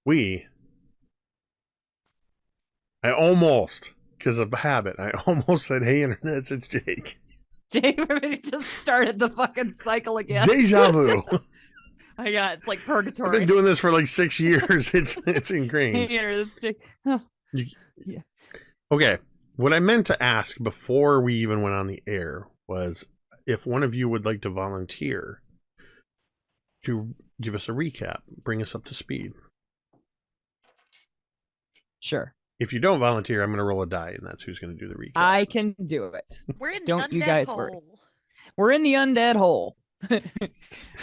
I almost, because of habit, I almost said, "Hey, internets, it's Jake." Jake just started the fucking cycle again. Deja vu. Oh yeah, it's like I've purgatory. been doing this for like 6 years. It's ingrained. It's Jake. Oh. Yeah. Okay. What I meant to ask before we even went on the air was if one of you would like to volunteer to give us a recap, bring us up to speed. Sure. If you don't volunteer, I'm going to roll a die, and that's who's going to do the recap. I can do it. We're in Don't the you undead guys hole. worry. We're in the undead hole.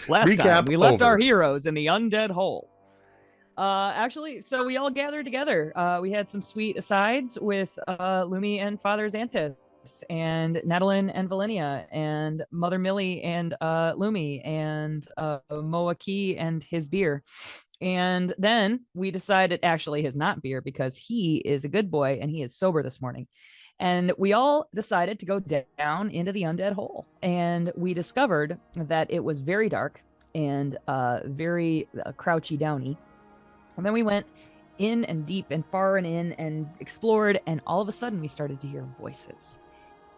Last Recap time we left over. our heroes in the undead hole. Actually, so we all gathered together. We had some sweet asides with Lumi and Father Xanthus and Natalin and Velynia and Mother Millie and Lumi and Moa'Kee and his beer. And then we decided, actually his not beer, because he is a good boy and he is sober this morning. And we all decided to go down into the undead hole. And we discovered that it was very dark and very crouchy downy. And then we went in and deep and far and in and explored. And all of a sudden we started to hear voices.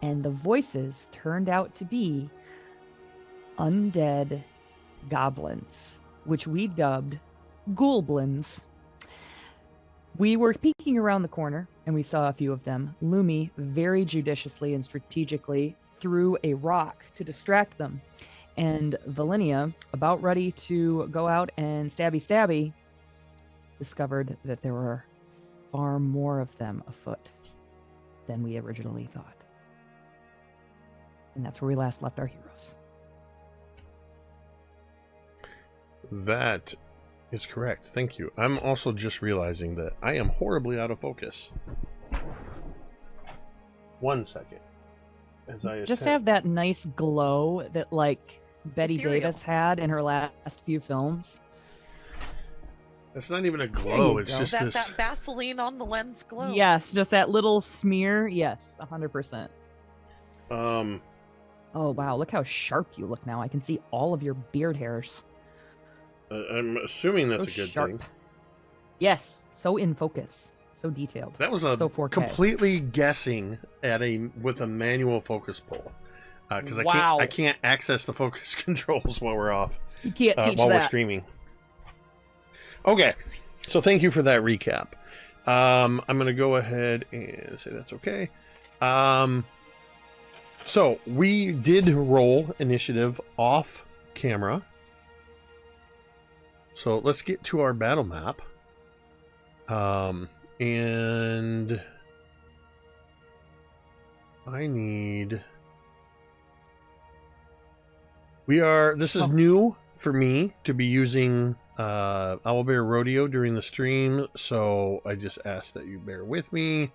And the voices turned out to be undead goblins, which we dubbed Ghoulblins. We were peeking around the corner and we saw a few of them. Lumi very judiciously and strategically threw a rock to distract them. And Velynia, about ready to go out and stabby, discovered that there were far more of them afoot than we originally thought. And that's where we last left our heroes. That is correct. Thank you. I'm also just realizing that I am horribly out of focus. 1 second. As I just have that nice glow that like Betty Ethereal. Davis had in her last few films. It's not even a glow. It's go. just That this. Vaseline on the lens glow. Yes, just that little smear. Yes, 100%. Oh wow, look how sharp you look now. I can see all of your beard hairs. I'm assuming that's So a good sharp. thing. Yes, so in focus, so detailed. That was a So 4K. completely guessing at with a manual focus pull, because Wow. I can't access the focus controls while we're off. You can't teach while we're that. streaming. Okay, so thank you for that recap. I'm gonna go ahead and say that's okay. So we did roll initiative off camera. So let's get to our battle map. And I need... This is new for me to be using Owlbear Rodeo during the stream, so I just ask that you bear with me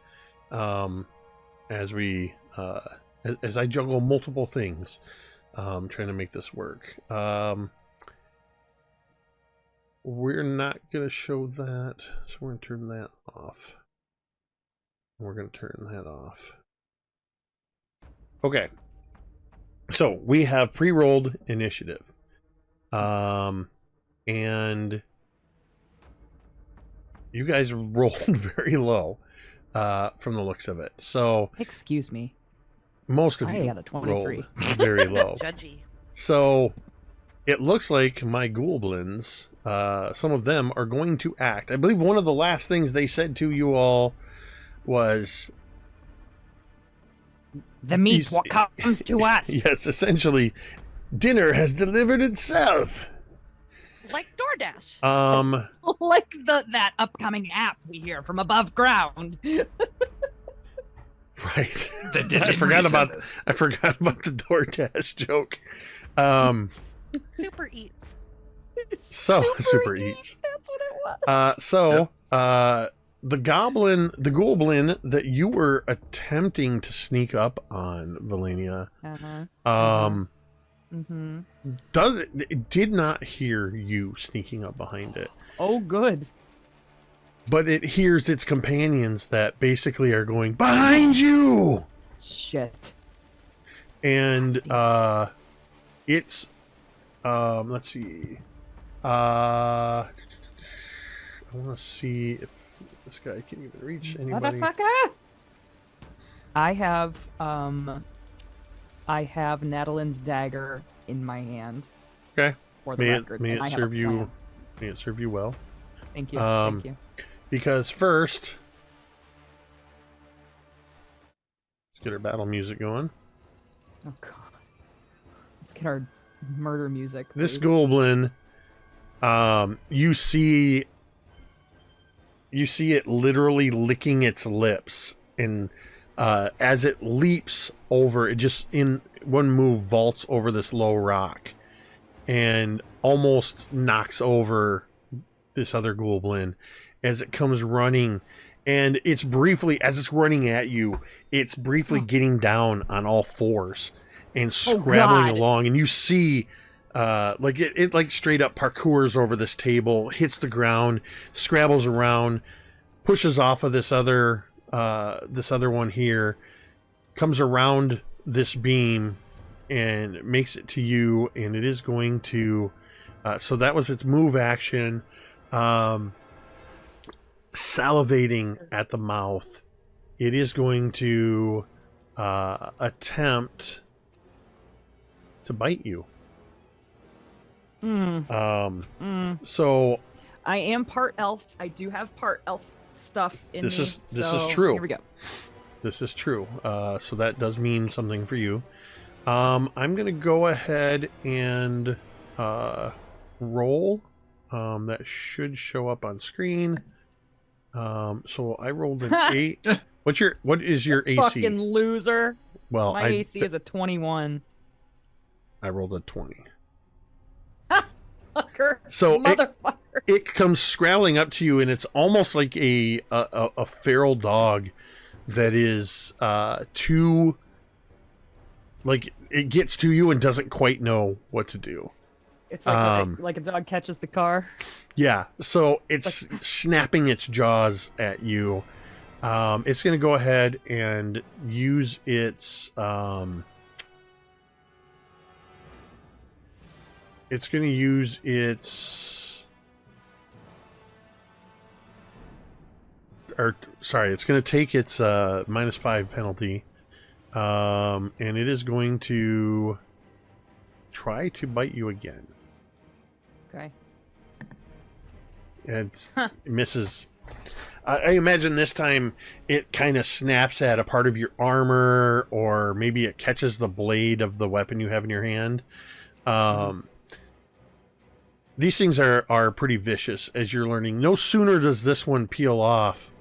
as we as I juggle multiple things, trying to make this work. We're not going to show that, so we're going to turn that off. We're going to turn that off. Okay. So, we have pre-rolled initiative. And you guys rolled very low from the looks of it. So, Excuse me. most of I you got a 23. rolled very low. Judgy. So, it looks like my Ghoulblins, some of them are going to act. I believe one of the last things they said to you all was... The meat what comes to us. Yes, essentially, dinner has delivered itself. Like DoorDash. Like that upcoming app we hear from above ground. Right. I forgot about the DoorDash joke. Super Eats. So Super Eats. That's what it was. The Ghoulblin that you were attempting to sneak up on, Velynia, it did not hear you sneaking up behind it. Oh, good. But it hears its companions that basically are going behind you. Shit. And it's let's see. I want to see if this guy can even reach anybody. Motherfucker! I have Natalin's dagger in my hand. Okay. For the record, may and it I have a serve you? plan. May it serve you well? Thank you. Thank you. Because first, let's get our battle music going. Oh god. Let's get our murder music. This please. Ghoulblin, you see it literally licking its lips, and as it leaps over, it just in one move vaults over this low rock and almost knocks over this other Ghoulblin as it comes running. And it's briefly, as it's running at you, it's briefly getting down on all fours and scrabbling along. And you see, like it like straight up parkours over this table, hits the ground, scrabbles around, pushes off of this other one here, comes around this beam, and makes it to you. And it is going to, so that was its move action. Salivating at the mouth, it is going to attempt to bite you. So I am part elf. I do have part elf stuff in me. This is true. Here we go. This is true. So that does mean something for you. I'm gonna go ahead and roll. That should show up on screen. So I rolled an 8. What is your AC? Fucking loser. Well, my AC is a 21. I rolled a 20. Fucker. So motherfucker. It comes scrabbling up to you, and it's almost like a feral dog that is too, like, it gets to you and doesn't quite know what to do. It's like a dog catches the car. Yeah, so it's snapping its jaws at you. It's going to go ahead and use its it's going to use its it's going to take its -5 penalty, and it is going to try to bite you again. Okay. And it misses. I imagine this time it kind of snaps at a part of your armor, or maybe it catches the blade of the weapon you have in your hand. These things are pretty vicious, as you're learning. No sooner does this one peel off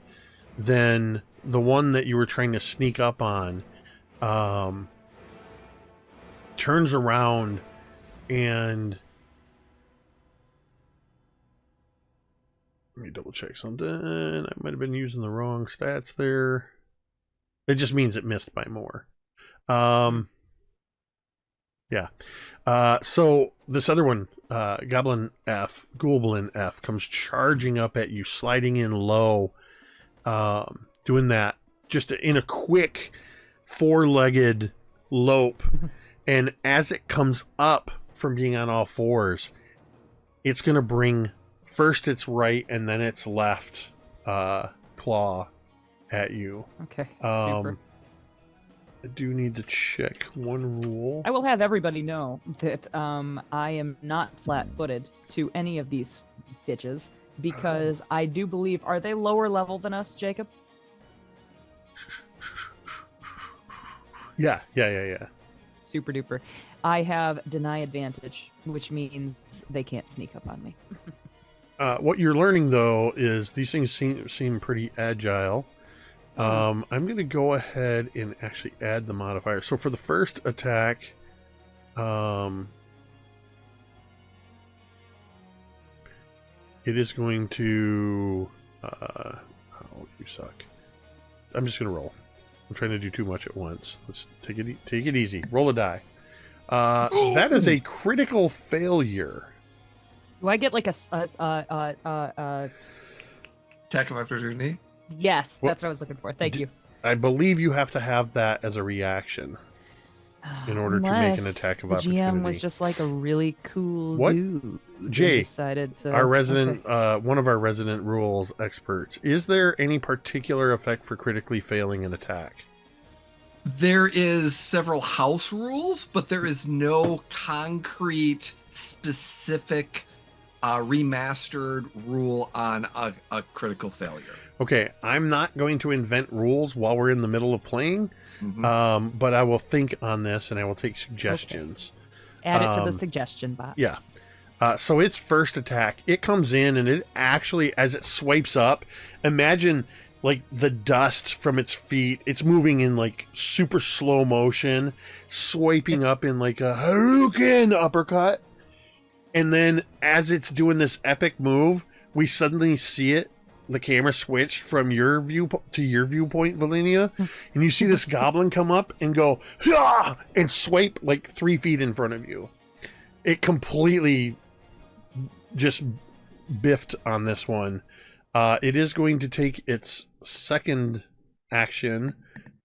than the one that you were trying to sneak up on turns around and... Let me double check something. I might have been using the wrong stats there. It just means it missed by more. Yeah. So this other one, Ghoulblin F, comes charging up at you, sliding in low, doing that just in a quick 4-legged lope. And as it comes up from being on all fours, it's going to bring first its right and then its left claw at you. Okay, super. I do need to check one rule. I will have everybody know that I am not flat-footed to any of these bitches, because I do believe... Are they lower level than us, Jacob? Yeah. Super duper. I have deny advantage, which means they can't sneak up on me. What you're learning, though, is these things seem pretty agile. I'm going to go ahead and actually add the modifier. So for the first attack, it is going to... oh, you suck. I'm just going to roll. I'm trying to do too much at once. Let's take it easy. Roll a die. That is a critical failure. Do I get like a attack of opportunity? Yes, that's what I was looking for. Thank you. I believe you have to have that as a reaction. in order to make an Unless attack of the opportunity. GM was just like a really cool What? dude. and Jay, decided to, our resident, okay. one of our resident rules experts. Is there any particular effect for critically failing an attack? There is several house rules, but there is no concrete, specific, remastered rule on a critical failure. Okay, I'm not going to invent rules while we're in the middle of playing, but I will think on this and I will take suggestions. Okay. Add it to the suggestion box. Yeah. So its first attack, it comes in and it actually, as it swipes up, imagine like the dust from its feet. It's moving in like super slow motion, swiping up in like a Hadouken uppercut. And then as it's doing this epic move, we suddenly see it, the camera switch from your view to your viewpoint, Velynia, and you see this goblin come up and go, "Hah!" and swipe like 3 feet in front of you. It completely just biffed on this one. It is going to take its second action.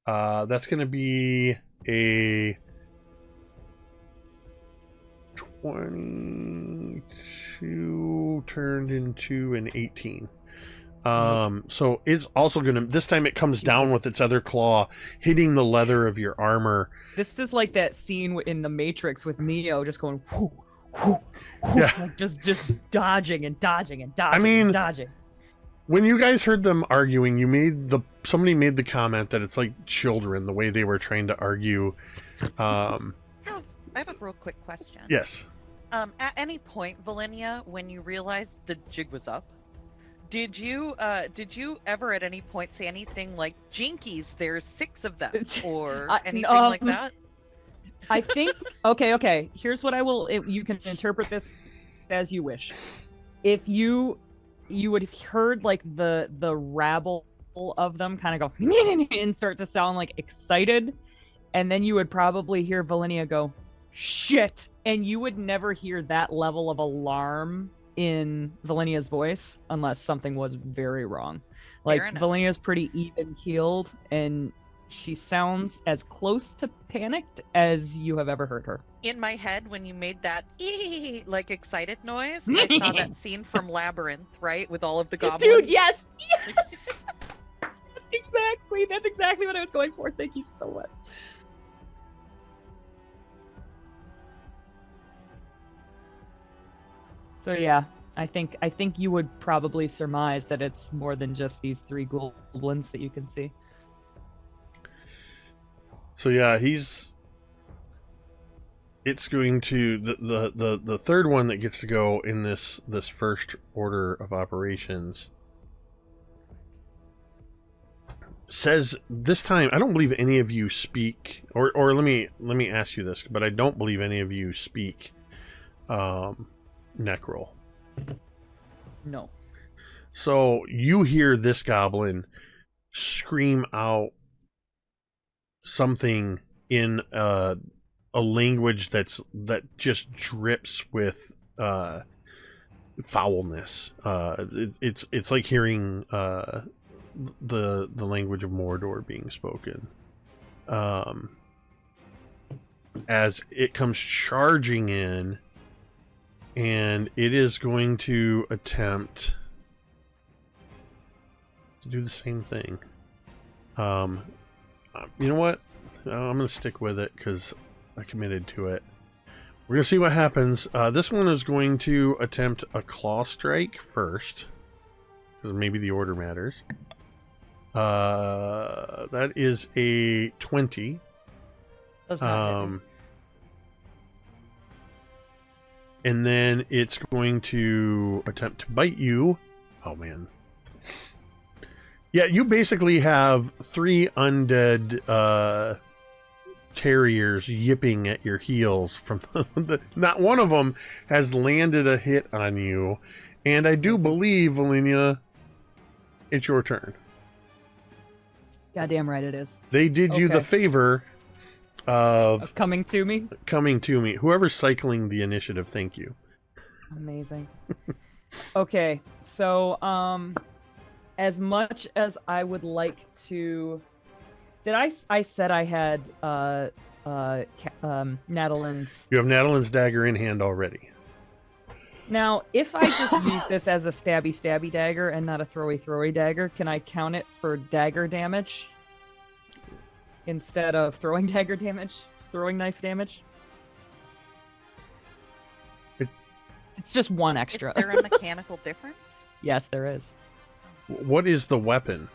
That's going to be a 22 turned into an 18. So it's also going to, this time it comes down with its other claw, hitting the leather of your armor. This is like that scene in The Matrix with Neo just going, whoo, whoo, whoo, Yeah. like just dodging and dodging and dodging. I mean, and dodging. When you guys heard them arguing, somebody made the comment that it's like children, the way they were trying to argue. I have a real quick question. Yes. At any point, Velynia, when you realized the jig was up, did you ever at any point say anything like "Jinkies, there's 6 of them" or anything like that? I think okay. Here's what I will. You can interpret this as you wish. If you would have heard like the rabble of them kind of go and start to sound like excited, and then you would probably hear Velynia go "shit," and you would never hear that level of alarm in Velynia's voice unless something was very wrong. Like Velynia's pretty even keeled, and she sounds as close to panicked as you have ever heard her. In my head, when you made that like excited noise, I saw that scene from Labyrinth, right, with all of the goblins. Dude, yes. That's exactly what I was going for. Thank you so much. So yeah, I think you would probably surmise that it's more than just these 3 Ghoulblins that you can see. So yeah, it's going to the third one that gets to go in this first order of operations says this time, I don't believe any of you speak, or let me ask you this, but I don't believe any of you speak Necrol. No. So you hear this goblin scream out something in a language that just drips with foulness. It's like hearing the language of Mordor being spoken. As it comes charging in, and it is going to attempt to do the same thing. You know what? I'm going to stick with it because I committed to it. We're going to see what happens. This one is going to attempt a claw strike first, because maybe the order matters. That is a 20. Does not hit me. And then it's going to attempt to bite you. Oh, man. Yeah, you basically have 3 undead terriers yipping at your heels. From not one of them has landed a hit on you. And I do believe, Velynia, it's your turn. Goddamn right it is. They did you the favor of coming to me. Whoever's cycling the initiative, thank you. Amazing. Okay, so as much as I would like to I said I had Natalin's. You have Natalin's dagger in hand already. Now, if I just use this as a stabby dagger and not a throwy dagger, can I count it for dagger damage instead of throwing dagger damage, throwing knife damage? It's just one extra. Is there a mechanical difference? Yes, there is. What is the weapon?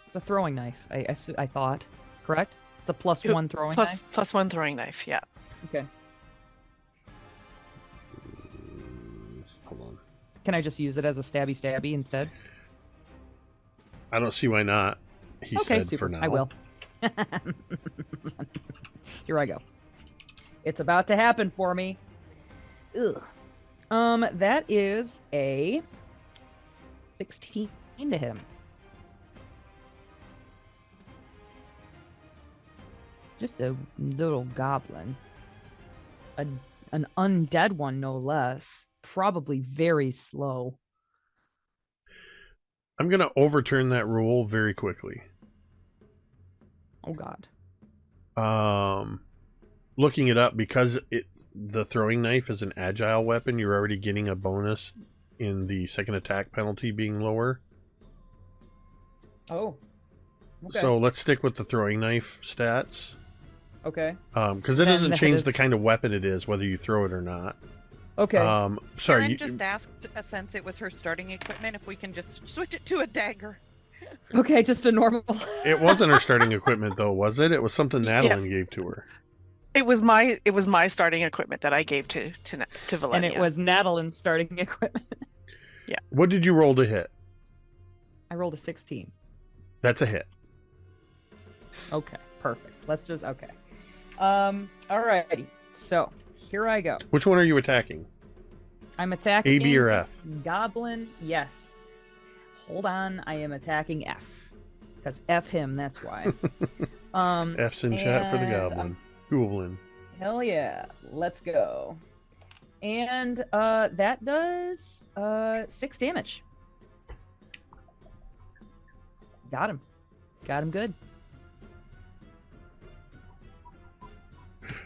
It's a throwing knife. I thought, correct? It's a +1 throwing knife. +1 throwing knife. Yeah. Okay. Hold on. Can I just use it as a stabby instead? I don't see why not. He said super. for now. I will. Here I go. It's about to happen for me. Ugh. That is a 16 to him. Just a little goblin. An undead one, no less. Probably very slow. I'm going to overturn that rule very quickly. Oh, God. Looking it up, because the throwing knife is an agile weapon, you're already getting a bonus in the second attack penalty being lower. Oh. Okay. So let's stick with the throwing knife stats. Okay. Because it Then doesn't that change is- the kind of weapon it is, whether you throw it or not. Okay. Sorry. Kaeryn just asked, since it was her starting equipment, if we can just switch it to a dagger. Okay, just a normal. It wasn't her starting equipment, though, was it? It was something Natalin gave to her. It was my starting equipment that I gave to Velynia. And it was Natalin's starting equipment. What did you roll to hit? I rolled a 16. That's a hit. Okay, perfect. Let's just okay. Alrighty. So here I go. Which one are you attacking? I'm attacking A, B, or F? Goblin. Yes. Hold on. I am attacking F. Because F him. That's why. F's in chat for the and goblin. Ghoulblin. Hell yeah. Let's go. And that does 6 damage. Got him. Got him good.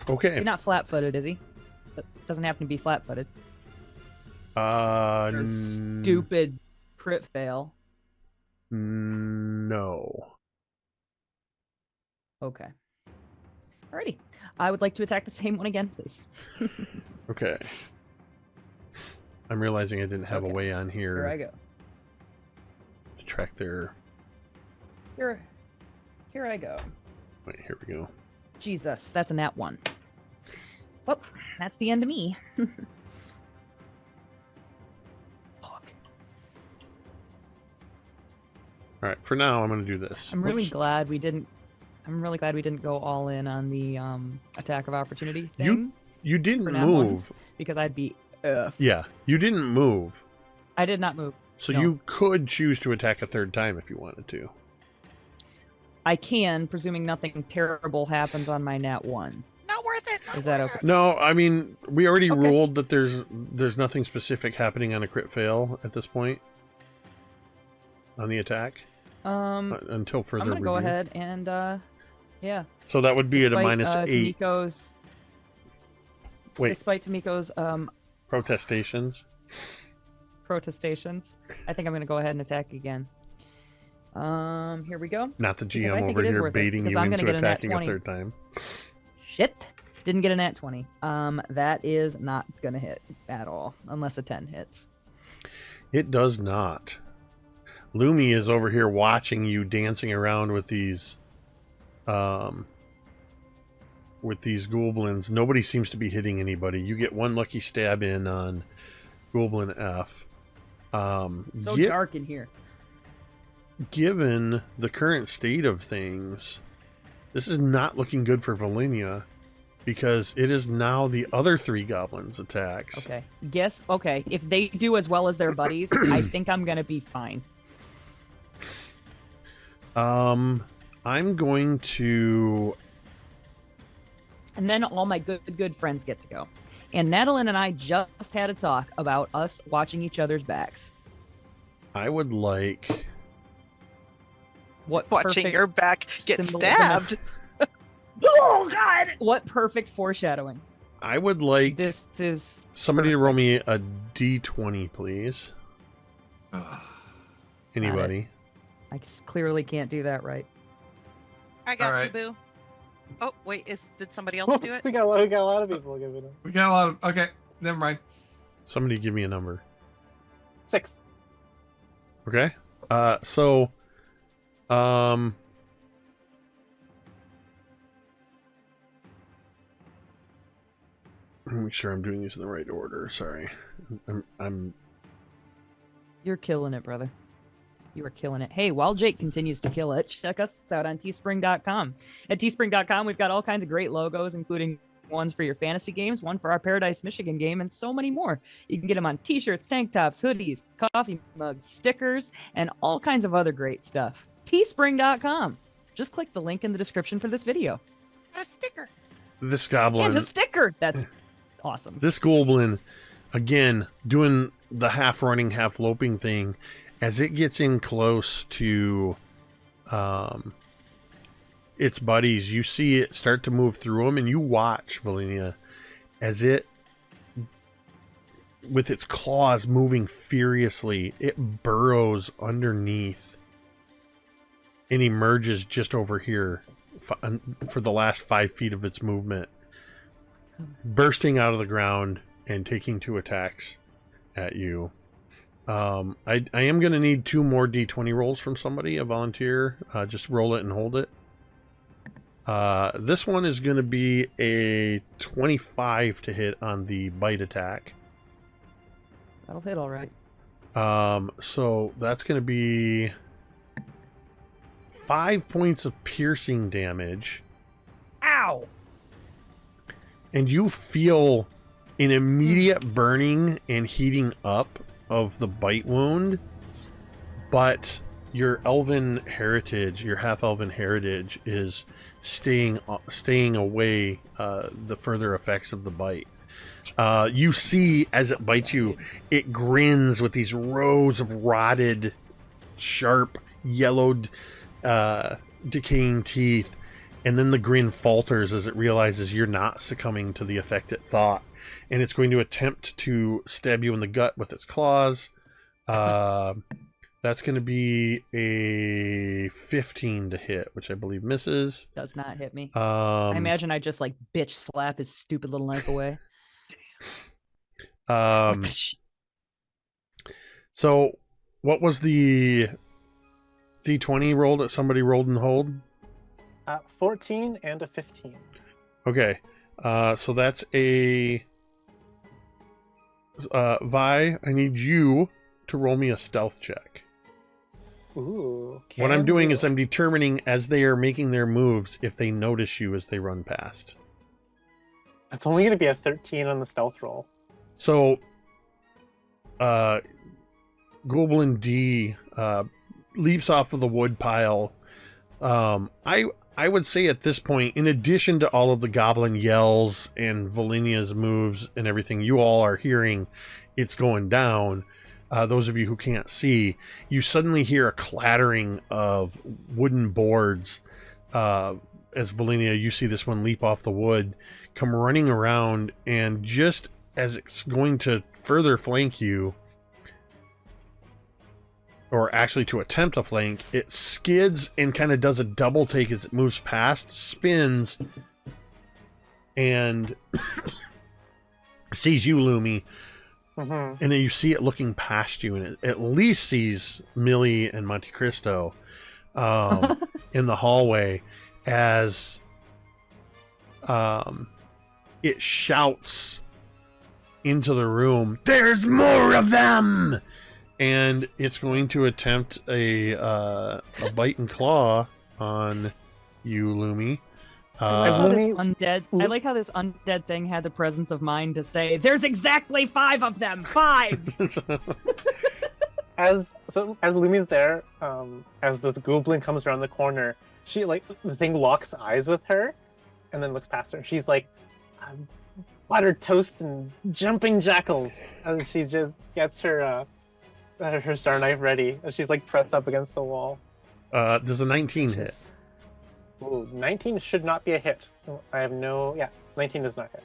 Okay. He's not flat-footed, is he? Doesn't happen to be flat-footed. Stupid crit fail. No. Okay. Alrighty. I would like to attack the same one again, please. Okay. I'm realizing I didn't have a Okay. way on Here I here go. to track their... Here I go. Wait, here we go. Jesus, that's a nat 1. Well, that's the end of me. Fuck. All right, for now, I'm going to do this. I'm really Whoops. glad we didn't go all in on the attack of opportunity thing. You didn't for nat move. ones, because I'd be Yeah, you didn't move. I did not move. So No. you could choose to attack a third time if you wanted to. I can, presuming nothing terrible happens on my nat 1. Not worth it. Not Is that worth okay? it. No, I mean, we already Okay. ruled that there's nothing specific happening on a crit fail at this point on the attack until further I'm gonna go review. ahead and yeah. So that would be at a Despite, -8. Tamiko's Wait, Despite Tamiko's protestations. protestations, I think I'm gonna go ahead and attack again. Here we go. Not the Because I GM think over it is here worth it, baiting 'cause you I'm gonna into get a nat attacking a 20. third time. Shit. Didn't get a nat 20. That is not gonna hit at all, unless a 10 hits. It does not. Lumi is over here watching you dancing around with these Ghoulblins. Nobody seems to be hitting anybody. You get one lucky stab in on Ghoulblin F. So Gi- dark in here. Given the current state of things, this is not looking good for Velynia, because it is now the other 3 goblins' attacks. Okay. Okay. If they do as well as their buddies, I think I'm gonna be fine. I'm going to... And then all my good friends get to go. And Natalin and I just had a talk about us watching each other's backs. I would like... What Watching perfect your back get symbolism. stabbed. Oh God! What perfect foreshadowing. I would like This is somebody to roll me a d20, please. Anybody? I clearly can't do that right. I got you, Alright. boo. Oh wait, did somebody else do it? we got a lot of people giving us. We got a lot of, okay, never mind. Somebody give me a number. 6. Okay. So, make sure I'm doing these in the right order. Sorry. I'm You're killing it, brother. You are killing it. Hey, while Jake continues to kill it, check us out on teespring.com. At teespring.com, we've got all kinds of great logos, including ones for your fantasy games, one for our Paradise, Michigan game, and so many more. You can get them on t-shirts, tank tops, hoodies, coffee mugs, stickers, and all kinds of other great stuff. teespring.com. Just click the link in the description for this video. A sticker. this goblin. And a sticker. That's awesome. This Ghoulblin, again, doing the half running, half loping thing. As it gets in close to its buddies, you see it start to move through them, and you watch, Velynia, as it, with its claws moving furiously, it burrows underneath and emerges just over here for the last 5 feet of its movement, bursting out of the ground and taking 2 attacks at you. I am going to need 2 more d20 rolls from somebody, a volunteer. Just roll it and hold it. This one is going to be a 25 to hit on the bite attack. That'll hit all right. So that's going to be 5 points of piercing damage. Ow! And you feel an immediate burning and heating up of the bite wound, but your elven heritage, your half-elven heritage, is staying away the further effects of the bite. You see, as it bites you, it grins with these rows of rotted, sharp, yellowed, decaying teeth, and then the grin falters as it realizes you're not succumbing to the effect it thought, and it's going to attempt to stab you in the gut with its claws. That's going to be a 15 to hit, which I believe misses. Does not hit me. I Um, imagine I just like bitch slap his stupid little knife away. So, what was the d20 roll that somebody rolled and hold? 14 and a 15. Okay, so that's a Vi. I need you to roll me a stealth check. Ooh. What I'm can doing do. is I'm determining as they are making their moves if they notice you as they run past. It's only going to be a 13 on the stealth roll. So, Ghoulblin D leaps off of the wood pile. I would say at this point, in addition to all of the goblin yells and Velynia's moves and everything, you all are hearing it's going down. Those of you who can't see, you suddenly hear a clattering of wooden boards. As Velynia, you see this one leap off the wood, come running around, and just as it's going to further flank you, or actually to attempt a flank, it skids and kind of does a double take as it moves past, spins, and sees you, Lumi. Mm-hmm. And then you see it looking past you, and it at least sees Millie and Monte Cristo in the hallway as it shouts into the room, "There's more of them!" And it's going to attempt a bite and claw on you, Lumi. I like how this Lumi- undead. I like how this undead thing had the presence of mind to say, "There's exactly 5 of them. 5." As Lumi's there, as this Ghoulblin comes around the corner, she the thing locks eyes with her, and then looks past her. She's like, buttered toast and jumping jackals, as she just gets her star knife ready, as she's like pressed up against the wall. Does a 19 hit? Ooh, 19 should not be a hit. I have no... Yeah, 19 does not hit.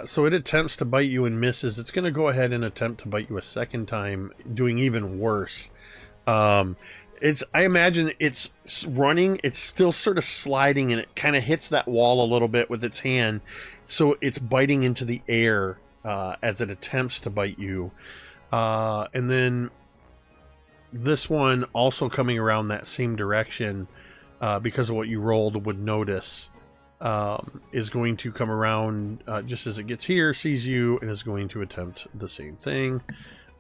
So it attempts to bite you and misses. It's going to go ahead and attempt to bite you a second time, doing even worse. I imagine it's running. It's still sort of sliding, and it kind of hits that wall a little bit with its hand. So it's biting into the air as it attempts to bite you. And then this one also coming around that same direction, because of what you rolled, would notice, is going to come around just as it gets here, sees you, and is going to attempt the same thing.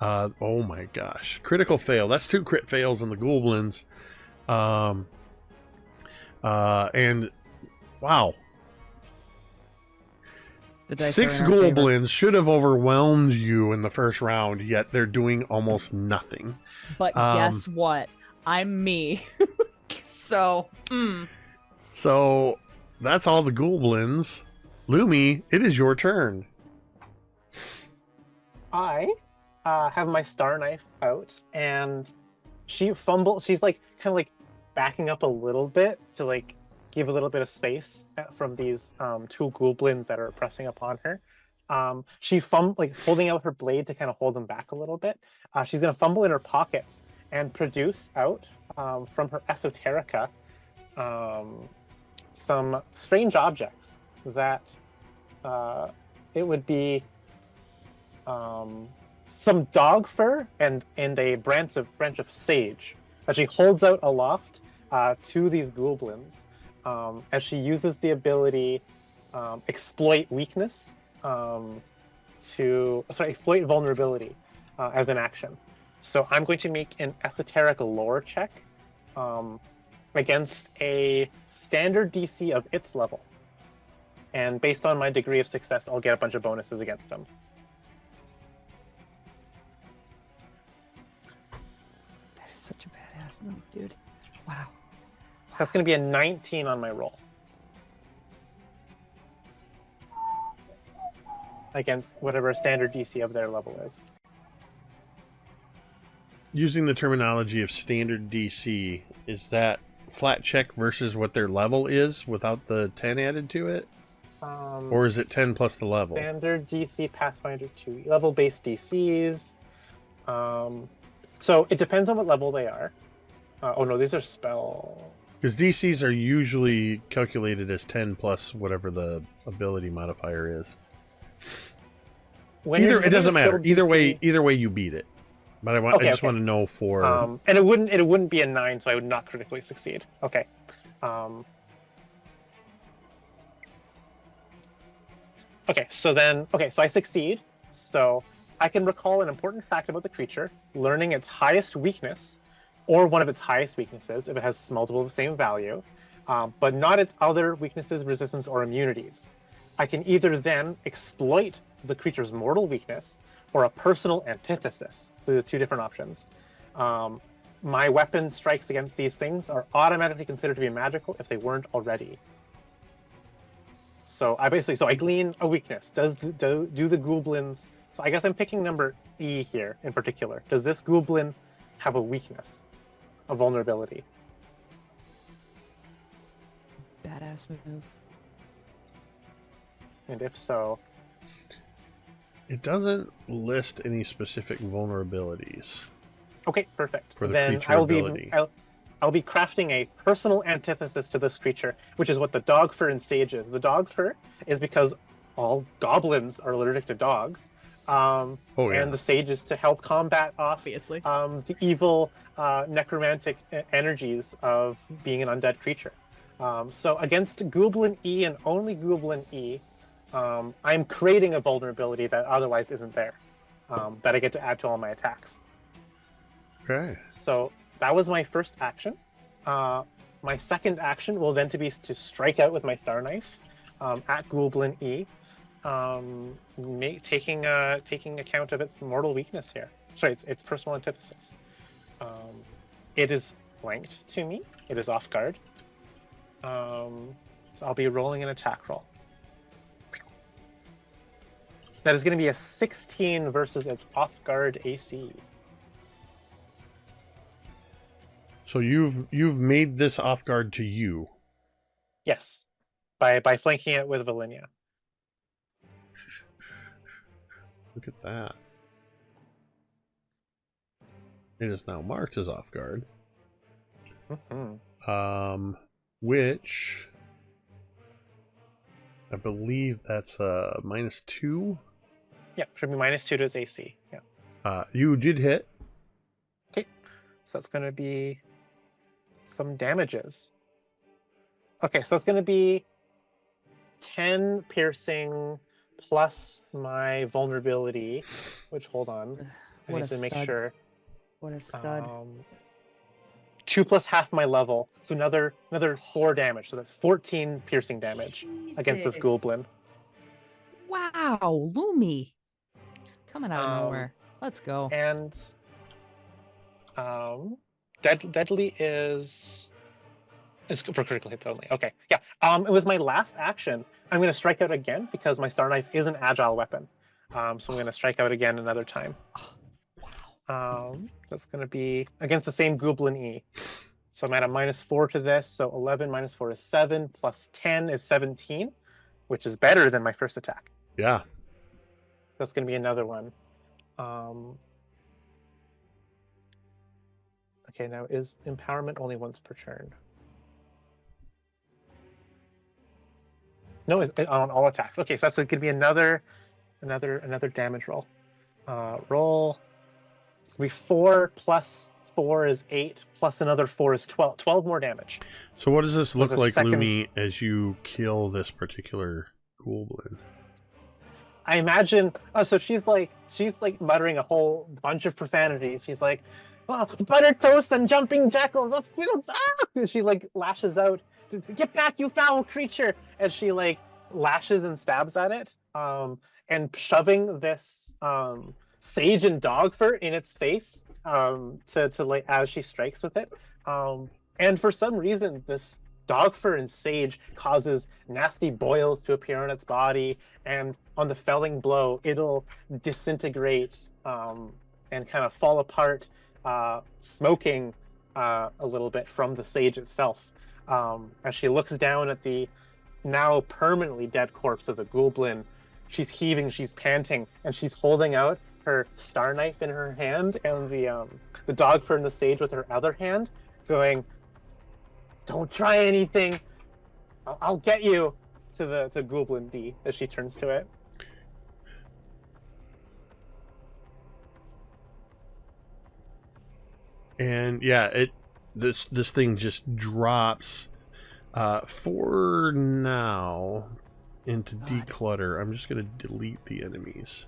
Oh my gosh. Critical fail. That's 2 crit fails on the Ghoulblins. And wow. 6 Ghoulblins should have overwhelmed you in the first round, yet they're doing almost nothing. But guess what? I'm me. So that's all the Ghoulblins. Lumi, it is your turn. I have my star knife out, and she fumbles. She's like kind of like backing up a little bit to like give a little bit of space from these 2 Ghoulblins that are pressing upon her. She holding out her blade to kind of hold them back a little bit. She's gonna fumble in her pockets and produce out from her esoterica some strange objects that it would be some dog fur and a branch of sage that she holds out aloft to these Ghoulblins as she uses the ability exploit weakness exploit vulnerability as an action. So I'm going to make an esoteric lore check against a standard DC of its level. And based on my degree of success, I'll get a bunch of bonuses against them. That is such a badass move, dude. Wow. That's going to be a 19 on my roll. Against whatever standard DC of their level is. Using the terminology of standard DC, is that flat check versus what their level is without the 10 added to it? Or is it 10 plus the level? Standard DC Pathfinder 2 level-based DCs. So it depends on what level they are. Oh no, these are spell... Because DCs are usually calculated as 10 plus whatever the ability modifier is. It doesn't matter. Either way you beat it. But I just want to know for... and it wouldn't be a 9, so I would not critically succeed. Okay. So I succeed. So I can recall an important fact about the creature, learning its highest weakness, or one of its highest weaknesses if it has multiple of the same value, but not its other weaknesses, resistance, or immunities. I can either then exploit the creature's mortal weakness or a personal antithesis. So there's 2 different options. My weapon strikes against these things are automatically considered to be magical if they weren't already. So I glean a weakness. Do the Ghoulblins... So I guess I'm picking number E here in particular. Does this Ghoulblin have a weakness, a vulnerability? Badass move. And if so... It doesn't list any specific vulnerabilities. Okay, perfect. For the then creature ability. I'll be crafting a personal antithesis to this creature, which is what the dog fur and sage is. The dog fur is because all goblins are allergic to dogs. And the sage is to help combat off obviously the evil necromantic energies of being an undead creature. So against Ghoulblin E and only Ghoulblin E, I'm creating a vulnerability that otherwise isn't there, that I get to add to all my attacks. Okay. So that was my first action. My second action will then be to strike out with my star knife at Ghoulblin E, taking account of its mortal weakness here. Sorry, its personal antithesis. It is flanked to me. It is off guard. So I'll be rolling an attack roll. That is going to be a 16 versus its off guard AC. So you've made this off guard to you. Yes, by flanking it with Velynia. Look at that. It is now marked as off guard. Which I believe that's -2. Yeah, should be -2 to his AC. Yeah. You did hit. Okay, so that's going to be some damages. Okay, so it's going to be 10 piercing plus my vulnerability, which, hold on, I What need a to make stud. sure. What a stud. 2 plus half my level, so another 4 damage. So that's 14 piercing damage against this Jesus. Ghoulblin. Wow, Lumi. Coming out of nowhere. Let's go. And deadly is for critical hits only. Okay, yeah. With my last action, I'm going to strike out again because my Star Knife is an agile weapon. So I'm going to strike out again another time. That's going to be against the same Ghoulblin E. So I'm at a -4 to this. So 11 minus 4 is 7, plus 10 is 17, which is better than my first attack. Yeah. That's going to be another one. Okay, now is empowerment only once per turn? No, it's on all attacks. Okay, so that's going to be another damage roll. Roll. It's going to be 4 plus 4 is 8, plus another 4 is 12. 12 more damage. So what does this look the like, second- Lumi, as you kill this particular Ghoulblin? I imagine. Oh, so she's like muttering a whole bunch of profanities. She's like, "Oh, butter toast and jumping jackals! That feels ah!" She like lashes out, "Get back, you foul creature!" And she like lashes and stabs at it, and shoving this sage and dog fur in its face, to like as she strikes with it. And for some reason, this dog fur and sage causes nasty boils to appear on its body, and on the felling blow, it'll disintegrate and kind of fall apart, smoking a little bit from the sage itself. As she looks down at the now permanently dead corpse of the Ghoulblin, she's heaving, she's panting, and she's holding out her star knife in her hand and the dog fur and the sage with her other hand, going, "Don't try anything. I'll get you," to Ghoulblin D as she turns to it. And yeah, this thing just drops for now into declutter. I'm just gonna delete the enemies.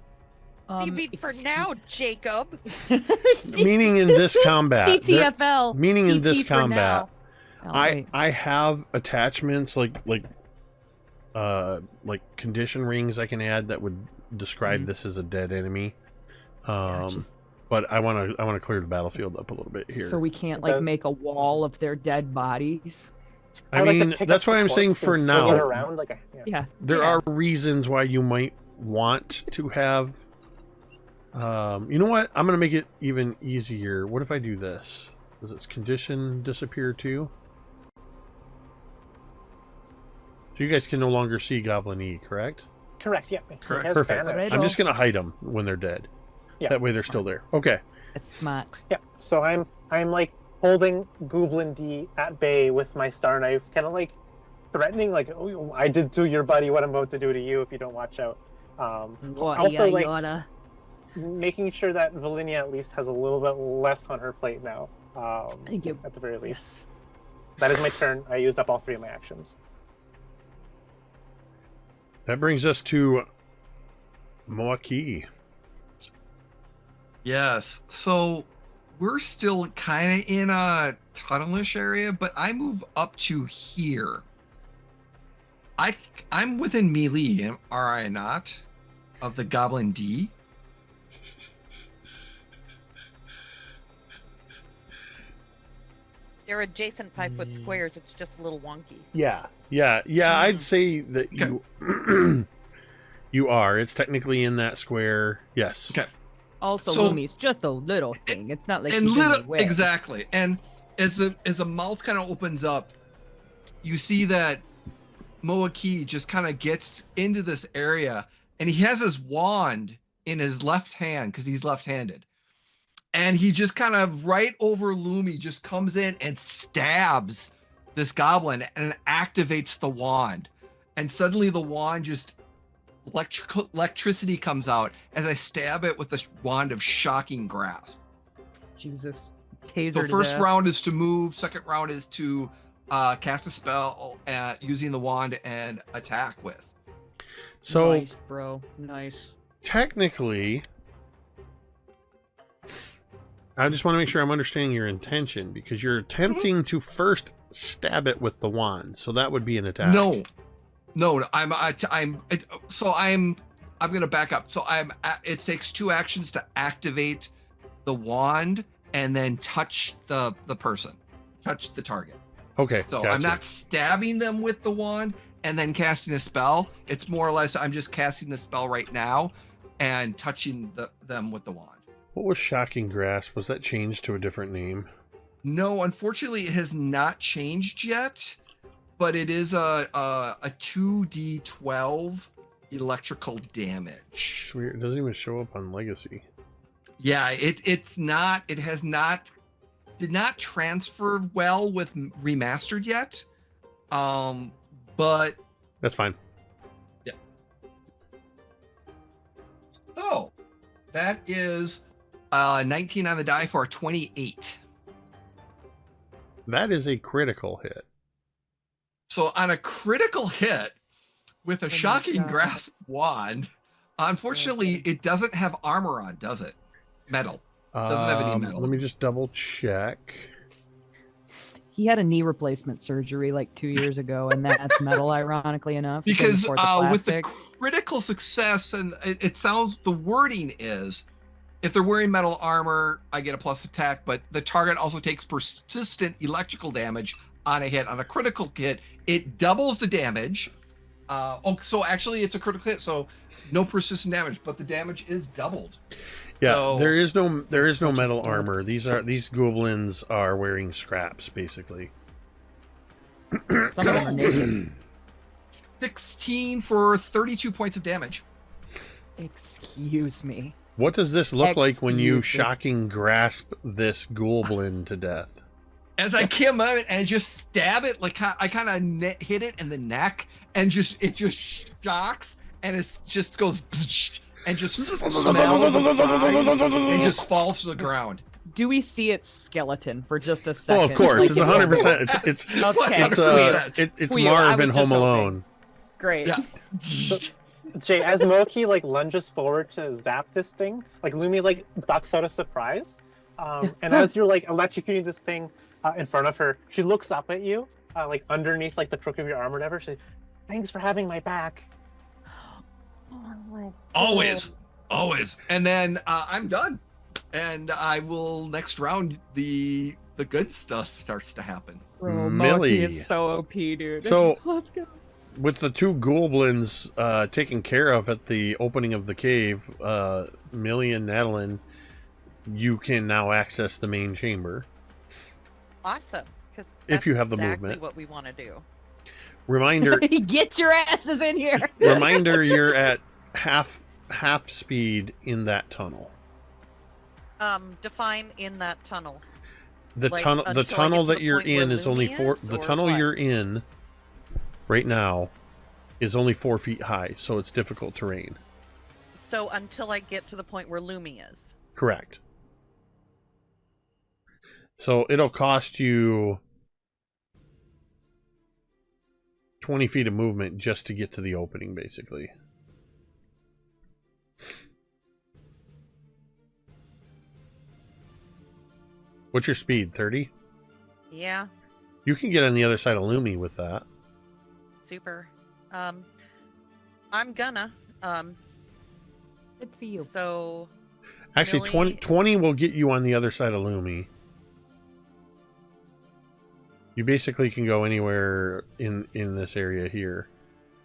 You mean for now, Jacob? Meaning in this combat. TTFL. Meaning in this TT for combat. now. Alright. I have attachments like condition rings I can add that would describe this as a dead enemy. Gotcha. But I want to clear the battlefield up a little bit here. So we can't like make a wall of their dead bodies. I mean, that's why I'm saying for now. Around like Yeah. There are reasons why you might want to have. You know what? I'm gonna make it even easier. What if I do this? Does its condition disappear too? So you guys can no longer see Goblin E, correct? Correct. Yeah. Correct. Perfect. Right. I'm just gonna hide them when they're dead. Yeah. That way they're still there. Okay. That's smart. Yeah. So I'm like holding Ghoulblin D at bay with my star knife, kind of like threatening, like, "Oh, I did to your buddy what I'm about to do to you if you don't watch out." Also, like making sure that Velynia at least has a little bit less on her plate now. Thank you. At the very least. Yes. That is my turn. I used up all 3 of my actions. That brings us to Moa'Kee. Yes. So we're still kind of in a tunnelish area, but I move up to here. I'm within melee, am I not? Of the Goblin D. They're adjacent 5-foot squares. It's just a little wonky. Yeah. I'd say that you you are. It's technically in that square. Yes. Okay. Also, So- Lumi's just a little thing. It's not like And she's little anywhere. exactly. And as the mouth kind of opens up, you see that Moa'Kee just kind of gets into this area, and he has his wand in his left hand because he's left-handed. And he just kind of right over Lumi just comes in and stabs this goblin and activates the wand. And suddenly the wand just electricity comes out as I stab it with this wand of shocking grasp. Jesus. Taser. So first round is to move, second round is to cast a spell using the wand and attack with. So nice, bro. Nice. Technically, I just want to make sure I'm understanding your intention, because you're attempting to first stab it with the wand, so that would be an attack. No, I'm gonna back up. So it takes 2 actions to activate the wand and then touch the person, touch the target. Okay. So gotcha. I'm not stabbing them with the wand and then casting a spell. It's more or less I'm just casting the spell right now and touching them with the wand. What was Shocking Grasp? Was that changed to a different name? No, unfortunately, it has not changed yet, but it is a 2d12 electrical damage. It's weird. It doesn't even show up on Legacy. Yeah, it's not. It has not. Did not transfer well with remastered yet. But That's fine. yeah. So that is 19 on the die for a 28. That is a critical hit. So on a critical hit with a shocking grasp wand, unfortunately, it doesn't have armor on, does it? Metal. Doesn't have any metal. Let me just double check. He had a knee replacement surgery like 2 years ago, and that's metal, ironically enough. He couldn't Because afford the with the plastic. critical success, and it sounds, the wording is, if they're wearing metal armor, I get a plus attack, but the target also takes persistent electrical damage on a hit. On a critical hit, it doubles the damage. So actually it's a critical hit, so no persistent damage, but the damage is doubled. Yeah, So, there is no metal stud. armor. These Ghoulblins are wearing scraps, basically. Some of them are naked. 16 for 32 points of damage. Excuse me. What does this look like when you Excuse me. shocking grasp this Ghoulblin to death? As I come up and just stab it, like I kind of hit it in the neck, and it just shocks, and it just goes and just smells and just falls to the ground. Do we see its skeleton for just a Oh, second? of course, it's 100%. It's Okay. it's Whew, I Marv was in just Home hoping. Alone. Great. Yeah. Jay, as Moa'Kee like lunges forward to zap this thing, like Lumi like ducks out of surprise, and as you're like electrocuting this thing in front of her, she looks up at you, like underneath like the crook of your arm or whatever. She, thanks for having my back. Always. And then I'm done, and I will next round. The good stuff starts to happen. Bro, Millie. Moa'Kee is so OP, dude. So- Let's go. With the 2 Ghoulblins taken care of at the opening of the cave, Millie and Natalin, you can now access the main chamber. Awesome. Because If you have the exactly movement. what we want to do. Reminder, Get your asses in here. reminder, you're at half speed in that tunnel. Define in that tunnel. The Like, tunnel until I tunnel get to that the you're point where in is only Lumi 4. is, The or tunnel what? you're in right now is only 4 feet high, so it's difficult terrain. So until I get to the point where Lumi is. Correct. So it'll cost you 20 feet of movement just to get to the opening, basically. What's your speed? 30? Yeah, You can get on the other side of Lumi with that. super. I'm gonna. Good for you. So Actually, Millie- 20 will get you on the other side of Lumi. You basically can go anywhere in this area here,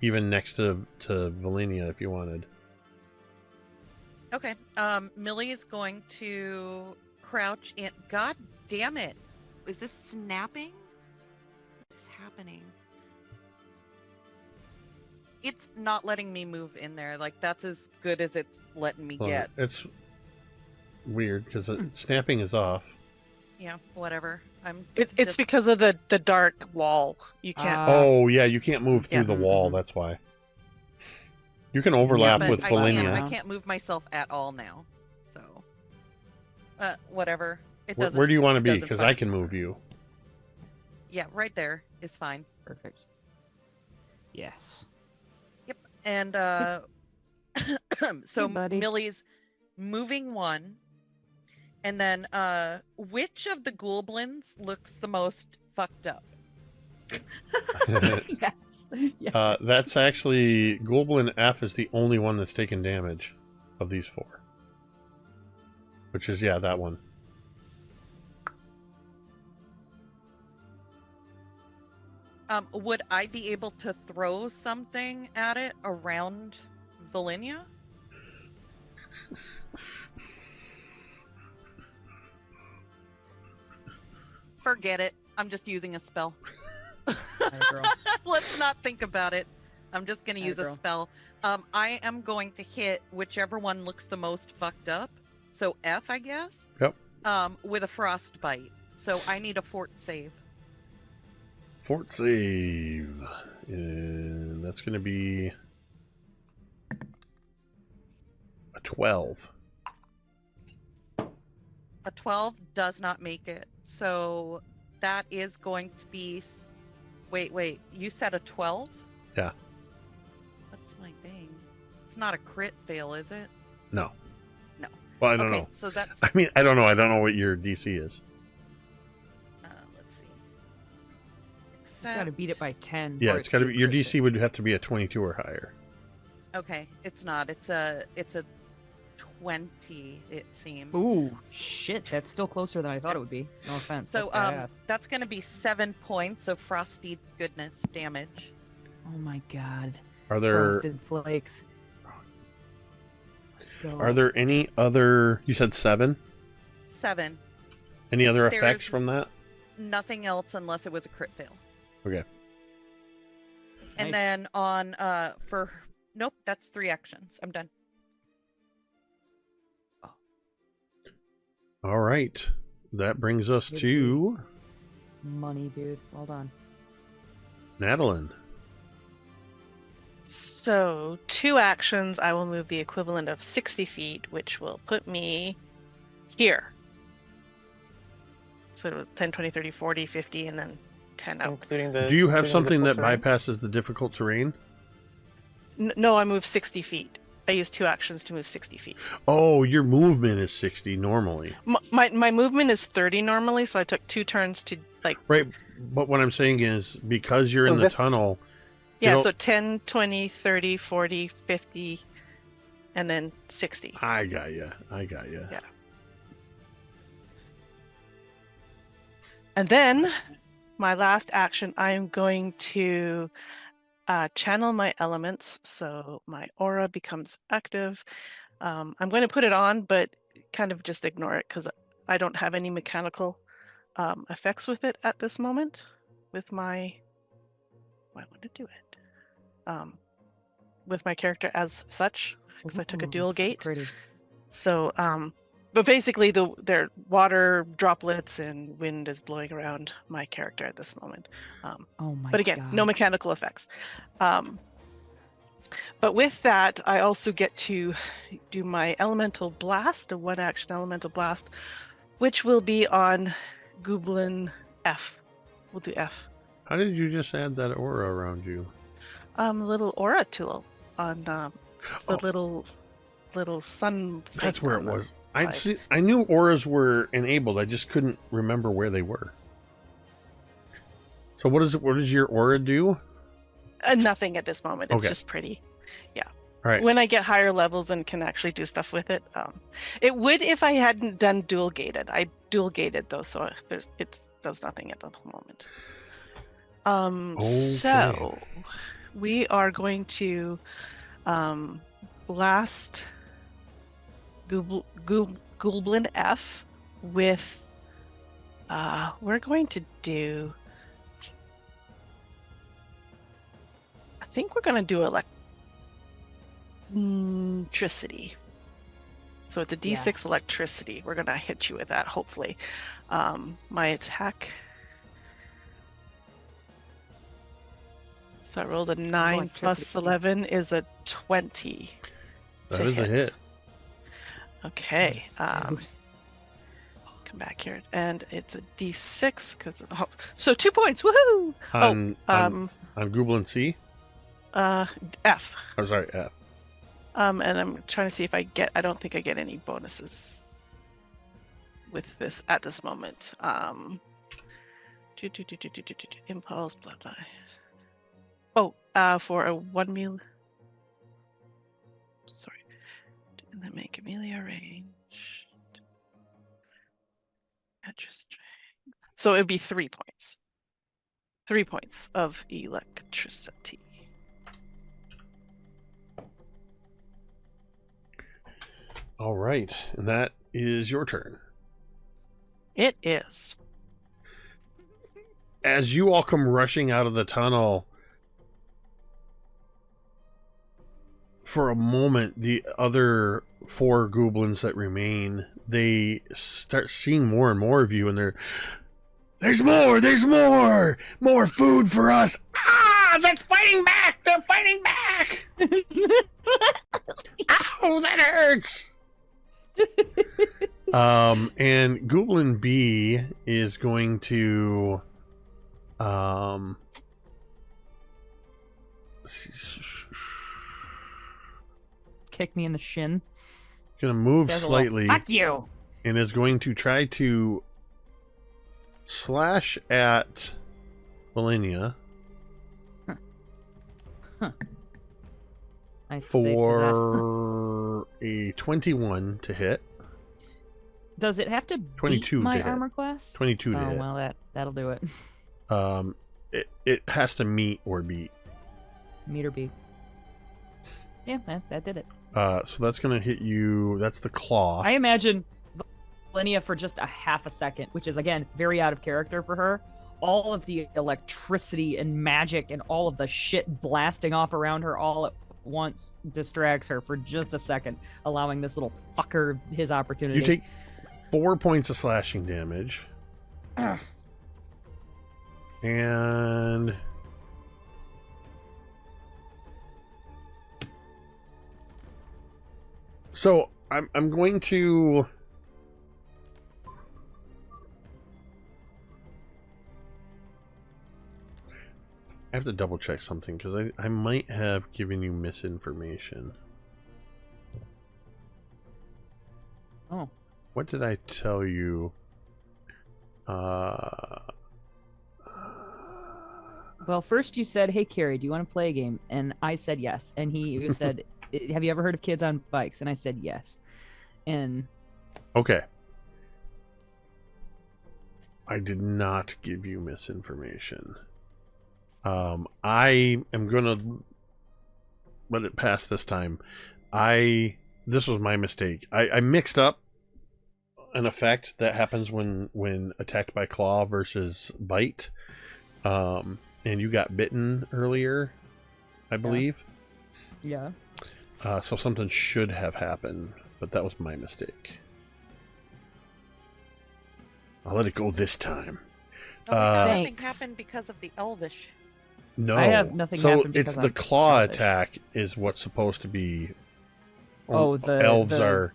even next to Velynia if you wanted. okay. Millie is going to crouch in. God damn it! is this snapping? What is happening? It's not letting me move in there. Like, that's as good as it's letting me get. It's weird because snapping is off. Yeah, whatever. It's just- because of the dark wall. You can't. Oh, yeah, you can't move through Yeah. the wall. That's why. You can overlap but with I Velynia. can't move myself at all now. So, whatever. It Where, doesn't. where do you want to be? doesn't Because bug I me. can move you. Yeah, right there is fine. Perfect. Yes. And so Hey, buddy. Millie's moving one, and then which of the Ghoulblins looks the most fucked up? Yes. Yeah. That's actually Ghoulblin F is the only one that's taken damage of these four. Which is, yeah, that one. Would I be able to throw something at it around Velynia? Forget it. I'm just using a spell. girl. Let's not think about it. I'm just going to Atta use a girl. spell. I am going to hit whichever one looks the most fucked up. So F, I guess? Yep. With a frostbite. So I need a fort save. Fort save. And that's going to be a 12. A 12 does not make it. So that is going to be... Wait. You said a 12? Yeah. What's my thing? It's not a crit fail, is it? No. No. Well, I don't okay, know. so that's... I mean, I don't know. I don't know what your DC is. let's see. Just got to beat it by 10. Yeah, for it's it got to be be. Your crit. DC would have to be a 22 or higher. Okay, it's not. It's a 20, it seems. Ooh, shit. That's still closer than I thought it would be. No offense. So That's badass. that's going to be 7 points of frosty goodness damage. Oh my god. Are there Frosted flakes. Let's go. are there any other? You said 7. 7. Any other There's- effects from that? Nothing else unless it was a crit fail. Okay. And Nice. then on for nope, that's 3 actions. I'm done. All right. That brings us to Money, dude. Well done. Natalin. So 2 actions, I will move the equivalent of 60 feet, which will put me here. So 10, 20, 30, 40, 50, and then 10 out. Including the. Do you have including something that difficult terrain? bypasses the difficult terrain? No, I move 60 feet. I use 2 actions to move 60 feet. Oh, your movement is 60 normally. My movement is 30 normally, so I took 2 turns to like. Right. But what I'm saying is because you're So in the this- tunnel. Yeah, know- so 10, 20, 30, 40, 50, and then 60. I got you. Yeah. And then my last action, I am going to channel my elements. So my aura becomes active. I'm going to put it on, but kind of just ignore it because I don't have any mechanical effects with it at this moment. With my, I want to do it. With my character as such, because I took a Ooh, dual that's so gate. Pretty. So, but basically, they're water droplets and wind is blowing around my character at this moment. Oh my But again, god. no mechanical effects. But with that, I also get to do my elemental blast, a 1-action elemental blast, which will be on Ghoulblin F. We'll do F. How did you just add that aura around you? Little aura tool on it's the Oh. little sun. That's thing where on it the was. slide. I knew auras were enabled. I just couldn't remember where they were. So what does your aura do? Nothing at this moment. It's Okay. just pretty. All right. When I get higher levels and can actually do stuff with it, it would if I hadn't done dual gated. I dual gated though, so it does nothing at the moment. So we are going to blast Ghoulblin F with We're going to do. I think we're going to do electricity. So it's a D6 Yes. electricity. We're going to hit you with that, hopefully. My attack. So I rolled a 9 plus Electricity. 11 is a 20. That is a hit. Okay. Yes, Come dude. back here. And it's a D6 because so 2 points. Woohoo! On Ghoulblin C? F. Oh, sorry, F. And I'm trying to see if I don't think I get any bonuses with this at this moment. Impulse, blood vibes. Oh, for a 1 meal. Sorry. And then make Amelia range. Extra strength. So it would be 3 points. 3 points of electricity. All right, and that is your turn. It is. As you all come rushing out of the tunnel, for a moment, the other 4 Ghoublins that remain, they start seeing more and more of you, and there's more food for us. Ah, that's fighting back. They're fighting back. Ow, that hurts. And Ghoulblin B is going to Kick me in the shin. gonna move Says a little, slightly Fuck you. and is going to try to slash at Velynia Nice save to that. for a 21 to hit. Does it have to 22 beat my to hit. armor class? 22 to Oh hit. well, that'll do it. It has to meet or beat. Meet or beat. Yeah, that did it. So that's gonna hit you. That's the claw. I imagine Velynia for just a half a second, which is again very out of character for her. All of the electricity and magic and all of the shit blasting off around her all at once distracts her for just a second, allowing this little fucker his opportunity. You take 4 points of slashing damage. And so I'm going to I have to double check something because I might have given you misinformation. Oh. What did I tell you? Well, first you said, "Hey, Cari, do you want to play a game?" And I said yes. And he said, "Have you ever heard of Kids on Bikes?" And I said yes. And Okay. I did not give you misinformation. I am gonna let it pass this time. This was my mistake. I mixed up an effect that happens when attacked by claw versus bite. And you got bitten earlier, I believe. yeah. So something should have happened, but that was my mistake. I'll let it go this time. Oh, wait, no, nothing Thanks. happened because of the Elvish. No, I have nothing so happen it's because the I'm claw elvish. attack is what's supposed to be. Oh, the elves are.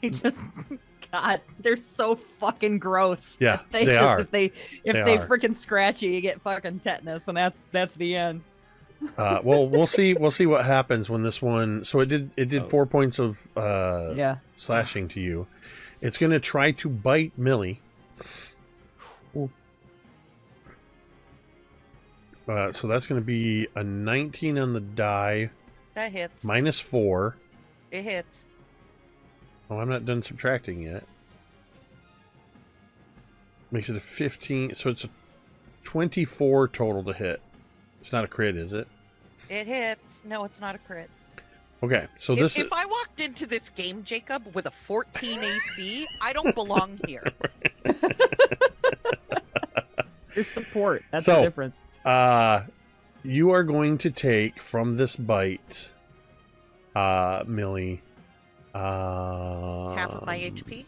They just God, they're so fucking gross. Yeah, They they just, are. If they They are. freaking scratch you, you get fucking tetanus, and that's the end. Well, we'll see what happens when this one. So it did 4 points of Yeah. slashing to you. It's gonna try to bite Millie. Ooh. So that's gonna be a 19 on the die, That hits. -4. It hits. Oh, I'm not done subtracting yet. Makes it a 15. So it's a 24 total to hit. It's not a crit, is it? It hits. No, it's not a crit. Okay, so this If I walked into this game, Jacob, with a 14 AC, I don't belong here. There's support. That's So, the difference. You are going to take from this bite, Millie, Half of my HP.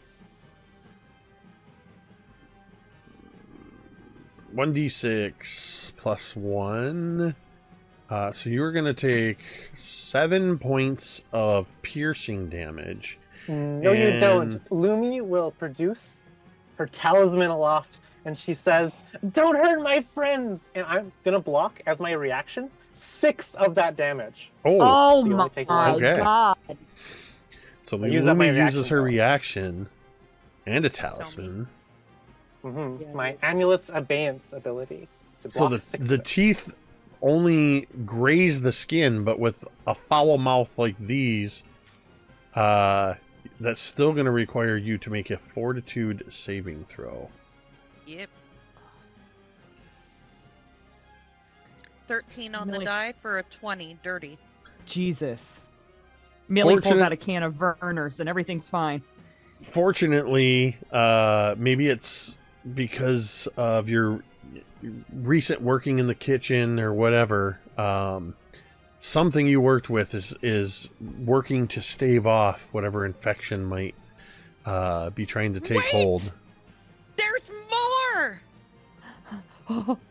1d6 plus 1. So you're going to take 7 points of piercing damage. No, you don't. Lumi will produce her talisman aloft, and she says, "Don't hurt my friends!" And I'm gonna block as my reaction 6 of that damage. Oh So you my only take one. Okay. god. So I use up my Lumi uses reaction her die. reaction and a talisman. Mm-hmm. My amulet's abeyance ability to So block 6 the of it. teeth only graze the skin, but with a foul mouth like these, that's still going to require you to make a fortitude saving throw. Yep. 13 on the Millie. die for a 20. Dirty. Jesus. Millie pulls Fortunate- out a can of Verners and everything's fine. Fortunately, maybe it's because of your recent working in the kitchen or whatever. Something you worked with is working to stave off whatever infection might be trying to take Wait! hold. There's more!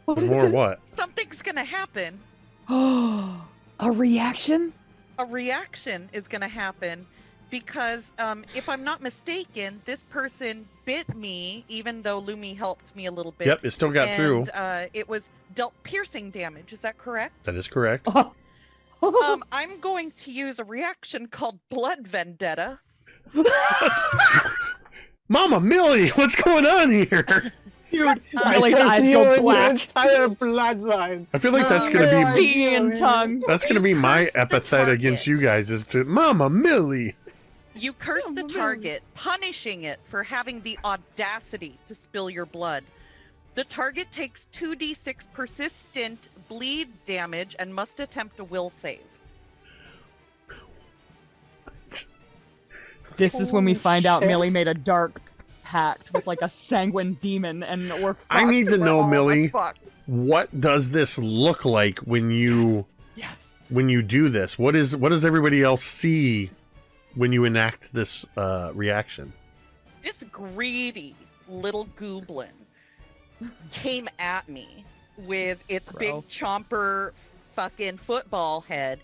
What is More it? what? Something's gonna happen. A reaction? A reaction is gonna happen because, if I'm not mistaken, this person bit me, even though Lumi helped me a little bit. Yep, it still got through. And it was dealt piercing damage. Is that correct? That is correct. I'm going to use a reaction called Blood Vendetta. Mama Millie, what's going on here? Dude, I Millie's can eyes see go you in your black. entire bloodline. I feel like that's gonna Oh, be Speaking in tongues. that's gonna be my Curse the epithet against target. you guys is to Mama Millie. You curse the Millie. target, punishing it for having the audacity to spill your blood. The target takes 2d6 persistent bleed damage and must attempt a will save. This is when we Holy find out shit. Millie made a dark pact with like a sanguine demon, and we're fucked. I need to We're know, all of us Millie. fucked. What does this look like when you Yes. when you do this? What does everybody else see when you enact this reaction? This greedy little Ghoulblin came at me with its Bro. big chomper fucking football head,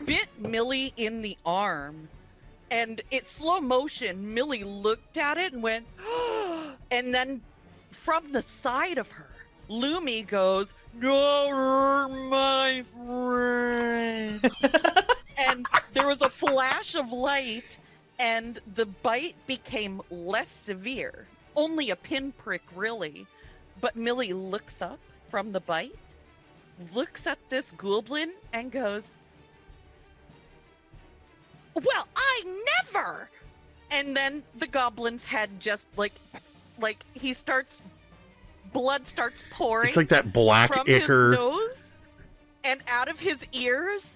bit Millie in the arm, and it's slow motion. Millie looked at it and went, and then from the side of her, Lumi goes, "Don't hurt my friend." And there was a flash of light, and the bite became less severe. Only a pinprick, really. But Millie looks up from the bite, looks at this Ghoulblin, and goes, "Well, I never!" And then the goblin's head just like he starts, blood starts pouring. It's like that black from ichor. his nose and out of his ears,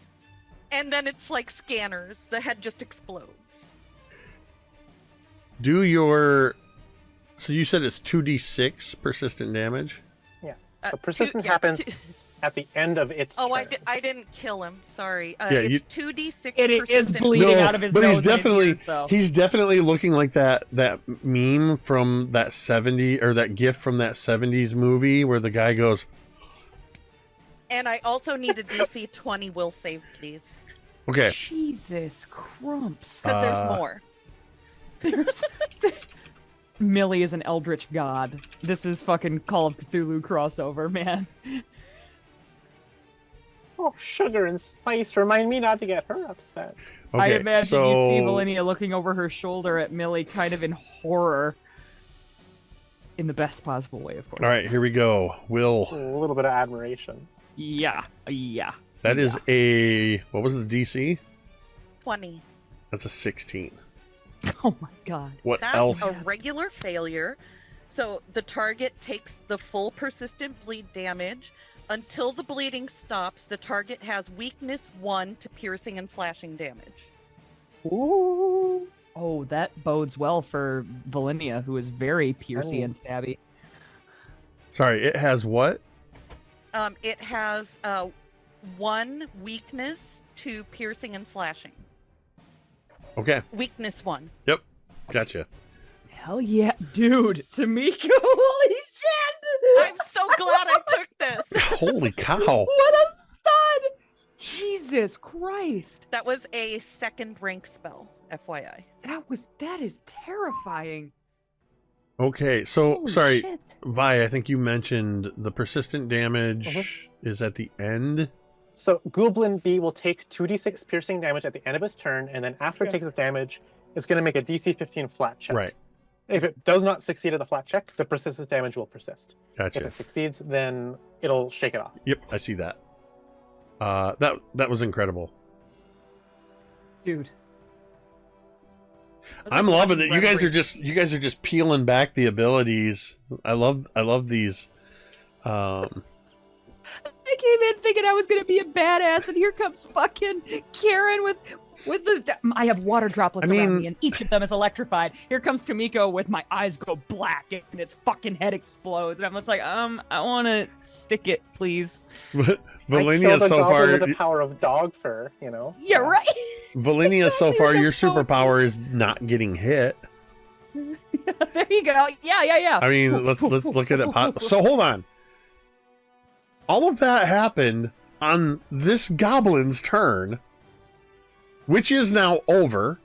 and then it's like scanners. The head just explodes. Do your so you said it's 2d6 persistent damage? So persistent yeah, happens at the end of its Oh, turn. I didn't kill him. Sorry. Yeah, It's 2d6 It is persistent. bleeding No, out of his but nose. he's and his definitely- ears, though. He's definitely looking like that meme from that 70 or that gif from that 70s movie where the guy goes, And I also need a DC 20 will save, please. "Okay, Jesus crumps. Because there's Uh, more. There's... Millie is an eldritch god. This is fucking Call of Cthulhu crossover, man. Oh, sugar and spice remind me not to get her upset. okay." I imagine so you see Velynia looking over her shoulder at Millie, kind of in horror. In the best possible way, of course. all right, here we go. A Will, little bit of admiration. Yeah. that is a what was the DC? 20. That's a 16. Oh my god. What That's else? a regular failure. So the target takes the full persistent bleed damage. Until the bleeding stops, the target has weakness 1 to piercing and slashing damage. Ooh. Oh, that bodes well for Velynia, who is very piercy and stabby. Sorry, it has what? It has 1 weakness to piercing and slashing. Okay. Weakness 1. Yep. Gotcha. Hell yeah, dude. Tamiko, holy shit! I'm so glad I took this. Holy cow. What a stud! Jesus Christ. That was a 2nd rank spell, FYI. That is terrifying. Okay, so Holy sorry, shit. Vi, I think you mentioned the persistent damage is at the end. So Ghoulblin B will take 2d6 piercing damage at the end of his turn, and then after it takes the damage, it's going to make a DC 15 flat check. Right. If it does not succeed at the flat check, the persistent damage will persist. Gotcha. If it succeeds, then it'll shake it off. Yep, I see that. That was incredible. Dude. I'm loving it. You guys are just peeling back the abilities. I love these. I came in thinking I was gonna be a badass, and here comes fucking Kaeryn with the. I have water droplets around me, and each of them is electrified. Here comes Tamiko with my eyes go black, and its fucking head explodes, and I'm just like, I want to stick it, please. Velynia so far with the power of dog fur, you know. Yeah, right. Velynia so far, your superpower is not getting hit. There you go. Yeah. I mean, let's look at it. So hold on. All of that happened on this goblin's turn, which is now over.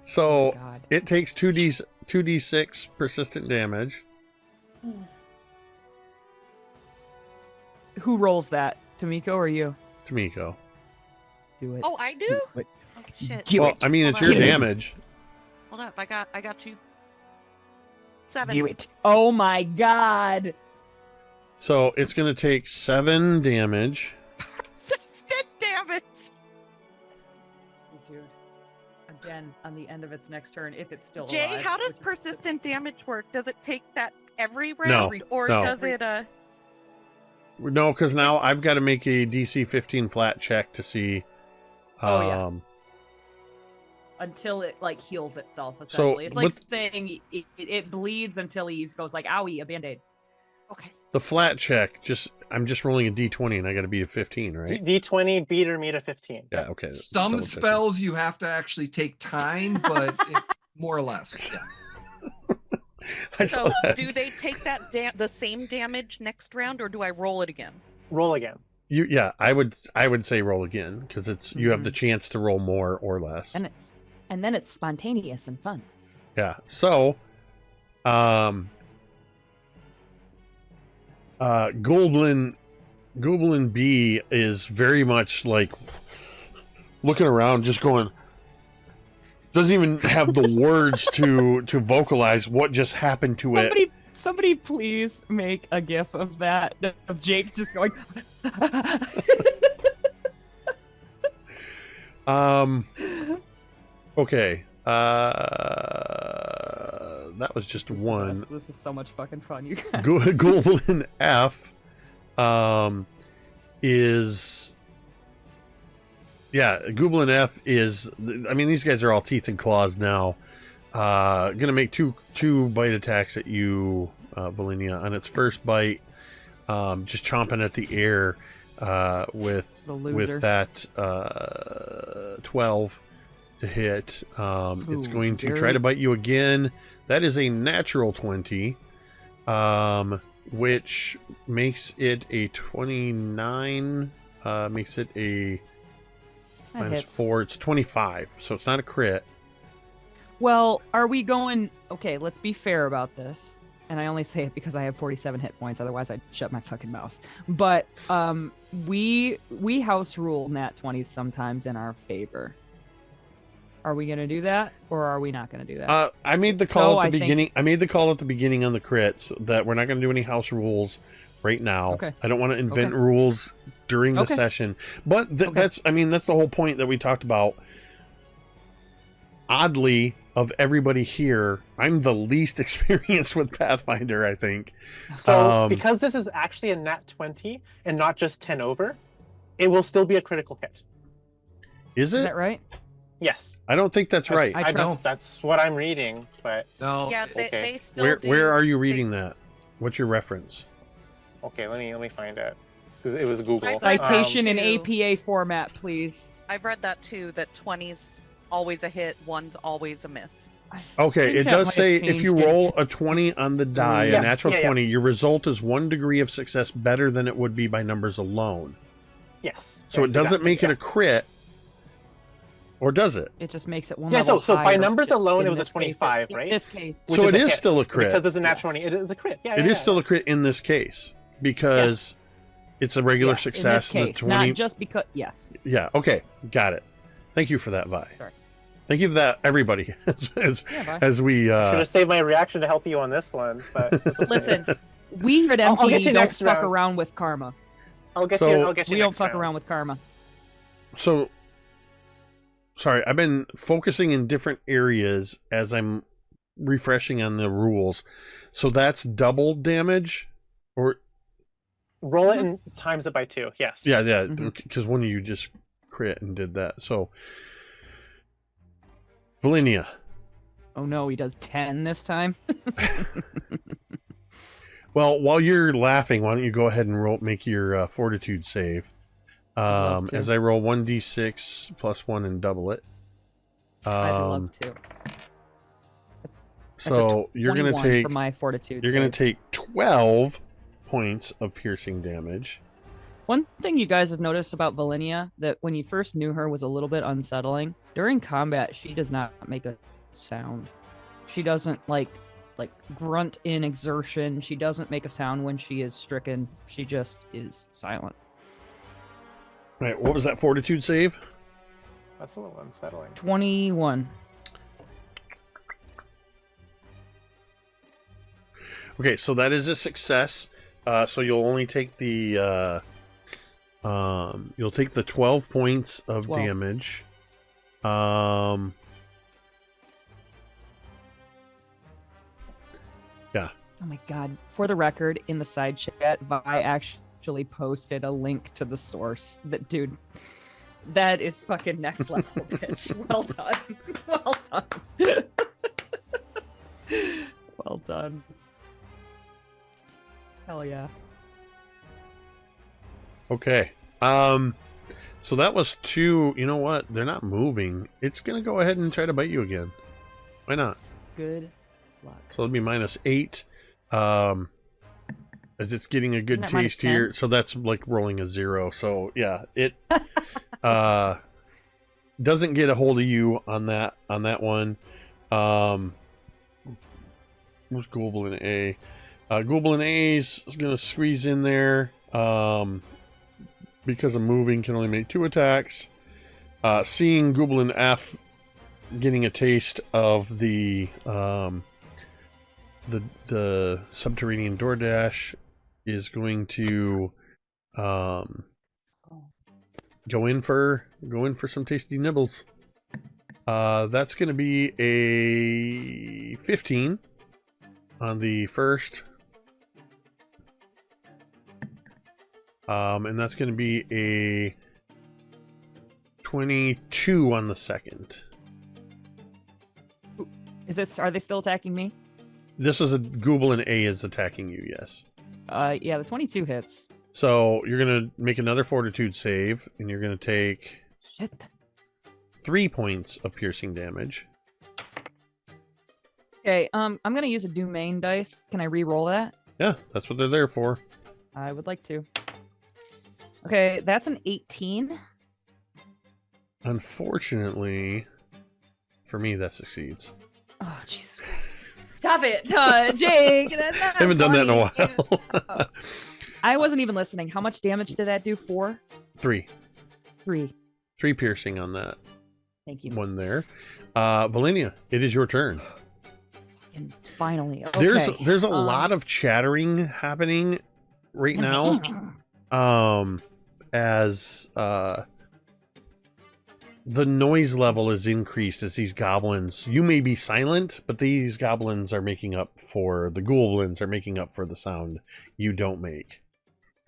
So it takes 2d6 persistent damage. Who rolls that? Tamiko or you? Tamiko. Do it. Oh, I do? Do it. Oh, shit. Do Well, it. I mean, it's Hold your on. damage. Hold up, I got you. 7. Do it. Oh my god. So it's going to take 7 damage. Persistent damage. Dude. Again, on the end of its next turn, if it's still Jay, alive. how does which is- persistent damage work? Does it take that every round? Or no. does it No, because now I've got to make a DC 15 flat check to see. Oh, yeah. Until it like heals itself, essentially. It's like saying it bleeds until he goes like, owie, a band-aid. Okay. The flat check, I'm just rolling a D20 and I got to beat a 15, right? D20, beat or meet a 15. Yeah, okay. Some double checking. spells you have to actually take time, but more or less. Yeah. I saw So that. do they take that the same damage next round, or do I roll it again? Roll again. I would say roll again because it's you have the chance to roll more or less. And then it's spontaneous and fun. Yeah. So, Ghoulblin B is very much like looking around, just going. Doesn't even have the words to vocalize what just happened to it. Somebody please make a gif of that, of Jake just going. Okay. That was just one. This is so much fucking fun, you guys. Ghoulblin F is Ghoulblin F is, I mean, these guys are all teeth and claws now. Gonna make two bite attacks at you, Velynia. On its first bite, just chomping at the air with that 12 to hit. It's going to try to bite you again. That is a natural 20, which makes it a 29. Makes it a -4. It's 25, so it's not a crit. Well, are we going... Okay, let's be fair about this. And I only say it because I have 47 hit points. Otherwise, I'd shut my fucking mouth. But we house rule nat 20s sometimes in our favor. Are we going to do that, or are we not going to do that? I made the call at the beginning. I made the call at the beginning on the crits that we're not going to do any house rules right now. Okay. I don't want to invent rules during the session. But that's the whole point that we talked about. Oddly, of everybody here, I'm the least experienced with Pathfinder, I think. So because this is actually a nat 20 and not just 10 over, it will still be a critical hit. Is it? Is that right? Yes. I don't think that's right. I trust. That's what I'm reading, but No. Yeah, they, Okay. they still do. Where are you reading that? What's your reference? okay, let me find it. 'Cause it was Google. Citation in Two. APA format, please. I've read that too, that 20's always a hit, 1's always a miss. Okay, think it that does might say have if you changed it. roll a 20 on the die, Yeah, a natural yeah, yeah. 20, your result is 1 degree of success better than it would be by numbers alone. Yes. So yes, it doesn't exactly, make it yeah. a crit, or does it? It just makes it one Yeah, level so by higher numbers to- alone, in it was a this case, 25, in right? this case. Which So it a is hit. still a crit. Because it's a natural Yes. 20. It is a crit. Yeah, It is still a crit in this case because it's a regular Yes, success. in And this the case, 20. not just because. Yes. Yeah. Okay. Got it. Thank you for that, Vi. Sorry. Thank you for that, everybody. Yeah, bye. As we Should have saved my reaction to help you on this one. But it's okay. Listen, we at I'll get MTD you don't next fuck round. around with karma. I'll get So- you. I'll get you. We don't next fuck round. around with karma. So, sorry, I've been focusing in different areas as I'm refreshing on the rules. So that's double damage, or Roll it and times it by 2. Yes. yeah, Mhm. because one of you just crit and did that. So, Velynia, Oh no, he does 10 this time. well, while you're laughing, why don't you go ahead and make your fortitude save? love to. As I roll 1d6 plus 1 and double it. I'd love to. So you're gonna 21 take for my fortitude. you're gonna save. take 12 points of piercing damage. One thing you guys have noticed about Velynia that when you first knew her was a little bit unsettling. During combat, she does not make a sound. She doesn't like grunt in exertion. She doesn't make a sound when she is stricken. She just is silent. Right, what was that fortitude save? That's a little unsettling. 21. Okay, so that is a success. So you'll only take the you'll take the 12 points of 12. damage. Yeah. Oh my god. For the record, in the side chat, Vi actually posted a link to the source. That dude, that is fucking next level, bitch. Well done. Well done. Well done. Hell yeah. Okay. So that was 2. You know what? They're not moving. It's gonna go ahead and try to bite you again. Why not? Good luck. So it'll be -8. As it's getting a good Isn't that taste here. -10? So that's like rolling a 0. So yeah, it doesn't get a hold of you on that one. Where's Ghoulblin A? Ghoulblin A is gonna squeeze in there. Because of moving can only make 2 attacks. Seeing Ghoulblin F getting a taste of the subterranean DoorDash is going to go in for some tasty nibbles. That's going to be a 15 on the first. And that's going to be a 22 on the second. Are they still attacking me? This is a Ghoulblin A is attacking you, yes. Yeah, the 22 hits. So you're going to make another fortitude save, and you're going to take Shit. 3 points of piercing damage. Okay, I'm gonna use a Domain dice. Can I re-roll that? Yeah, that's what they're there for. I would like to. Okay, that's an 18. Unfortunately, for me, that succeeds. Oh, Jesus Christ. Stop it, Jake. That's not I haven't done that in a funny. while. I wasn't even listening. How much damage did that do? 4? 3. 3. 3 piercing on that Thank you. one there. Velynia, it is your turn. And finally. Okay. There's a lot of chattering happening right now. As the noise level is increased as these goblins, you may be silent, but these goblins are making up for, the Ghoulblins are making up for the sound you don't make.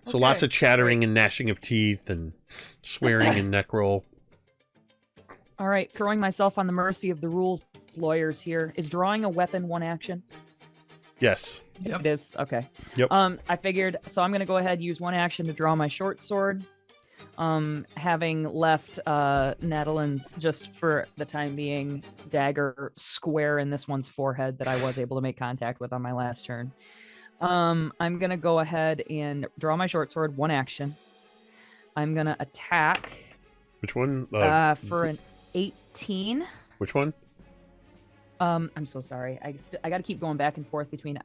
So lots Okay. of chattering and gnashing of teeth and swearing and neck roll. All right, throwing myself on the mercy of the rules lawyers here. Is drawing a weapon one action? Yes. Yep. It is. Okay. Yep. I figured, so I'm gonna go ahead and use one action to draw my short sword. Having left Natalin's, just for the time being, dagger square in this one's forehead that I was able to make contact with on my last turn. I'm gonna go ahead and draw my short sword, one action. I'm gonna attack. Which one? For an 18. Which one? I'm so sorry. I got to keep going back and forth between.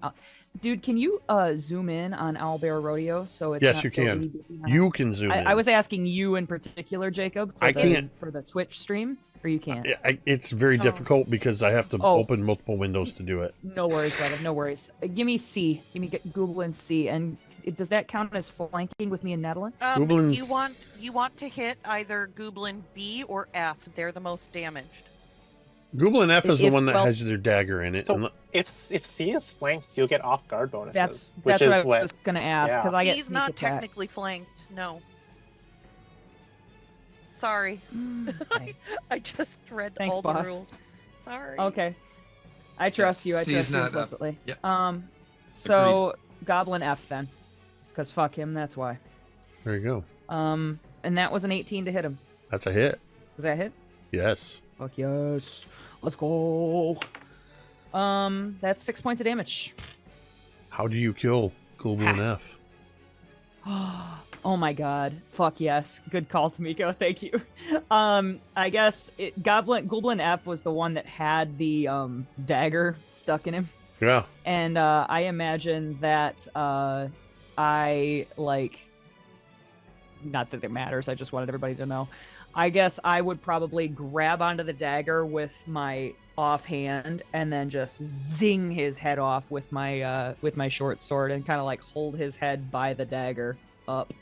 Dude, can you zoom in on Owlbear Rodeo so it's Yes, not you so can. itty-bitty? You can zoom in. I was asking you in particular, Jacob. I can't. For the Twitch stream, or you can't. It's very Oh. difficult because I have to Oh. open multiple windows to do it. No worries, brother. No worries. Give me C. Give me Ghoulblin C. And does that count as flanking with me and Natalin? Ghoulblin's- You want to hit either Ghoulblin B or F. They're the most damaged. Ghoulblin F is the If- one that well- has their dagger in it. So if C is flanked, you'll get off guard bonuses. That's which what is I what was gonna ask because I get He's sneak not attack. technically flanked. No. Sorry. Okay. I just read Thanks, all boss. the rules. Sorry. Okay. I trust you. I C is trust you not up. implicitly. Yep. So Goblin F then, because fuck him. That's why. There you go. And that was an 18 to hit him. That's a hit. Does that hit? Yes. Fuck yes. Let's go. That's 6 points of damage. How do you kill Ghoulblin F? Oh my god. Fuck yes. Good call, Tamiko. Thank you. I guess Ghoulblin F was the one that had the dagger stuck in him. Yeah. And I imagine that I like, not that it matters, I just wanted everybody to know. I guess I would probably grab onto the dagger with my offhand and then just zing his head off with my short sword and kind of like hold his head by the dagger up.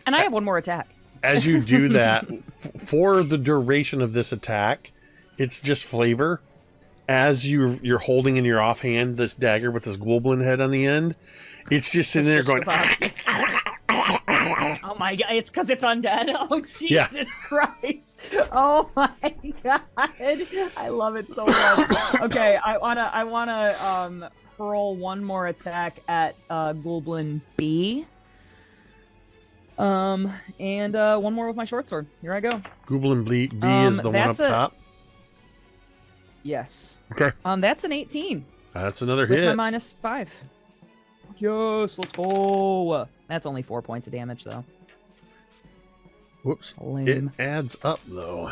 And I have one more attack. As you do that, for the duration of this attack, it's just flavor. As you're holding in your offhand this dagger with this Ghoulblin head on the end, it's just sitting there going. Oh my god! It's because it's undead. Oh Jesus Christ! Oh my god! I love it so much. Okay, I wanna hurl one more attack at Ghoulblin B. And one more with my short sword. Here I go. Ghoulblin B is the one up top. Yes. Okay. That's an 18. That's another With hit. my -5. Yes, let's go. That's only 4 points of damage, though. Whoops. Lame. It adds up, though.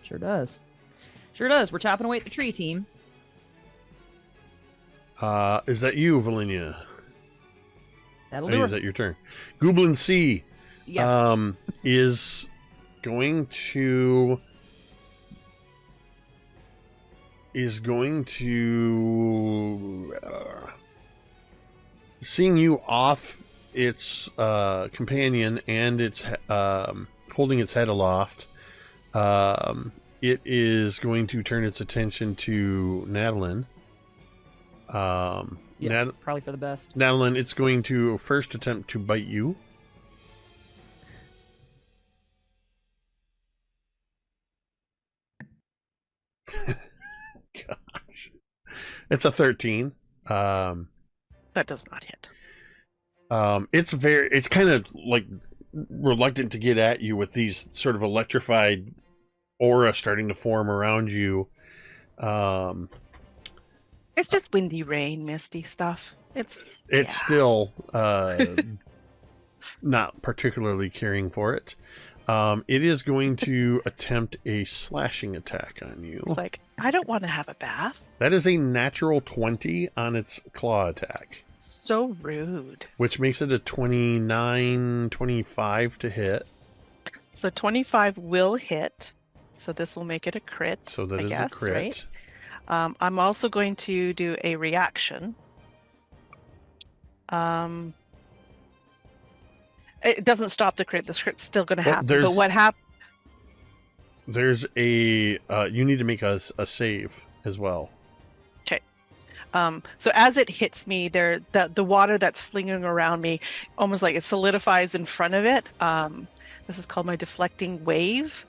Sure does. Sure does. We're chopping away at the tree, team. Is that you, Velynia? That'll Or do is it. that your turn? Ghoulblin C Yes. is going to seeing you off its companion and its holding its head aloft. It is going to turn its attention to Natalin. Yeah, probably for the best. Natalin, it's going to first attempt to bite you. Gosh. It's a 13. That does not hit. It's kind of like reluctant to get at you with these sort of electrified aura starting to form around you. It's just windy rain, misty stuff. It's Still not particularly caring for it. It is going to attempt a slashing attack on you. It's like, I don't want to have a bath. That is a natural 20 on its claw attack, So rude. which makes it a 25 to hit. So 25 will hit. So this will make it a crit. So that I is guess, a crit. right? I'm also going to do a reaction. It doesn't stop the crit. The crit's still going to Well, happen. there's- But what happened? There's a you need to make a save as well. So as it hits me, the water that's flinging around me, almost like it solidifies in front of it. This is called my deflecting wave.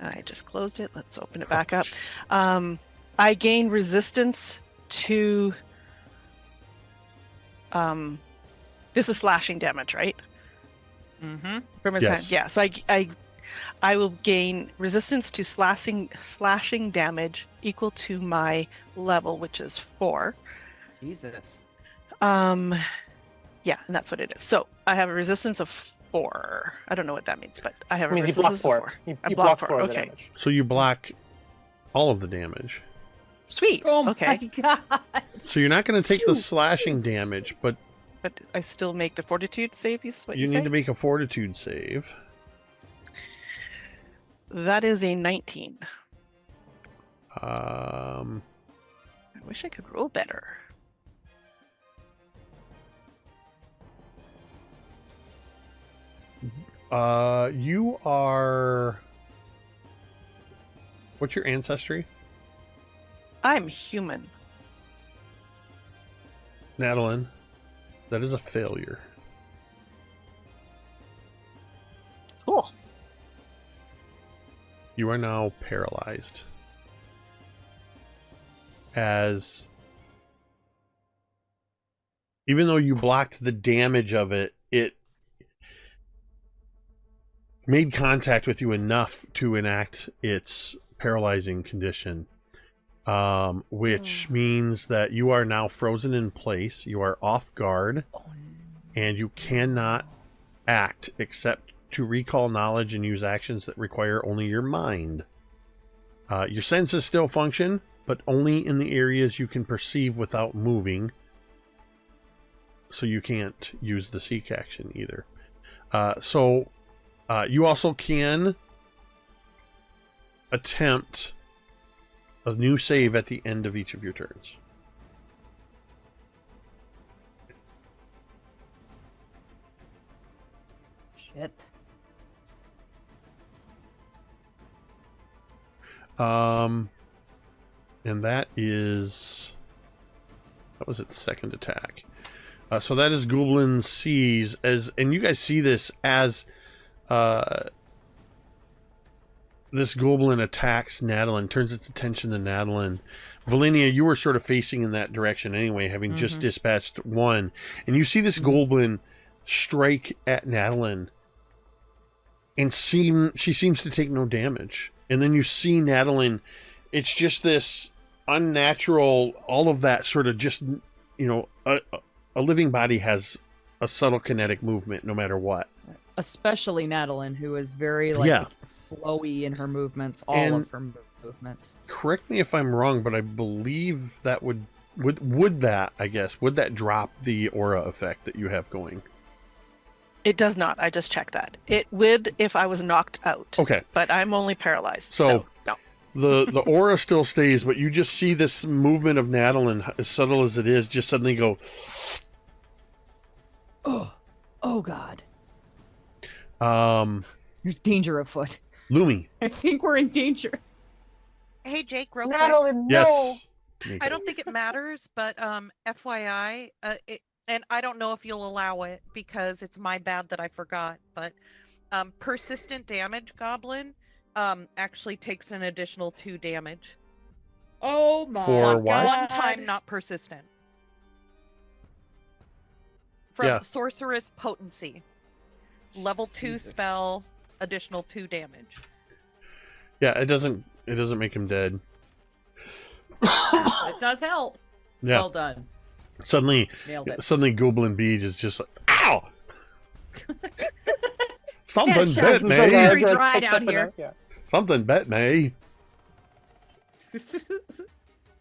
I just closed it. Let's open it back up. I gain resistance to. This is slashing damage, right? Mm-hmm. From his hand. Yeah. So I will gain resistance to slashing damage equal to my level, which is 4. Jesus. Yeah, and that's what it is. So I have a resistance of 4. I don't know what that means, but I have a resistance of 4. You block 4. Okay. Damage. So you block all of the damage. Sweet. Oh okay. my god. So you're not going to take the slashing damage, but I still make the fortitude save. You you need to make a fortitude save. That is a 19. I wish I could roll better. You are. What's your ancestry? I'm human. Natalin. That is a failure. Cool. You are now paralyzed. As even though you blocked the damage of it, it made contact with you enough to enact its paralyzing condition, which means that you are now frozen in place. You are off guard, and you cannot act except to recall knowledge and use actions that require only your mind. Your senses still function, but only in the areas you can perceive without moving. So you can't use the seek action either. You also can attempt a new save at the end of each of your turns. Shit. And that was its second attack. So that is Ghoulblin sees and you guys see this as this Ghoulblin attacks Natalin, turns its attention to Natalin. Velynia, you were sort of facing in that direction anyway, having just dispatched one, and you see this Ghoulblin strike at Natalin, and she seems to take no damage. And then you see Natalin, it's just this unnatural, all of that sort of just, a living body has a subtle kinetic movement no matter what. Especially Natalin, who is very flowy in her movements, all of her movements. Correct me if I'm wrong, but I believe that would that drop the aura effect that you have going? It does not. I just checked that. It would if I was knocked out. Okay. But I'm only paralyzed. So no. The aura still stays, but you just see this movement of Natalin, as subtle as it is, just suddenly go. Oh God. There's danger afoot. Lumi. I think we're in danger. Hey Jake, real quick. Natalin, no. Yes. I don't think it matters, but FYI, and I don't know if you'll allow it because it's my bad that I forgot, but persistent damage goblin actually takes an additional 2 damage. Oh my For God. what? One time, not persistent. From Sorceress Potency. Level 2 spell, additional 2 damage. Yeah, it doesn't make him dead. It does help. Yeah. Well done. Suddenly Ghoulblin Beach is just like, ow! Something Catch bit up. me. Very dried out here. Yeah. Something bit me.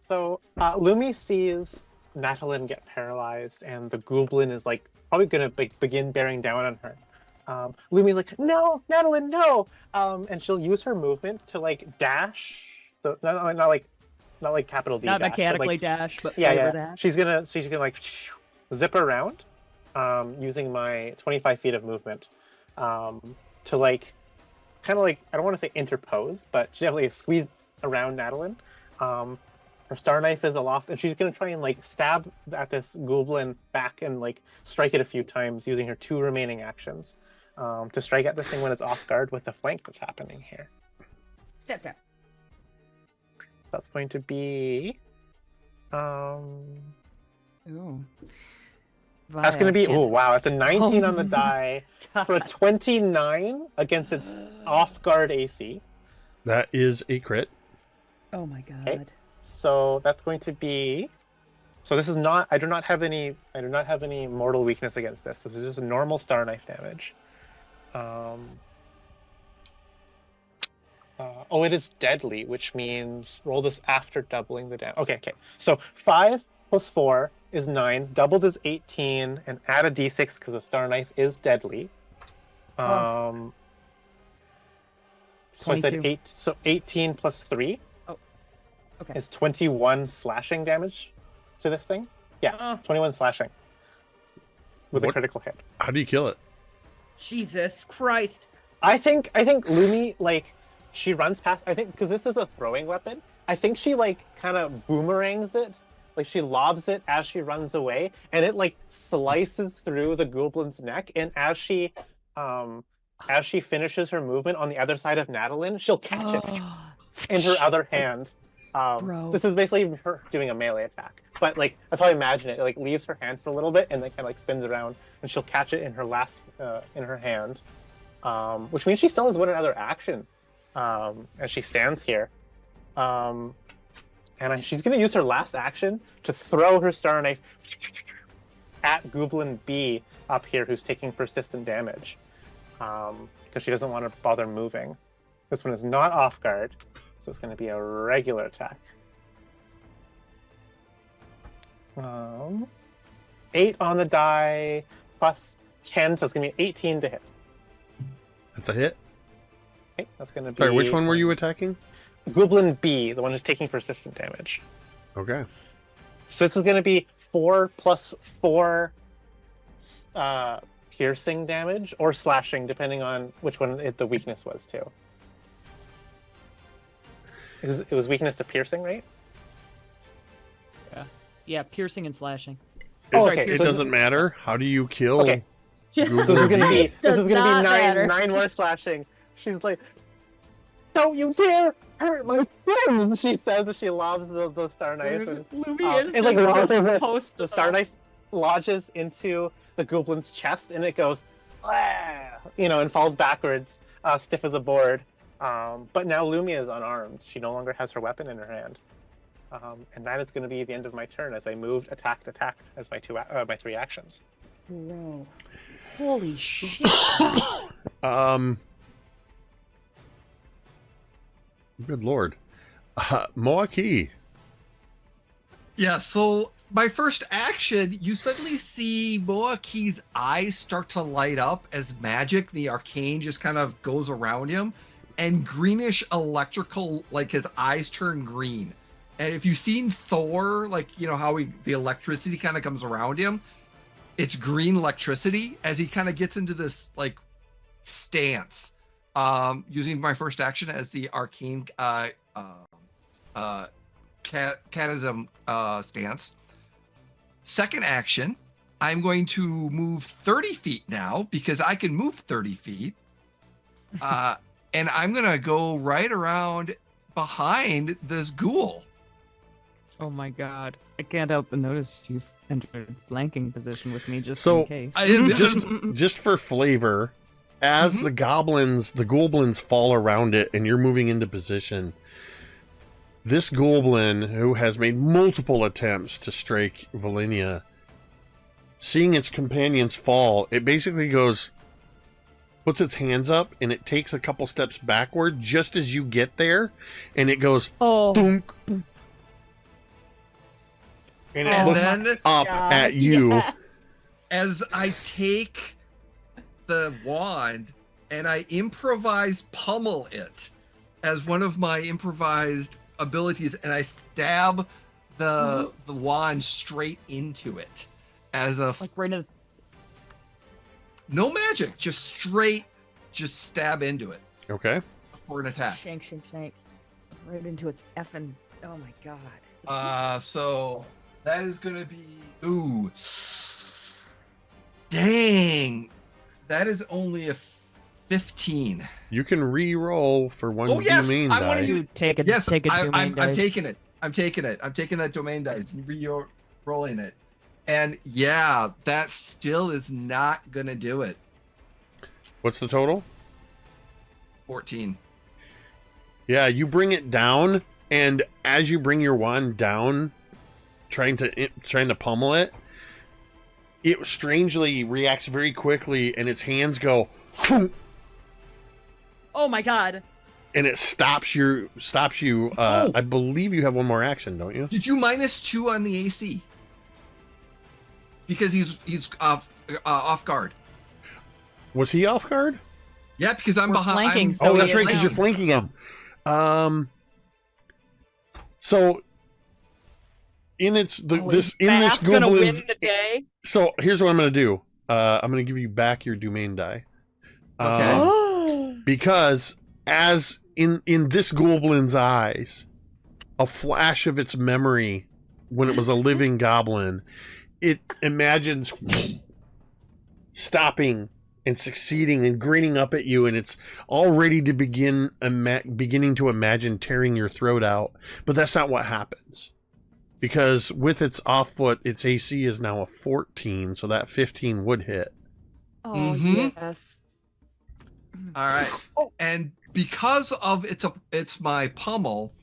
So Lumi sees Natalin get paralyzed, and the Ghoulblin is probably gonna begin bearing down on her. Lumi's like, no, Natalin, no! And she'll use her movement to dash. So not like capital D. Not dash, mechanically dash, but yeah. dash. She's gonna zip around, using my 25 feet of movement, to kind of I don't want to say interpose, but she definitely squeeze around Natalin, Her star knife is aloft, and she's gonna try and like stab at this Ghoulblin back and like strike it a few times using her 2 remaining actions to strike at this thing when it's off guard with the flank that's happening here. Step. That's going to be Ooh. that's going to be, Via oh wow, it's a 19 Oh on the die for a God. 29 against its off guard AC. That is a crit. Oh my God. Okay. So that's going to be, so this is not, I do not have any mortal weakness against this. This is just a normal star knife damage. It is deadly, which means roll this after doubling the damage. Okay. So 5 plus 4 is 9, doubled is 18, and add a d6 because the star knife is deadly. So I said 22. 8, so 18 plus 3 Okay. is 21 slashing damage to this thing. Yeah, 21 slashing with a What? critical hit. How do you kill it? Jesus Christ. I think Lumi, like, she runs past, I think because this is a throwing weapon, I think she like kind of boomerangs it, like she lobs it as she runs away, and it like slices through the Ghoulblin's neck, and as she finishes her movement on the other side of Natalin, she'll catch it in her other hand. Bro. This is basically her doing a melee attack, but like that's how I imagine it. It like leaves her hand for a little bit and then kind of like spins around, and she'll catch it in her last in her hand, which means she still has one other action as she stands here, and she's going to use her last action to throw her star knife at Ghoulblin B up here, who's taking persistent damage, because she doesn't want to bother moving. This one is not off guard. So it's going to be a regular attack. 8 on the die plus 10, so it's going to be 18 to hit. That's a hit. Okay, that's going to be. Sorry, which one were you attacking? Ghoulblin B, the one who's taking persistent damage. Okay. So this is going to be 4 plus 4 piercing damage or slashing, depending on which one the weakness was too. It was weakness to piercing, right? Yeah, piercing and slashing. Okay. It doesn't matter. How do you kill? Okay. So Ghoulblin this is gonna B? be this is gonna be matter. 9 more slashing. She's like, "Don't you dare hurt my friends!" She says as she lobs the star knife, and Lumi is it's like post the star knife lodges into the Ghoulblin's chest, and it goes, "Ah," and falls backwards, stiff as a board. But now Lumi is unarmed. She no longer has her weapon in her hand. And that is going to be the end of my turn as I moved, attacked as my 3 actions. Bro. Holy shit. Good lord. Moa'Kee. Yeah, so my first action, you suddenly see Moa'Kee's eyes start to light up as magic, the arcane just kind of goes around him, and greenish electrical, like his eyes turn green. And if you've seen Thor, like, how the electricity kind of comes around him, it's green electricity as he kind of gets into this, like, stance. Using my first action as the arcane Charism stance. Second action, I'm going to move 30 feet now because I can move 30 feet. And I'm going to go right around behind this ghoul. Oh my God. I can't help but notice you've entered flanking position with me just So, in case. just for flavor, as the Ghoulblins fall around it and you're moving into position, this Ghoulblin, who has made multiple attempts to strike Velynia, seeing its companions fall, it basically goes, puts its hands up, and it takes a couple steps backward just as you get there, and it goes, thunk, and it looks then up at you. Yes. as I take the wand and I improvise pummel it as one of my improvised abilities, and I stab the wand straight into it as a Like right in no magic, just straight, just stab into it Okay. for an attack. shank. Right into its effing Oh my god. So that is gonna be dang. That is only a 15. You can re-roll for one yes, domain I want die. You take a Yes, take a domain I'm dice. taking it. I'm taking that domain dice and re-rolling it. And yeah, that still is not gonna do it. What's the total? 14. Yeah, you bring it down, and as you bring your wand down, trying to pummel it, it strangely reacts very quickly, and its hands go, "Phoom," Oh my god. and it stops you. Oh. I believe you have one more action, don't you? Did you -2 on the AC? Because he's off guard. Was he off guard? Yeah, because I'm We're behind. flanking, Oh, So that's he right, is because you're flanking him. So in this gonna win Ghoulblin's. the day. So here's what I'm going to do. I'm going to give you back your domain die. Okay. Because as in this Ghoulblin's eyes, a flash of its memory when it was a living goblin, it imagines stopping and succeeding and grinning up at you, and it's all ready to beginning to imagine tearing your throat out. But that's not what happens. Because with its off foot, its AC is now a 14, so that 15 would hit. Oh Mhm. yes. All right. And because of it's my pummel,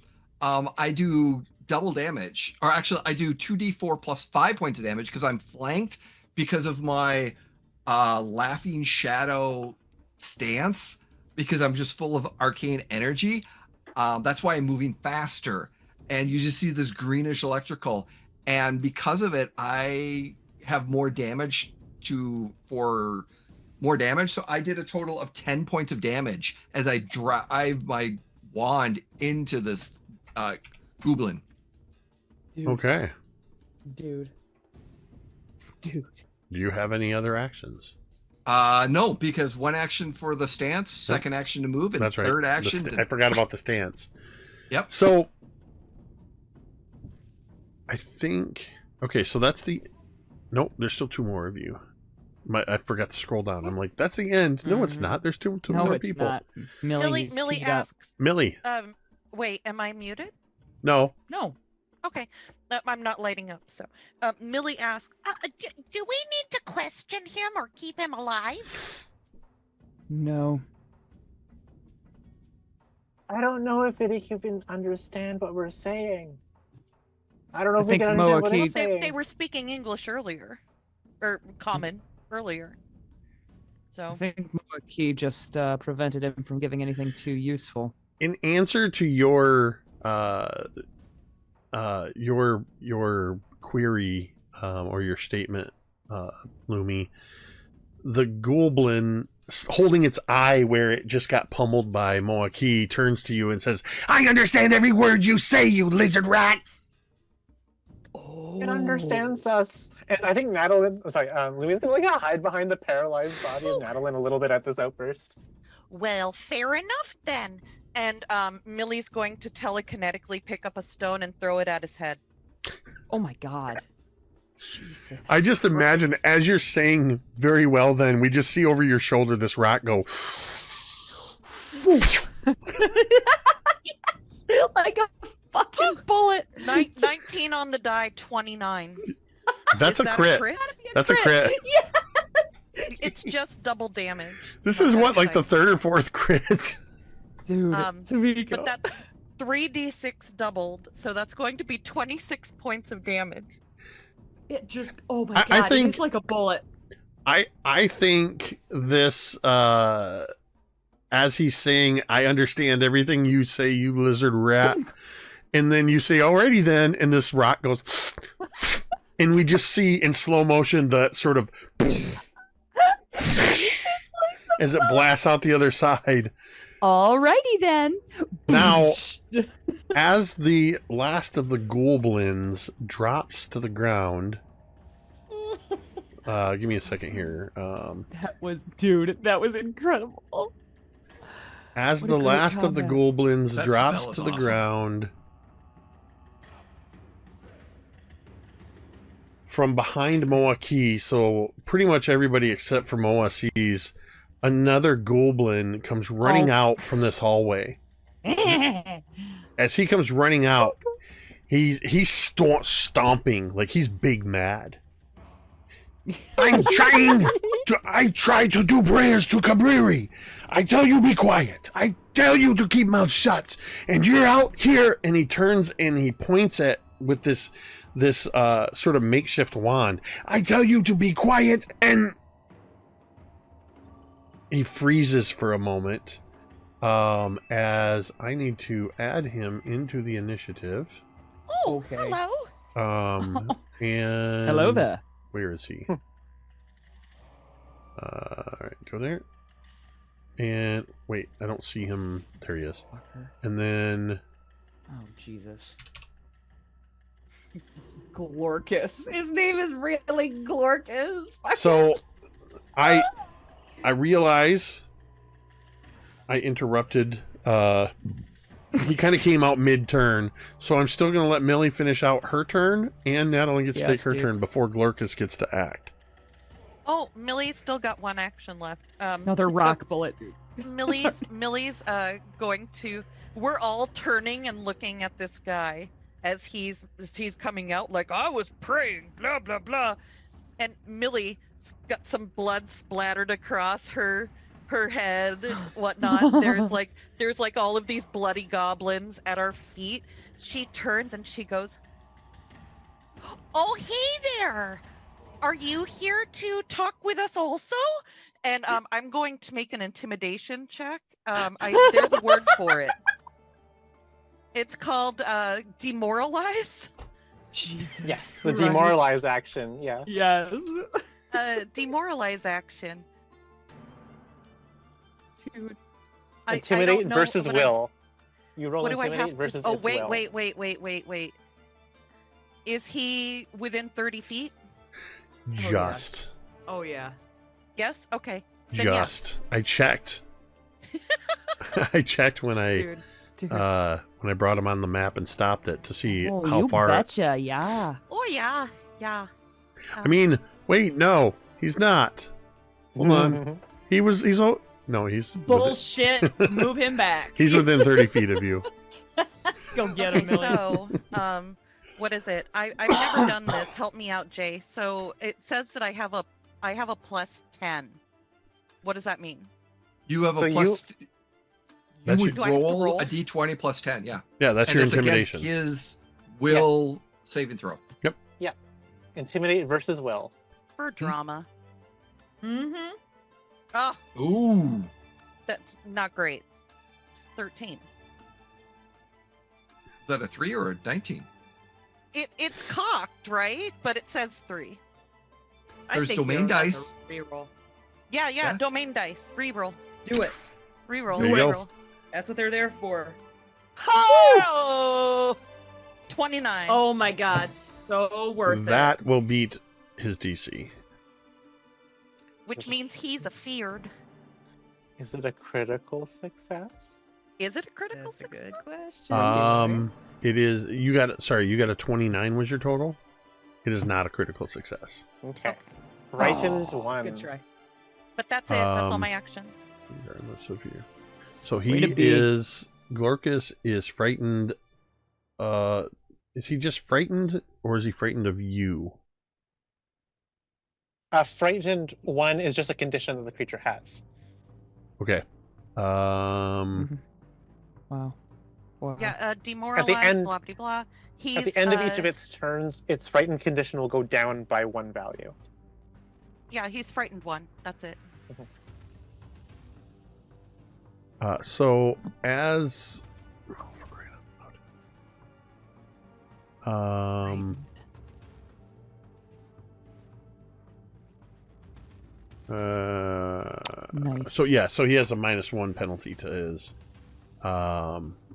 I do double damage. Or actually, I do 2d4 plus 5 points of damage because I'm flanked because of my laughing shadow stance, because I'm just full of arcane energy. That's why I'm moving faster. And you just see this greenish electrical. And because of it, I have more damage for more damage. So I did a total of 10 points of damage as I drive my wand into this Ghoulblin. Dude. Okay. Dude. Do you have any other actions? No, because one action for the stance, second action to move, and That's right. third action. I forgot about the stance. Yep. So I think. Okay, so that's the. Nope, there's still two more of you. I forgot to scroll down. I'm like, that's the end. No, it's not. There's two No, more it's people. not. Millie asks, Millie. wait, am I muted? No. No. Okay, I'm not lighting up. So, Millie asks, do we need to question him or keep him alive? No. I don't know if it even understand what we're saying. I don't know I if we think can understand what Moa'Kee- it's saying. They were speaking English earlier, or common earlier. I So, think Moa'Kee just prevented him from giving anything too useful. In answer to your query or your statement, Lumi, the Ghoulblin, holding its eye where it just got pummeled by Moa'Kee, turns to you and says, "I understand every word you say, you lizard rat." It understands us. And I think Lumi's gonna hide behind the paralyzed body of Natalin a little bit at this outburst. well, fair enough then. And Millie's going to telekinetically pick up a stone and throw it at his head. Oh my god. Jesus. I just imagine, as you're saying very well, then we just see over your shoulder this rat go. Yes! Like a fucking bullet. 19 on the die, 29. That's Is a that crit. That's a crit. Yes! It's just double damage. This Not is that what, like the exciting. third or fourth crit? Dude, Tamiko. But that's 3d6 doubled, so that's going to be 26 points of damage. It just, oh my I god, think- it's like a bullet. I think this, as he's saying, I understand everything you say, you lizard rat. And then you say, alrighty then, and this rock goes, and we just see in slow motion the sort of as it blasts out the other side. Alrighty then. Now, as the last of the Ghoulblins drops to the ground, give me a second here. That was incredible. As What a the great last of the combat. Ghoulblins That drops spell is to the awesome. ground, from behind Moa'Kee, so pretty much everybody except for Moa sees another Ghoulblin comes running out from this hallway. As he comes running out, he's stomping like he's big mad. I try to do prayers to Cabriri. I tell you be quiet. I tell you to keep mouth shut. And you're out here. And he turns and he points at with this sort of makeshift wand. I tell you to be quiet. And he freezes for a moment. As I need to add him into the initiative. Oh, okay. Hello. And hello there. Where is he? Alright, go there. And wait, I don't see him. There he is. And then oh Jesus. Glorkus. His name is really Glorkus. So I realize I interrupted he kind of came out mid-turn, so I'm still going to let Millie finish out her turn, and Natalin gets to take her turn before Glorkus gets to act. Oh, Millie's still got one action left. Another rock bullet, dude. Millie's going to. We're all turning and looking at this guy as he's coming out like I was praying, blah blah blah, and Millie got some blood splattered across her head, whatnot. There's like all of these bloody goblins at our feet. She turns and she goes, "Oh, hey there! Are you here to talk with us also?" And I'm going to make an intimidation check. There's a word for it. It's called demoralize. Jesus. Yes, the demoralize action. Yeah. Yes. Demoralize action. Dude. Intimidate versus will. You roll what do intimidate I have versus to... Oh, its wait. will. Is he within 30 feet? Just. Oh, yeah. Yes? Okay. Then just. Yes. I checked. I checked when I brought him on the map and stopped it to see how far. Betcha, yeah. Oh, yeah. Yeah. I mean, wait, no, he's not. Hold on. He's bullshit. Move him back. He's within 30 feet of you. Go get him, Millie. So, what is it? I've never done this. Help me out, Jay. So it says that I have a plus 10. What does that mean? You have a plus. You would Do I have to roll a d20 plus 10, yeah. Yeah, that's your intimidation. Against his will save and throw. Yep. Yeah. Intimidate versus will. For drama. Mm-hmm. Oh. Ooh. That's not great. It's 13. Is that a 3 or a 19? It's cocked, right? But it says 3. There's domain dice. Reroll. Yeah, domain dice. Reroll. Do it. Reroll. There you go. Reroll. That's what they're there for. Oh! 29. Oh my god, so worth it. That will beat his DC. Which means he's afeared. Is it a critical success? Is it a critical That's a success? good question. It is. You got a 29 was your total. It is not a critical success. Okay. Frightened one. Good try. But that's it. That's all my actions. Regardless of you. So Glorkus is frightened. Is he just frightened, or is he frightened of you? Frightened one is just a condition that the creature has. Okay. Wow. Yeah, demoralized, blah, blah, blah. At the end of each of its turns, its frightened condition will go down by 1 value. Yeah, he's frightened one. That's it. So as nice. So he has a -1 penalty to his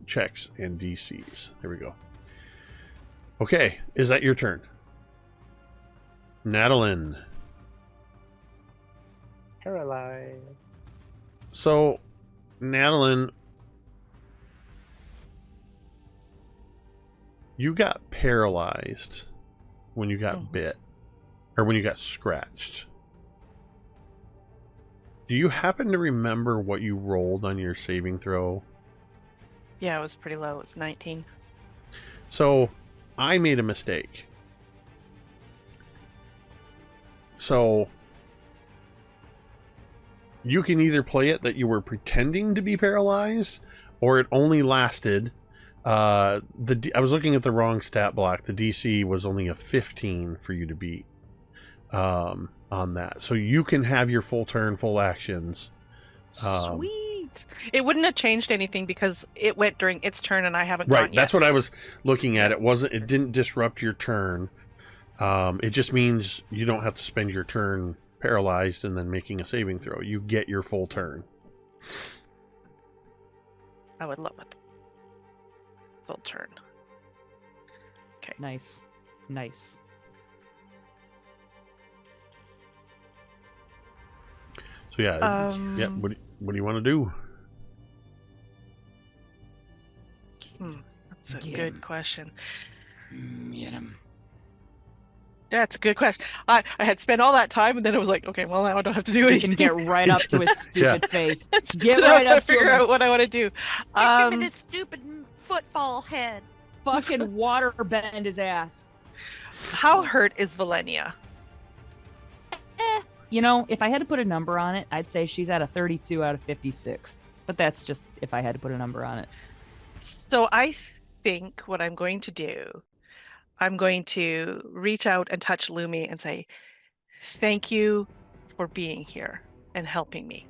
checks and DCs. There we go. Okay, is that your turn? Natalin. Paralyzed. So, Natalin, you got paralyzed when you got bit. or when you got scratched. Do you happen to remember what you rolled on your saving throw? Yeah, it was pretty low. It was 19. So I made a mistake. So you can either play it that you were pretending to be paralyzed, or it only lasted. I was looking at the wrong stat block. The DC was only a 15 for you to beat on that. So you can have your full turn, full actions. Sweet. It wouldn't have changed anything because it went during its turn and I haven't Right. gone yet. That's what I was looking at. It didn't disrupt your turn. It just means you don't have to spend your turn paralyzed and then making a saving throw. You get your full turn. I would love it. Full turn. Okay. Nice. Nice. So yeah, yeah. What do you want to do? That's a Get good him. question. Get him. That's a good question. I had spent all that time and then it was like, okay, well now I don't have to do You anything. can get right up to his stupid face. Get so now I right gotta up to figure him. out what I want to do. Kick him in his stupid football head. Fucking water bend his ass. How hurt is Velynia? You know, if I had to put a number on it, I'd say she's at a 32 out of 56. But that's just if I had to put a number on it. So I think what I'm going to do, I'm going to reach out and touch Lumi and say, thank you for being here and helping me.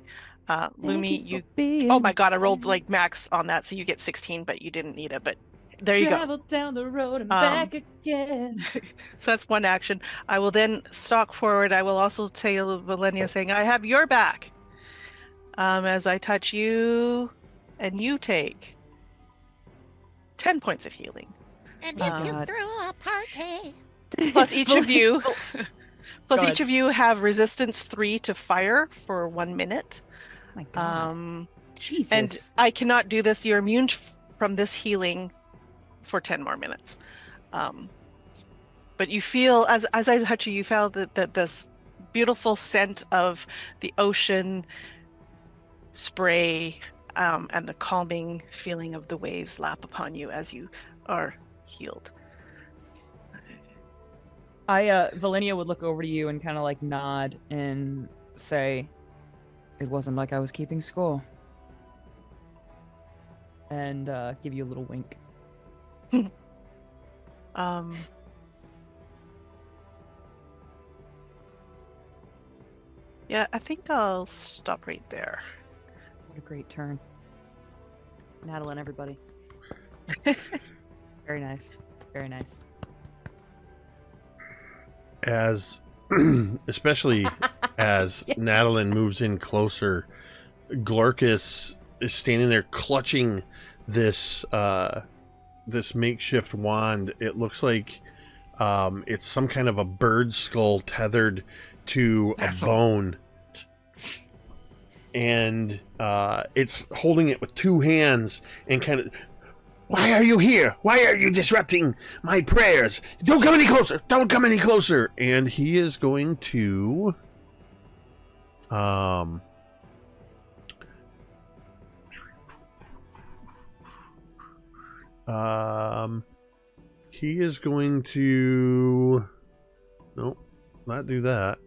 Lumi, you oh my god, I rolled like max on that, so you get 16, but you didn't need it, but there you go. Travel down the road and back again. So that's one action. I will then stalk forward. I will also say Velynia saying, I have your back. As I touch you, and you take 10 points of healing. And Oh, if you God. threw a party. Plus each of you Go ahead. have resistance 3 to fire for 1 minute. My God. Jesus. And I cannot do this. You're immune from this healing for 10 more minutes. But you feel, as I touch you, you feel that this beautiful scent of the ocean spray and the calming feeling of the waves lap upon you as you are healed. Velynia would look over to you and kind of like nod and say, it wasn't like I was keeping score. And give you a little wink. Yeah, I think I'll stop right there. What a great turn. Natalin, everybody. Very nice. Very nice. As especially as Natalin moves in closer, Glorkus is standing there clutching this this makeshift wand. It looks like it's some kind of a bird skull tethered to a bone, and it's holding it with two hands and kind of, why are you here? Why are you disrupting my prayers? Don't come any closer. Don't come any closer. And he is going to he is going to, nope, not do that.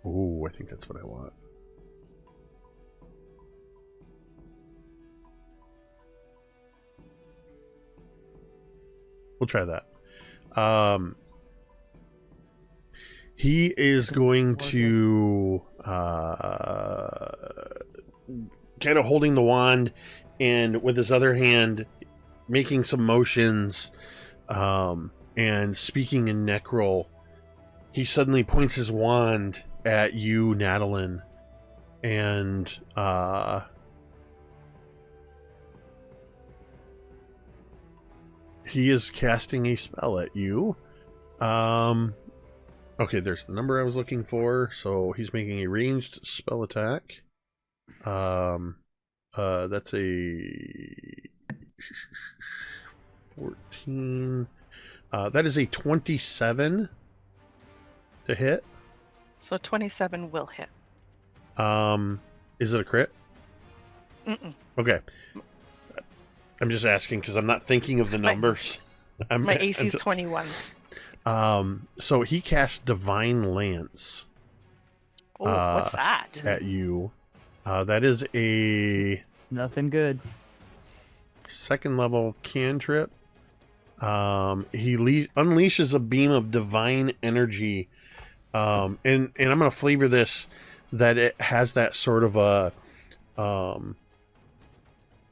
Oh, I think that's what I want. We'll try that. He is going to kind of holding the wand and with his other hand making some motions and speaking in Necrol. He suddenly points his wand at you, Natalin, and he is casting a spell at you. Okay, there's the number I was looking for. So he's making a ranged spell attack. That's a 14 That is a 27 to hit. So 27 will hit. Is it a crit? Mm-mm. Okay. I'm just asking because I'm not thinking of the numbers. My AC is 21. So he casts Divine Lance. Oh, what's that? At you. That is a Nothing good. 2nd level cantrip. He unleashes a beam of divine energy. And I'm gonna flavor this that it has that sort of a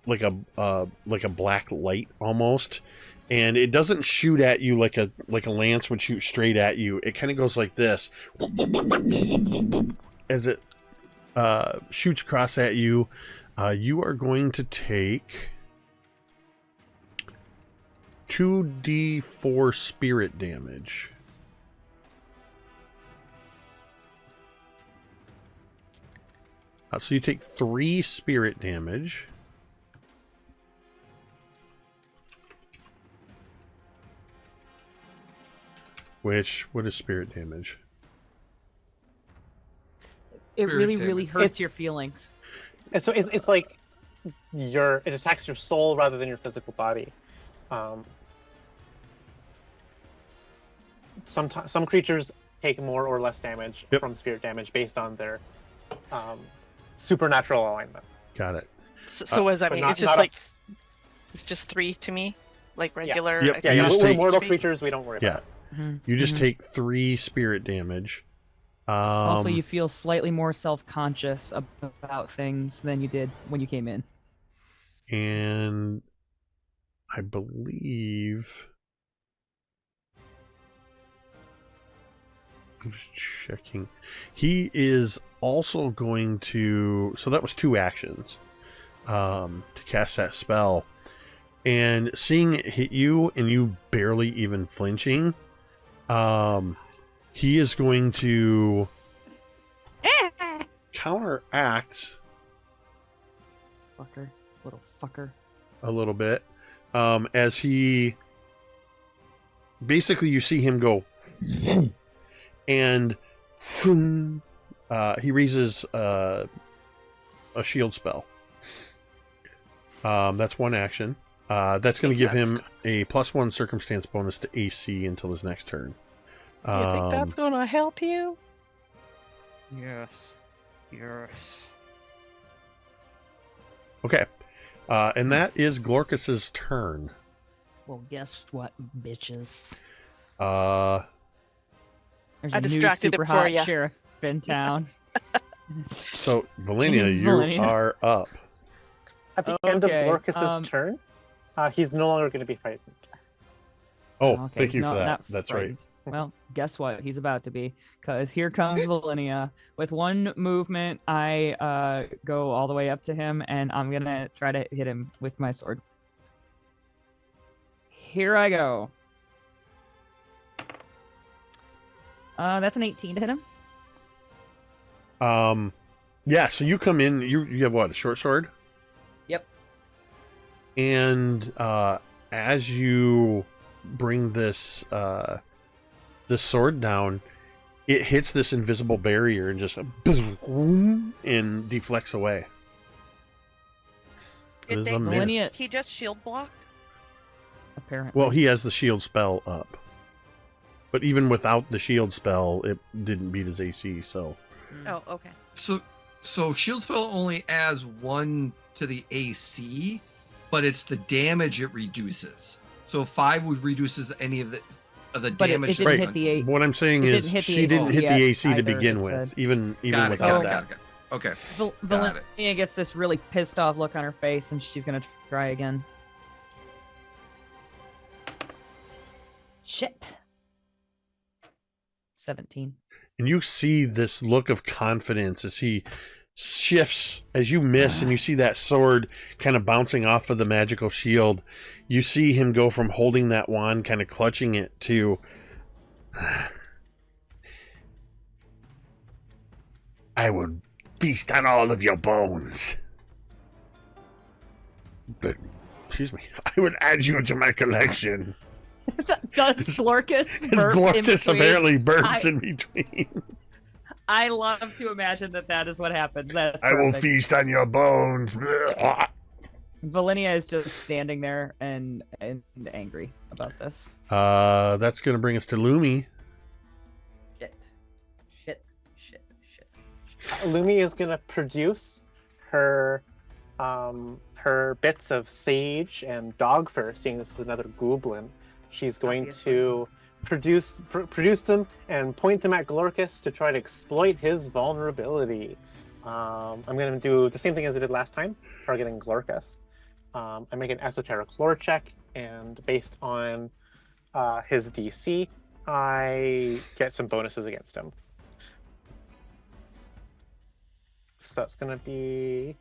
like a black light almost, and it doesn't shoot at you like a lance would shoot straight at you. It kind of goes like this as it shoots across at you. You are going to take 2d4 spirit damage. So you take 3 spirit damage. What is spirit damage? It Spirit really, damage. really hurts your feelings. And so it's like it attacks your soul rather than your physical body. Some creatures take more or less damage from spirit damage based on their supernatural alignment. Got it. So what does that but mean? not- It's just not a- like it's just 3 to me, like regular. Yep. Yeah, You yeah, just we're take- mortal creatures. We don't worry about it. You just take 3 spirit damage. Also, you feel slightly more self-conscious about things than you did when you came in. And I believe I'm just checking. He is also going to. So that was 2 actions to cast that spell, and seeing it hit you and you barely even flinching. He is going to counteract Fucker. Little fucker. a little bit. As he basically, you see him go and he raises a shield spell. That's 1 action. That's going to give him a +1 circumstance bonus to AC until his next turn. You think that's going to help you? Yes. Okay. And that is Glorkus's turn. Well, guess what, bitches? Uh, There's I a new distracted it super for hot ya. sheriff in town. so, Velynia, Name's you Velynia. are up. At the end of Okay, Glorkus's turn, he's no longer going to be frightened. Oh, Okay, thank you no, for that. not That's frightened. Well, guess what? He's about to be, because here comes Velynia. With 1 movement, I go all the way up to him, and I'm gonna try to hit him with my sword. Here I go. That's an 18 to hit him. right. Yeah, so you come in, you have what, a short sword? Yep. And as you bring this sword down, it hits this invisible barrier and just and deflects away. It is a miss. Velynia- He just shield block. Apparently. Well, he has the shield spell up. But even without the shield spell, it didn't beat his AC, so. Oh, okay. So shield spell only adds 1 to the AC, but it's the damage it reduces. So 5 would reduces any of the But it damage. didn't Right. hit the 8. What I'm saying It is didn't hit the she didn't AC hit the yet AC to either, begin it with, said. even Got it, without got it, that. got it, got it. Okay. Got it. Velynia gets this really pissed off look on her face, and she's gonna try again. Shit. 17. And you see this look of confidence as he shifts, as you miss, and you see that sword kind of bouncing off of the magical shield. You see him go from holding that wand, kind of clutching it, to I will feast on all of your bones. But, excuse me, I would add you to my collection. Does Glorkus His burp in Glorkus between? apparently burps in between. I love to imagine that is what happens. That's I will perfect. feast on your bones. Velynia is just standing there and angry about this. That's going to bring us to Lumi. Shit. Lumi is gonna produce her bits of sage and dog fur, seeing this is another Ghoulblin. She's going Obviously. to produce them and point them at Glorkus to try to exploit his vulnerability. I'm gonna do the same thing as I did last time, targeting Glorkus. I make an esoteric lore check, and based on his DC, I get some bonuses against him. So that's gonna be.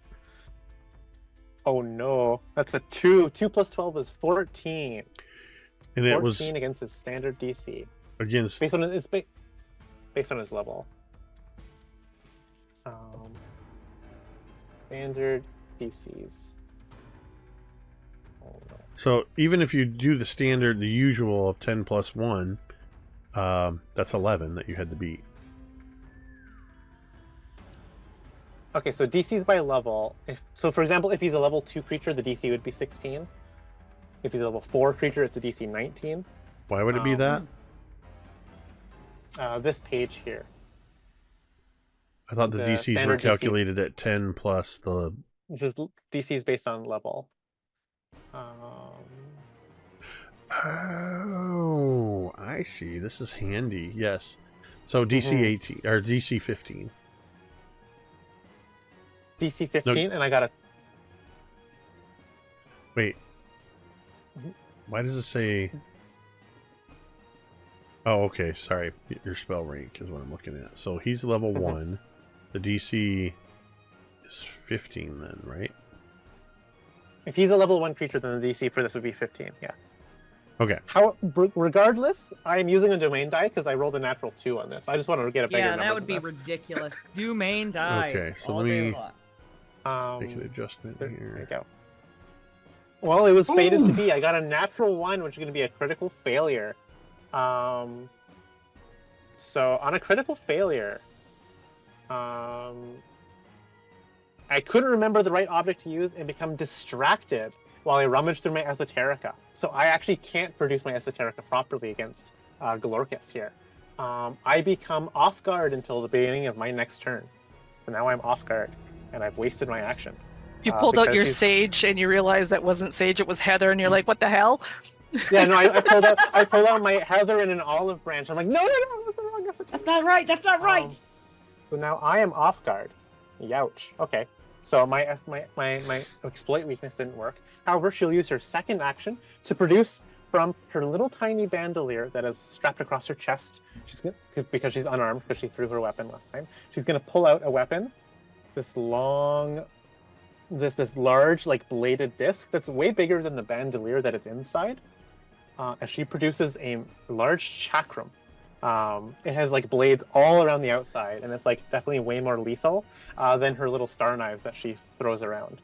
Oh no, that's a 2. 2 plus 12 is 14. And it 14 was against his standard DC. against. Based on based on his level. Standard DCs. Oh no. So even if you do the standard, the usual of 10 plus 1, that's 11 that you had to beat. Okay, so DCs by level. So for example, if he's a level 2 creature, the DC would be 16. If he's a level 4 creature, it's a DC 19. Why would it be that? This page here. I thought the the DCs were standard DCs. calculated at 10 plus the. This is DC is based on level. Oh, I see. This is handy. Yes. So DC 18 or DC 15. DC 15, and I got a. Wait. Mhm. Why does it say? Oh, okay. Sorry. Your spell rank is what I'm looking at. So he's level 1. The DC is 15 then, right? If he's a level 1 creature, then the DC for this would be 15. Yeah. Okay. Regardless, I'm using a domain die because I rolled a natural 2 on this. I just want to get a bigger Yeah, number that would than be this. ridiculous. Domain dies. Okay, so all let day me- long. Make an adjustment There you here. go. Well, it was fated to be. I got a natural 1, which is going to be a critical failure. So on a critical failure, I couldn't remember the right object to use and become distracted while I rummage through my esoterica. So I actually can't produce my esoterica properly against Glorkus here. I become off guard until the beginning of my next turn. So now I'm off guard, and I've wasted my action. You pulled out because your she's- sage and you realized that wasn't sage, it was Heather, and you're like, what the hell? Yeah, no, I pulled out my heather and an olive branch. I'm like, no, that's the wrong esoterica. That's not right. That's not right. So now I am off guard. Youch. Okay. So my exploit weakness didn't work. However, she'll use her second action to produce from her little tiny bandolier that is strapped across her chest. Because she's unarmed, because she threw her weapon last time. She's gonna pull out a weapon, this large, like bladed disc that's way bigger than the bandolier that it's inside. As she produces a large chakram. It has like blades all around the outside, and it's like definitely way more lethal than her little star knives that she throws around.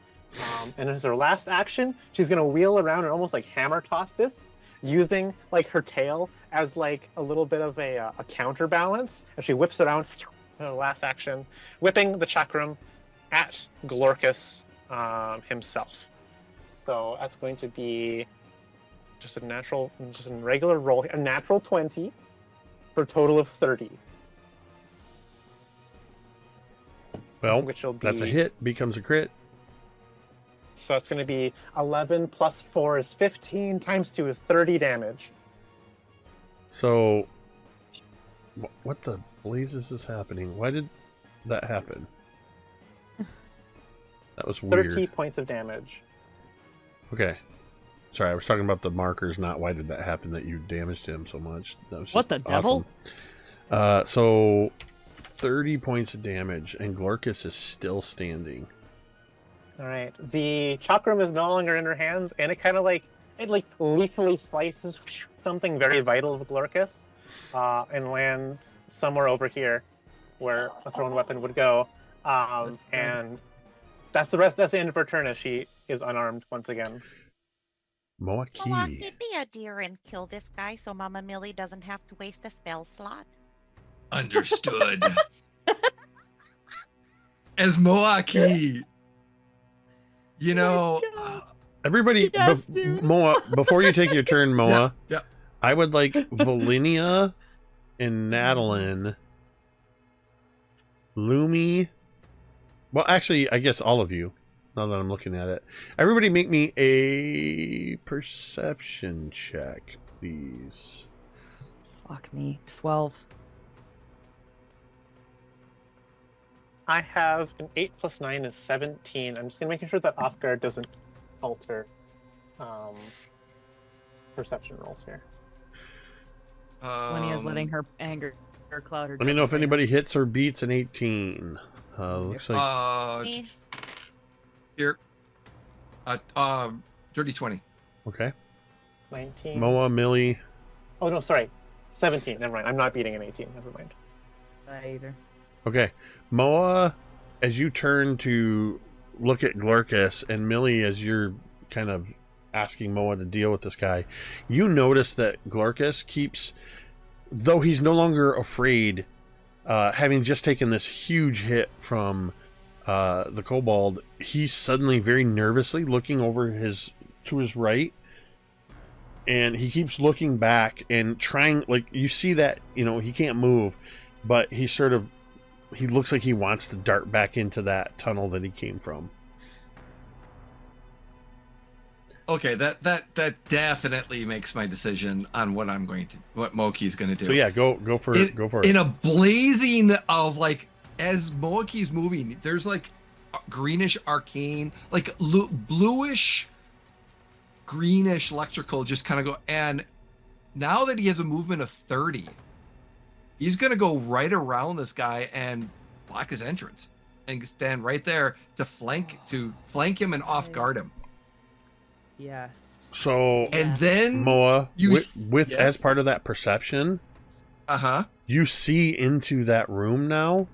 And as her last action, she's gonna wheel around and almost like hammer toss this, using like her tail as like a little bit of a counterbalance. And she whips around in her last action, whipping the chakram at Glorkus himself. So that's going to be just a regular roll, a natural 20. For a total of 30. Well, Which will be, that's a hit. Becomes a crit. So it's going to be 11 plus 4 is 15 times 2 is 30 damage. So, what the blazes is happening? Why did that happen? That was weird. 30 points of damage. Okay. Sorry, I was talking about the markers, not why did that happen that you damaged him so much. That was What just the devil? awesome. So 30 points of damage, and Glorkus is still standing. All right. The chakram is no longer in her hands, and it kind of like lethally slices something very vital of Glorkus, and lands somewhere over here, where a thrown weapon would go. And that's the end of her turn, as she is unarmed once again. Moa'Kee. Moa'Kee, be a dear and kill this guy so Mama Millie doesn't have to waste a spell slot. Understood. As Moa'Kee, you know, Everybody, Yes, dude. Moa, before you take your turn, Moa, yeah. I would like Velynia and Natalin, Lumi. Well, actually, I guess all of you, now that I'm looking at it. Everybody make me a perception check, please. Fuck me. 12. I have an 8 plus 9 is 17. I'm just gonna make sure that off guard doesn't alter perception rolls here. Lynia's letting her anger cloud her. Let me know if judgment anybody hits or beats an 18. Looks like Me? Here. Dirty 20. okay. 19. Moa, Millie. Oh no, sorry. 17. Never mind. I'm not beating an 18. Never mind. right now. Either. Okay, Moa, as you turn to look at Glorkus, and Millie, as you're kind of asking Moa to deal with this guy, you notice that Glorkus keeps, though he's no longer afraid, having just taken this huge hit from the kobold, he's suddenly very nervously looking over to his right, and he keeps looking back and trying, like, you see that, you know, he can't move, but he looks like he wants to dart back into that tunnel that he came from. Okay, that definitely makes my decision on what Moa'Kee's going to do. So yeah, go for it. In a blazing of, like, as Moa'Kee's moving, there's like greenish arcane, like bluish, greenish electrical just kind of go. And now that he has a movement of 30, he's going to go right around this guy and block his entrance and stand right there to flank him and off guard him. Yes. So And then Moa, with yes. as part of that perception, you see into that room now.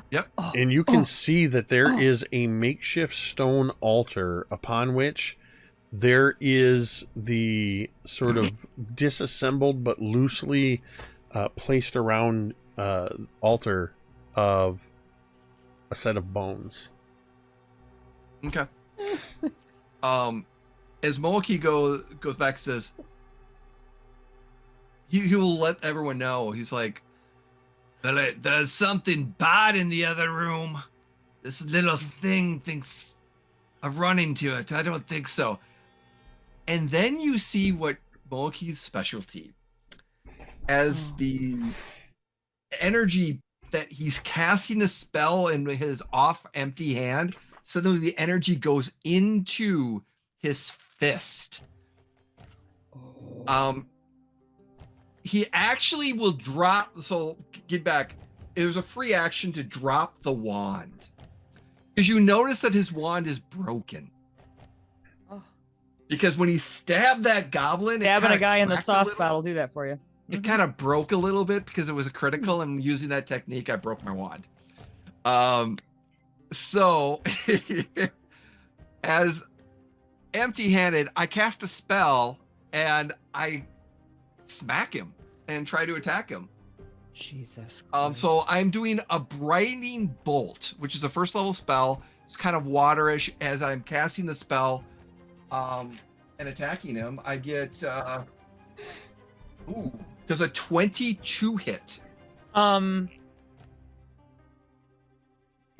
Yep. And you can see that there is a makeshift stone altar upon which there is the sort of disassembled but loosely placed around altar of a set of bones. Okay. As Moa'Kee goes back and says, he will let everyone know. He's like, there's something bad in the other room. This little thing thinks of running to it. I don't think so. And then you see what Moa'Kee's specialty, as the energy that he's casting a spell in his off empty hand, suddenly the energy goes into his fist. He actually will drop, so get back. There's a free action to drop the wand. Because you notice that his wand is broken. Oh. Because when he stabbed that goblin, Stabbing a guy in the soft spot will do that for you. It kind of broke a little bit because it was a critical, and using that technique, I broke my wand. So as empty-handed, I cast a spell and I smack him and try to attack him. Jesus. So I'm doing a brightening bolt, which is a first level spell. It's kind of waterish. As I'm casting the spell and attacking him, I get does a 22 hit.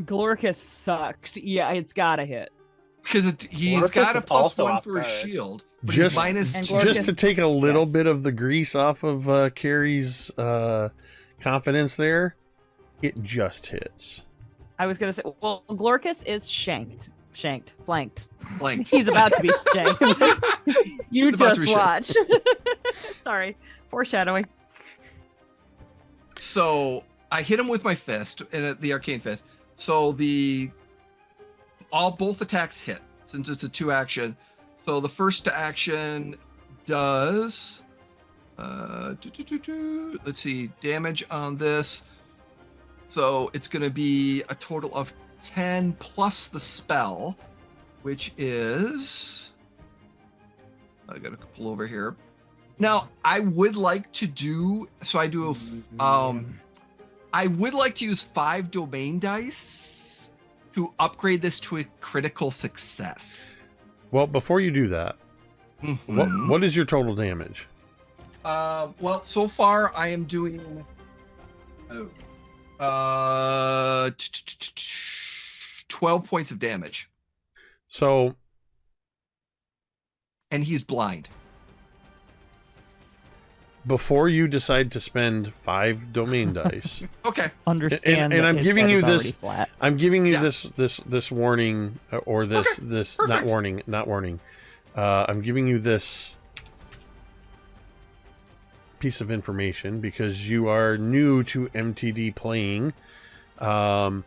Glorkus sucks. Yeah, it's gotta hit. Because he's Glorkus got a is plus also 1 off for his guard. shield. But Just, he's minus And 2. Glorkus- just to take a little Yes. bit of the grease off of Carrie's confidence there, it just hits. I was gonna say, well, Glorkus is flanked. Blanked. He's about to be shanked. You He's about to just be shanked. watch. Sorry, foreshadowing. So I hit him with my fist, and the arcane fist. So both attacks hit, since it's a 2 action. So the first action does let's see, damage on this. So it's going to be a total of 10 plus the spell, which is I got a couple over here. Now, I would like to do, so I do, I would like to use 5 domain dice to upgrade this to a critical success. Well, before you do that, what is your total damage? Well, so far I am doing 12 points of damage. So, and he's blind. Before you decide to spend 5 domain dice, okay, understand. And I'm giving you this. Flat. I'm giving you this warning, or this okay, this perfect. not warning. I'm giving you this piece of information because you are new to MTD playing. 5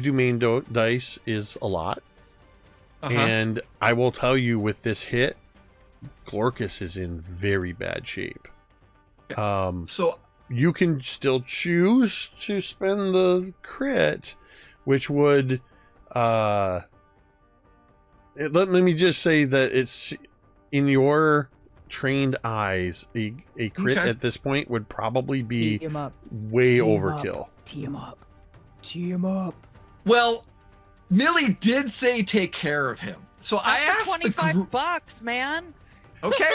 domain dice is a lot, and I will tell you with this hit, Glorkus is in very bad shape. So you can still choose to spend the crit, which would let me just say that it's in your trained eyes, a crit at this point would probably be way overkill. Tee him up. Tee him up. Well, Millie did say take care of him. So I asked $25, man. Okay.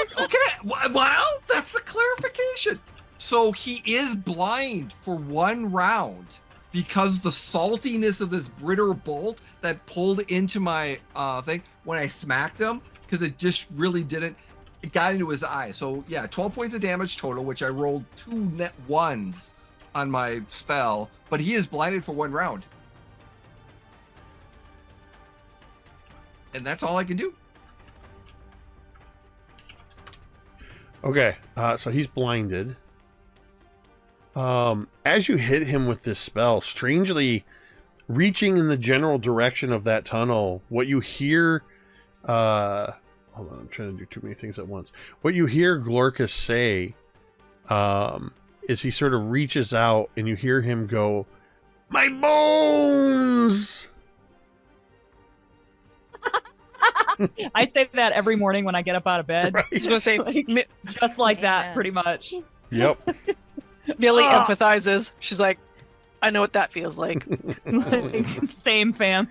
Well, that's the clarification. So he is blind for 1 round because the saltiness of this Britter bolt that pulled into my thing when I smacked him, because it just really didn't. It got into his eye. So yeah, 12 points of damage total, which I rolled 2 net 1s on my spell, but he is blinded for 1 round. And that's all I can do. Okay, so he's blinded. As you hit him with this spell, strangely reaching in the general direction of that tunnel, what you hear, hold on, I'm trying to do too many things at once. What you hear Glorkus say, is he sort of reaches out and you hear him go, "My bones!" I say that every morning when I get up out of bed. Right. I was gonna say, Just like that, pretty much. Yep. Millie empathizes. She's like, I know what that feels like. Same, fam.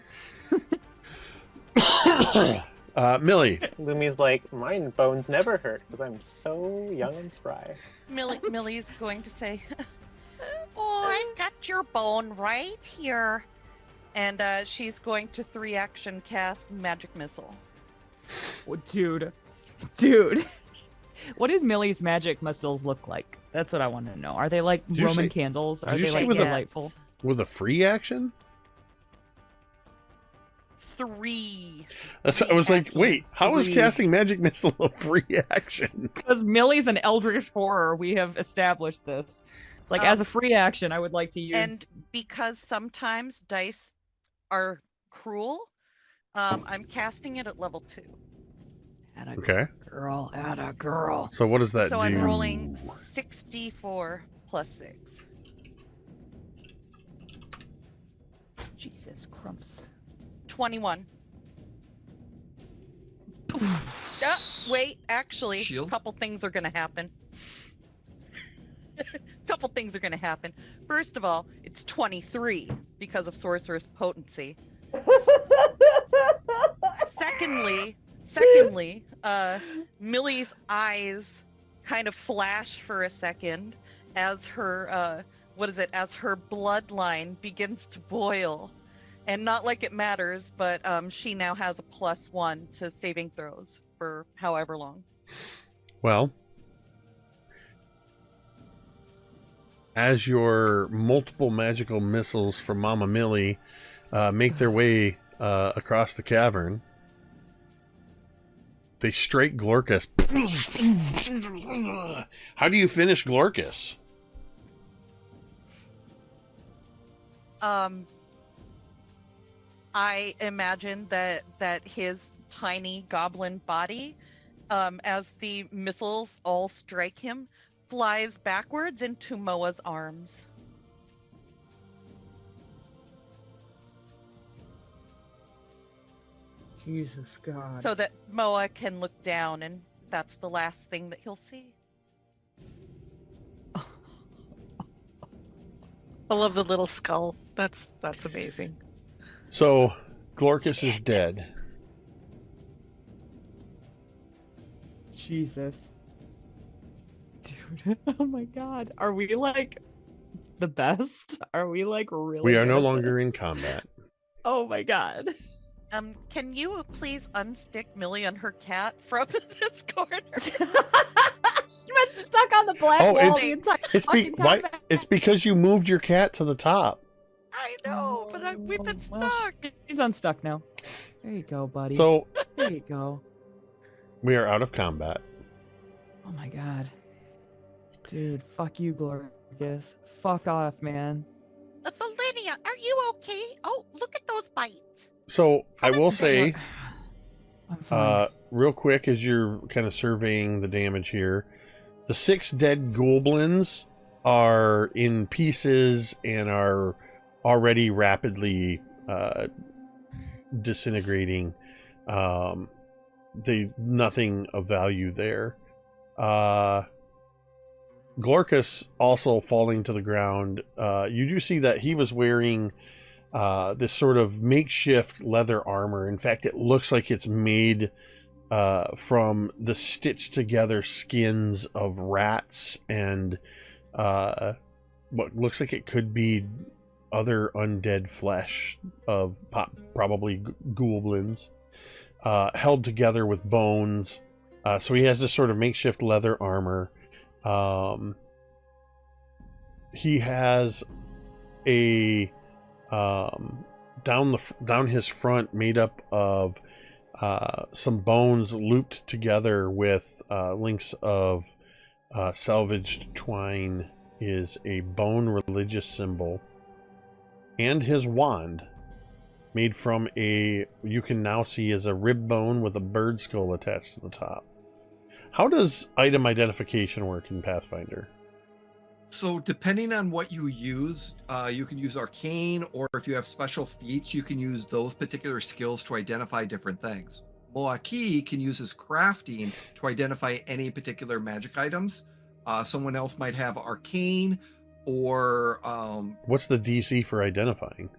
Millie. Lumi's like, my bones never hurt because I'm so young and spry. Millie's going to say, Oh, I've got your bone right here. and she's going to 3-action cast Magic Missile. Oh, dude. What does Millie's magic missiles look like? That's what I want to know. Are they like Did you Roman say- candles? Are did you they say like with a- delightful? With a free action? 3. I was like, wait, how is Free. casting Magic Missile a free action? Because Millie's an eldritch horror. We have established this. It's like, as a free action, I would like to use... And because sometimes dice are cruel, I'm casting it at level 2. Okay. Girl, at a girl. So what does that So do? I'm rolling 64 plus 6. Jesus crumps. 21. Wait, actually, Shield? a couple things are going to happen. First of all, it's 23 because of Sorceress Potency. Secondly, Millie's eyes kind of flash for a second as her, as her bloodline begins to boil. And not like it matters, but she now has a +1 to saving throws for however long. Well, as your multiple magical missiles from Mama Millie make their way across the cavern, they strike Glorkus. How do you finish Glorkus? I imagine that his tiny goblin body, as the missiles all strike him, flies backwards into Moa's arms. Jesus God. so that Moa can look down, and that's the last thing that he'll see. I love the little skull. That's amazing. So, Glorkus is dead. Jesus. Dude, oh my God. Are we like the best? Are we like really We are good no at longer this? in combat. Oh my God. Can you please unstick Millie and her cat from this corner? She's been stuck on the black Oh, wall it's- the entire It's fucking why? combat. It's because you moved your cat to the top. I know, but we've been Well, stuck. She's unstuck now. There you go, buddy. So there you go. we are out of combat. Oh my God. Dude, fuck you, Glorgus. Fuck off, man. Velynia, are you okay? Oh, look at those bites. So I will say, I'm fine. real quick, as you're kind of surveying the damage here, the 6 dead Ghoulblins are in pieces and are already rapidly disintegrating. Nothing of value there. Glorkus also falling to the ground. You do see that he was wearing this sort of makeshift leather armor. In fact, it looks like it's made from the stitched together skins of rats and what looks like it could be other undead flesh of probably Ghoulblins, held together with bones. So he has this sort of makeshift leather armor. He has a down his front made up of some bones looped together with links of salvaged twine is a bone religious symbol, and his wand made from you can now see as a rib bone with a bird skull attached to the top. How does item identification work in Pathfinder? So depending on what you use, you can use arcane, or if you have special feats, you can use those particular skills to identify different things. Moa'Kee can use his crafting to identify any particular magic items. Someone else might have arcane, or What's the DC for identifying?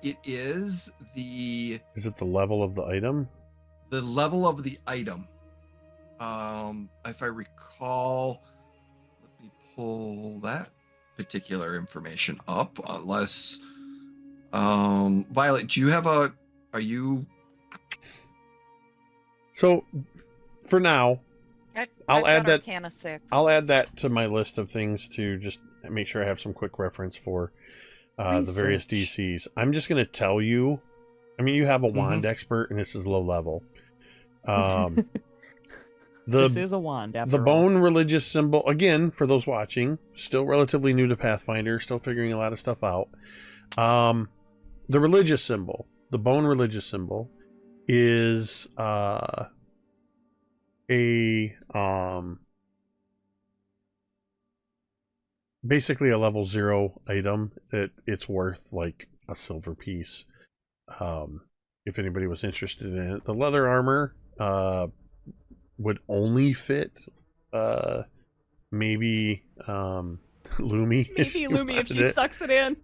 it is Is it the level of the item? the level of the item. If I recall, let me pull that particular information up. Unless, Violet, do you have are you? So, for now, I'll add that. Arcana 6. I'll add that to my list of things to just make sure I have some quick reference for the various Research. DCs. I'm just going to tell you. I mean, you have a wand expert, and this is low level. This is a wand, after The all. bone religious symbol, again, for those watching, still relatively new to Pathfinder, still figuring a lot of stuff out. The religious symbol, the bone religious symbol, is basically a level 0 item. It's worth like a silver piece. If anybody was interested in it, the leather armor would only fit maybe Lumi. Maybe Lumi if she sucks it in.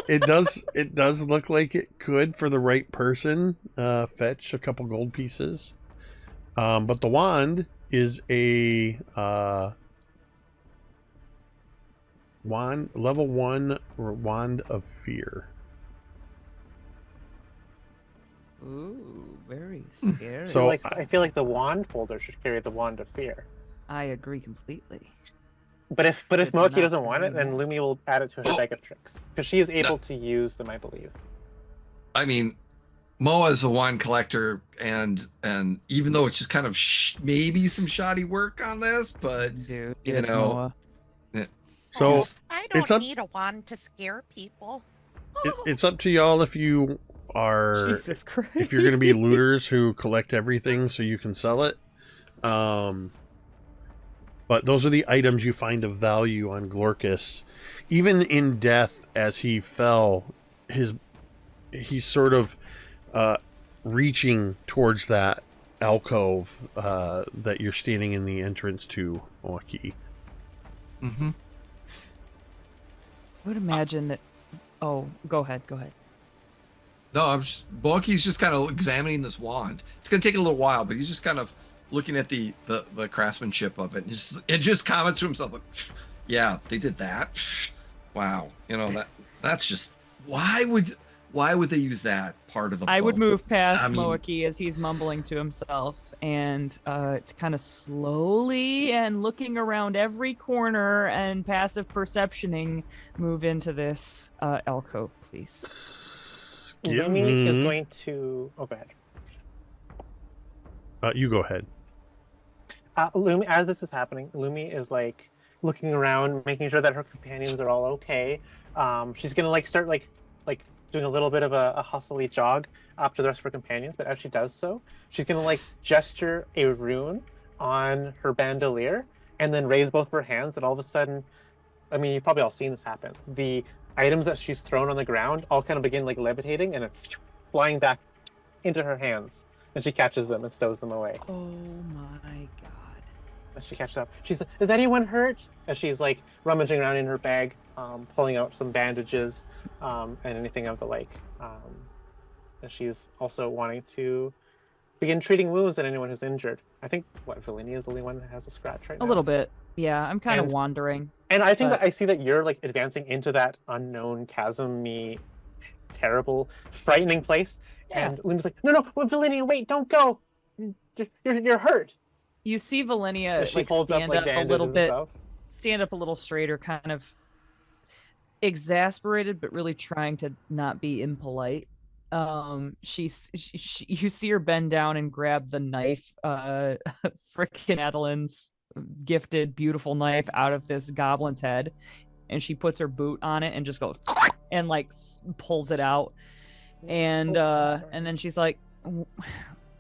It does look like it could, for the right person, fetch a couple gold pieces. But the wand is a level 1 wand of fear. Ooh, very scary. So- I feel like the wand folder should carry the wand of fear. I agree completely. But if Good to Moa'Kee know. doesn't want it, then Lumi will add it to her bag of tricks because she is able to use them, I believe. I mean, Moa is a wine collector, and even though it's just kind of maybe some shoddy work on this, but Dude, you it's know, Moa. So I it's don't up- need a wand to scare people. it's up to y'all if you are Jesus Christ. if you're going to be looters who collect everything so you can sell it. But those are the items you find of value on Glorkus. Even in death, as he fell, he's sort of reaching towards that alcove that you're standing in the entrance to, Moa'Kee. Mm-hmm. I would imagine that. Oh, go ahead. No, Moa'Kee's just kind of examining this wand. It's gonna take a little while, but he's just kind of looking at the craftsmanship of it. And just comments to himself like, yeah, they did that. Wow, that's just why would they use that part of the I would bow? move past Moa'Kee as he's mumbling to himself and kind of slowly and looking around every corner and passive perceptioning move into this alcove, please. Lumi is going to... Oh, go ahead. You go ahead. Lumi, as this is happening, Lumi is like looking around, making sure that her companions are all okay. She's gonna like start like doing a little bit of a hustly jog after the rest of her companions. But as she does so, she's gonna like gesture a rune on her bandolier and then raise both of her hands. And all of a sudden, I mean, you've probably all seen this happen. The items that she's thrown on the ground all kind of begin like levitating, and it's flying back into her hands. And she catches them and stows them away. Oh my god. As she catches up, she's like, "Is anyone hurt?" As she's like rummaging around in her bag, pulling out some bandages, and anything of the like. And she's also wanting to begin treating wounds on anyone who's injured. I think Velynia is the only one that has a scratch right now. A little bit, yeah. I'm kind of wandering. And I think that I see that you're like advancing into that unknown chasm-y, terrible, frightening place. Yeah. And Lumi's like, "No, Velynia, wait, don't go. You're hurt." You see Velynia like stand up a little bit, stand up a little straighter, kind of exasperated, but really trying to not be impolite. You see her bend down and grab the knife, frickin' Natalin's gifted, beautiful knife out of this goblin's head, and she puts her boot on it and just goes and like pulls it out, and then she's like,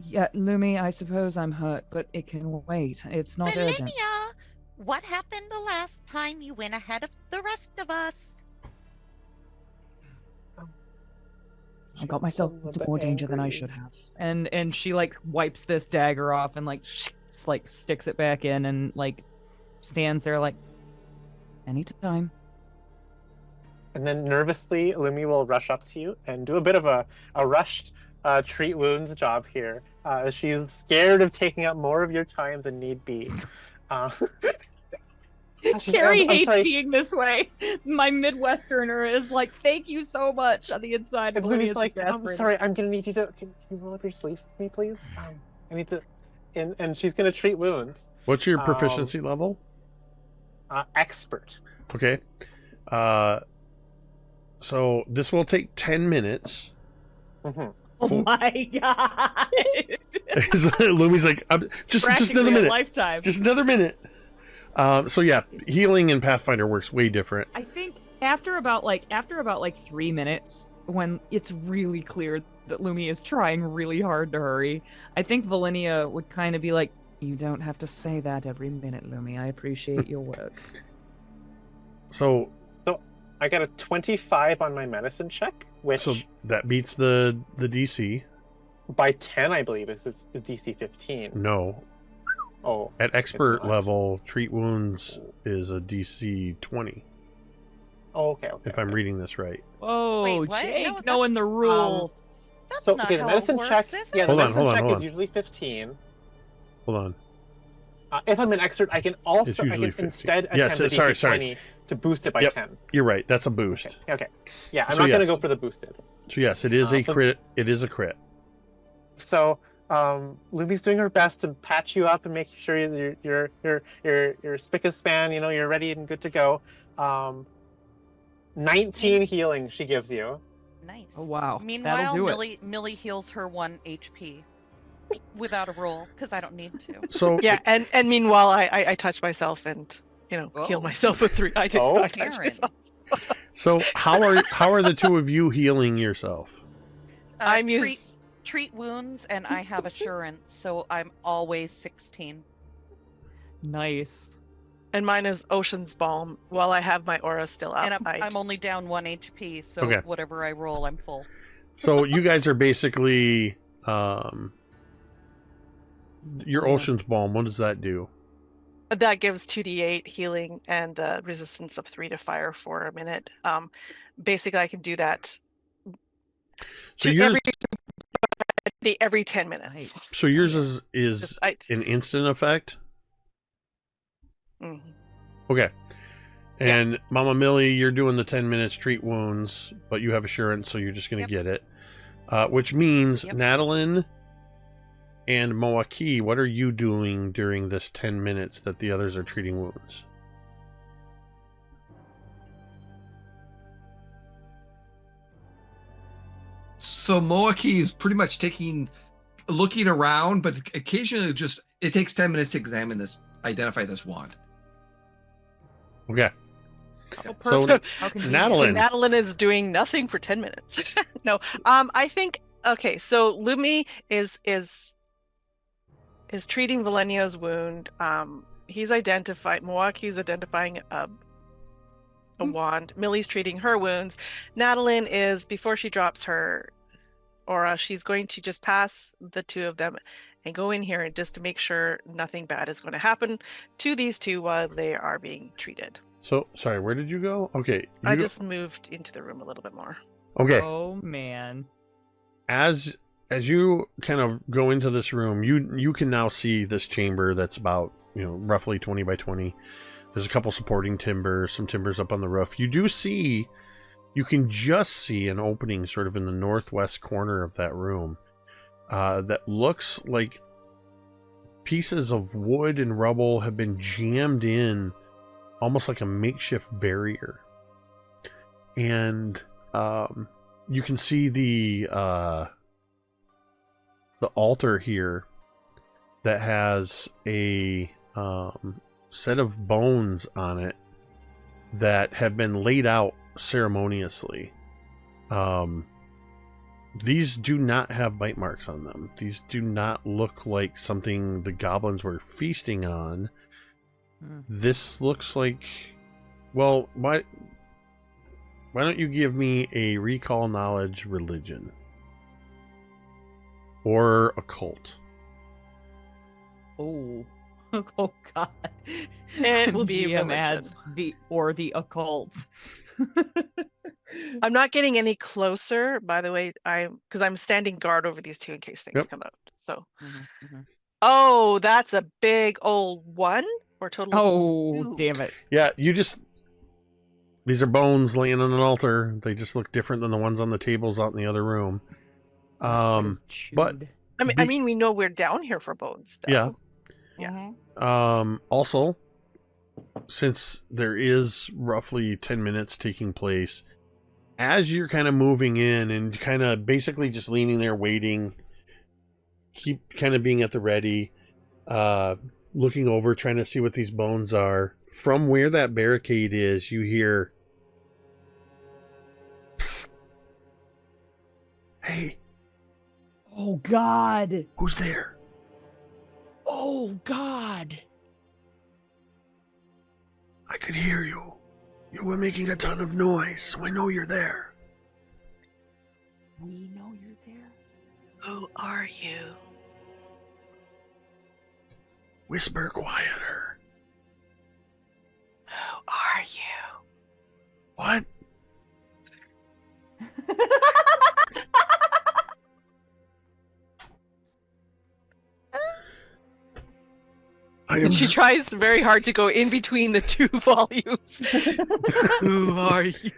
"Yeah, Lumi, I suppose I'm hurt, but it can wait. It's not urgent." Velynia, what happened the last time you went ahead of the rest of us? I got myself into more danger than I should have. And she like wipes this dagger off and like sticks it back in and like stands there like, "Anytime." And then nervously, Lumi will rush up to you and do a bit of a rushed treat wounds job here. She's scared of taking up more of your time than need be. Cari hates being this way. My Midwesterner is like, "Thank you so much" on the inside. And Lumi's like, "I'm sorry, I'm gonna need you to. Can you roll up your sleeve for me, please? I need to." And she's gonna treat wounds. What's your proficiency level? Expert. Okay. So this will take 10 minutes. Mm-hmm. Oh my god! Lumi's like, just another minute. Lifetime. Just another minute. So yeah, healing in Pathfinder works way different. I think after about 3 minutes, when it's really clear that Lumi is trying really hard to hurry, I think Velynia would kind of be like, "You don't have to say that every minute, Lumi. I appreciate your work." So I got a 25 on my medicine check, which that beats the DC by 10, I believe. Is the DC 15? No. Oh. At expert level, treat wounds is a DC 20. Oh, okay. If I'm reading this right. Oh, wait, Jake, no, knowing the rules. That's so not the how medicine it works, check. is Yeah, it? the medicine check is usually 15. Hold on. If I'm an expert, I can also instead attempt the DC 20 to boost it by 10. You're right. That's a boost. Okay. Yeah, I'm not going to go for the boosted. So yes, it is a crit. It is a crit. So Lumi's doing her best to patch you up and make sure you're spick and span. You're ready and good to go. 19 healing she gives you. Nice. Oh wow. Meanwhile, Millie heals her 1 HP without a roll because I don't need to. So yeah, and meanwhile I touch myself and heal myself with 3. I touch myself. So how are the two of you healing yourself? I'm treat wounds, and I have assurance, so I'm always 16. Nice. And mine is Ocean's Balm while I have my aura still up. And I'm only down 1 HP, so whatever I roll, I'm full. So you guys are basically your Ocean's Balm. What does that do? That gives 2d8 healing and resistance of 3 to fire for a minute. Basically, I can do that So yours, every 10 minutes. Nice. so yours is an instant effect. Mhm. Okay. And Mama Millie, you're doing the 10 minutes treat wounds, but you have assurance, so you're just going to get it. Which means Natalin and Moa'Kee, what are you doing during this 10 minutes that the others are treating wounds? So Moa'Kee is pretty much looking around, but occasionally it takes 10 minutes to identify this wand. Okay. So Natalin. Natalin is doing nothing for 10 minutes. No, I think, okay, so Lumi is treating Velynia's wound. Moa'Kee's identifying a wand. Millie's treating her wounds. Natalin is, before she drops her aura, she's going to just pass the two of them and go in here and just to make sure nothing bad is going to happen to these two while they are being treated. So, sorry, where did you go? Okay. I just moved into the room a little bit more. Okay. Oh, man. As you kind of go into this room, you can now see this chamber that's about, roughly 20 by 20. There's a couple supporting timbers, some timbers up on the roof. You can just see an opening sort of in the northwest corner of that room that looks like pieces of wood and rubble have been jammed in almost like a makeshift barrier. And you can see the altar here that has a set of bones on it that have been laid out ceremoniously. These do not have bite marks on them. These do not look like something the goblins were feasting on. This looks like, well, why don't you give me a recall knowledge religion or occult? Oh God! It will be GM religion. adds the occult. I'm not getting any closer, by the way. Because I'm standing guard over these two in case things come out. So, oh, that's a big old one or total. Oh, damn it! Yeah, these are bones laying on an altar. They just look different than the ones on the tables out in the other room. But I mean, we know we're down here for bones. Though. Yeah. Also, since there is roughly 10 minutes taking place, as you're kind of moving in and kind of basically just leaning there waiting, keep kind of being at the ready, looking over, trying to see what these bones are. From where that barricade is, you hear, "Psst. Hey. Oh, God. Who's there? Oh, God. I could hear you. You were making a ton of noise, so I know you're there." We know you're there. Who are you? Whisper quieter. Who are you? What? She tries very hard to go in between the two volumes. Who are you?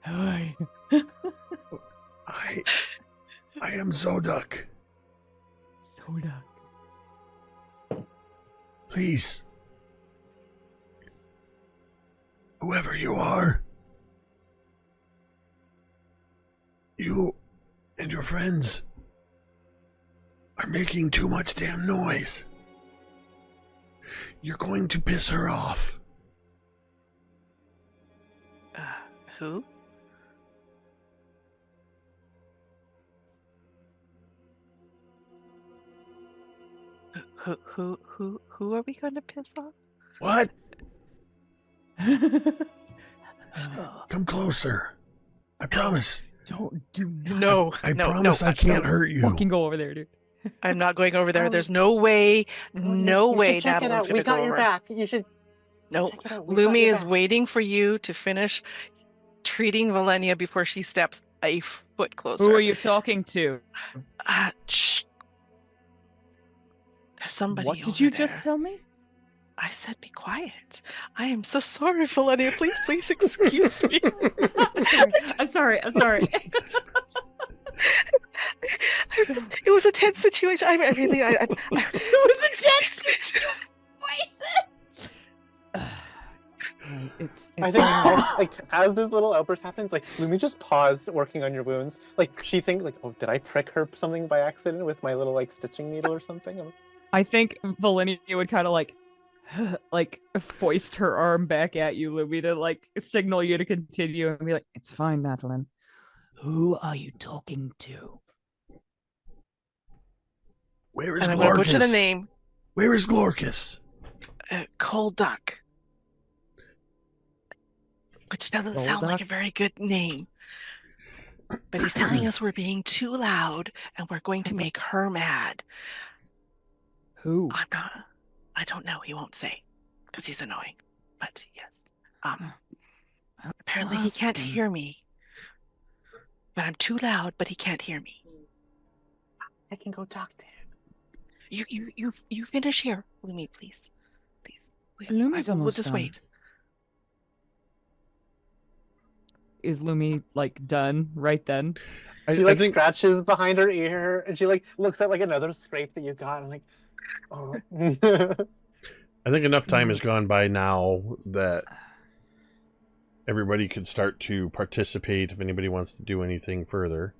Who are you? I am Zoduk. Zoduk. Please. Whoever you are. You and your friends are making too much damn noise. You're going to piss her off. Who? Who are we going to piss off? What? Come closer. I promise. Don't do not. No, I no, promise no, I can't hurt you. Fucking go over there, dude. I'm not going over there. There's no way, no way check it Natalin's out. going We to go got your over. back. You should No, check it out. We got Lumi your is back. waiting for you to finish treating Velynia before she steps a foot closer. Who are you talking to? Shh. There's somebody What did over you there. just tell me? I said be quiet. I am so sorry, Velynia. Please excuse me. I'm sorry. It was a tense situation. I really, It was a tense situation. It's I think like as this little outburst happens, like Lumi just paused working on your wounds. Like she thinks like, oh, did I prick her something by accident with my little like stitching needle or something? I think Velynia would kind of like foist her arm back at you, Lumi, to like signal you to continue and be like, "It's fine, Natalin. Who are you talking to?" Where is and I'm going to butcher the Glorkus? name. Where is Glorkus? Cold Duck. Which doesn't Cold sound like Duck? a very good name. But he's telling us we're being too loud and we're going to Sounds like- make her mad. Who? I don't know. He won't say because he's annoying. But yes. Apparently he can't hear me. But I'm too loud, but he can't hear me. I can go talk to him. You finish here, Lumi, please. Lumi's We'll almost just done. wait. Is Lumi like done right then? She like scratches behind her ear and she like looks at like another scrape that you got and like, oh. I think enough time has gone by now that everybody could start to participate if anybody wants to do anything further.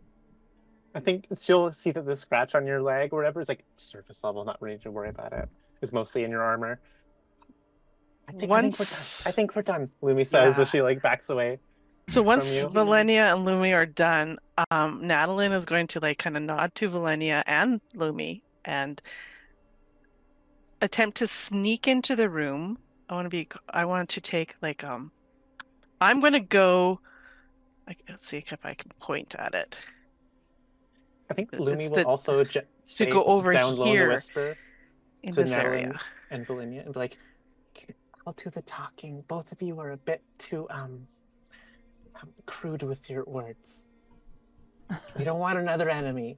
I think she'll see that the scratch on your leg or whatever is like surface level, not ready to worry about it. It's mostly in your armor. I think we're done, Lumi says as she like backs away. So once you. Velynia and Lumi are done, Natalin is going to like kind of nod to Velynia and Lumi and attempt to sneak into the room. I want to take like I'm going to go let's see if I can point at it. I think It's Lumi will also to go over down low in the here whisper in to this Natalin area. and Velynia and be like, "Okay, I'll do the talking. Both of you are a bit too crude with your words. We don't want another enemy."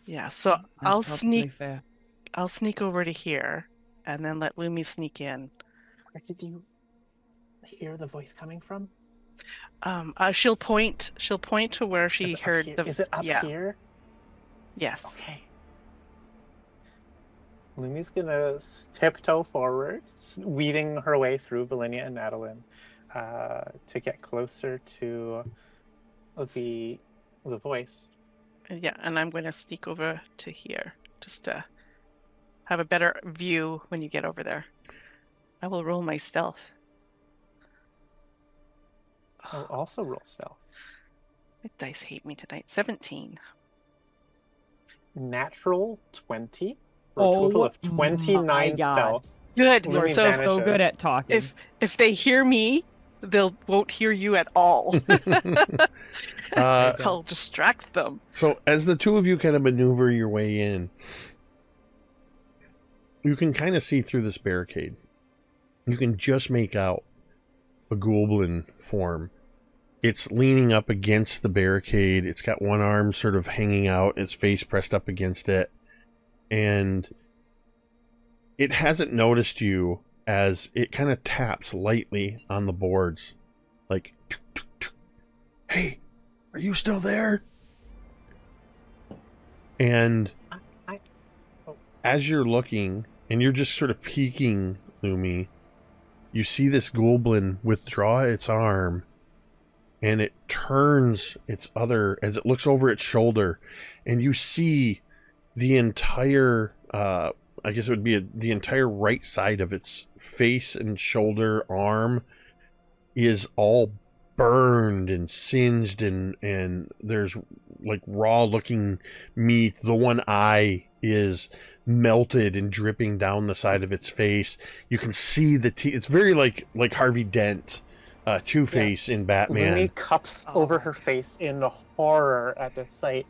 Yeah, so That's I'll probably fair. sneak over to here and then let Lumi sneak in. Where did you hear the voice coming from? She'll point to where she heard the. Is it up here? Yes. Okay. Lumi's gonna tiptoe forward, weaving her way through Velynia and Natalin, to get closer to the voice. Yeah, and I'm going to sneak over to here just to have a better view when you get over there. I will roll my stealth. I'll also roll stealth. The dice hate me tonight. 17. Natural 20 for a total of 29 stealth. Good. Lumi So vanishes. So good at talking. if they hear me, they won't hear you at all. I'll distract them. So as the two of you kind of maneuver your way in, you can kind of see through this barricade. You can just make out a Ghoulblin form. It's leaning up against the barricade. It's got one arm sort of hanging out, its face pressed up against it. And it hasn't noticed you as it kind of taps lightly on the boards. Like, tuk, tuk, tuk. Hey, are you still there? And as you're looking, and you're just sort of peeking, Lumi, you see this Ghoulblin withdraw its arm, and it turns its other, as it looks over its shoulder, and you see the entire, I guess it would be the entire right side of its face and shoulder arm is all burned and singed, and there's like raw looking meat. The one eye is melted and dripping down the side of its face. You can see the teeth. It's very like Harvey Dent Two-Face in Batman. Lumi cups over her face in horror at this sight,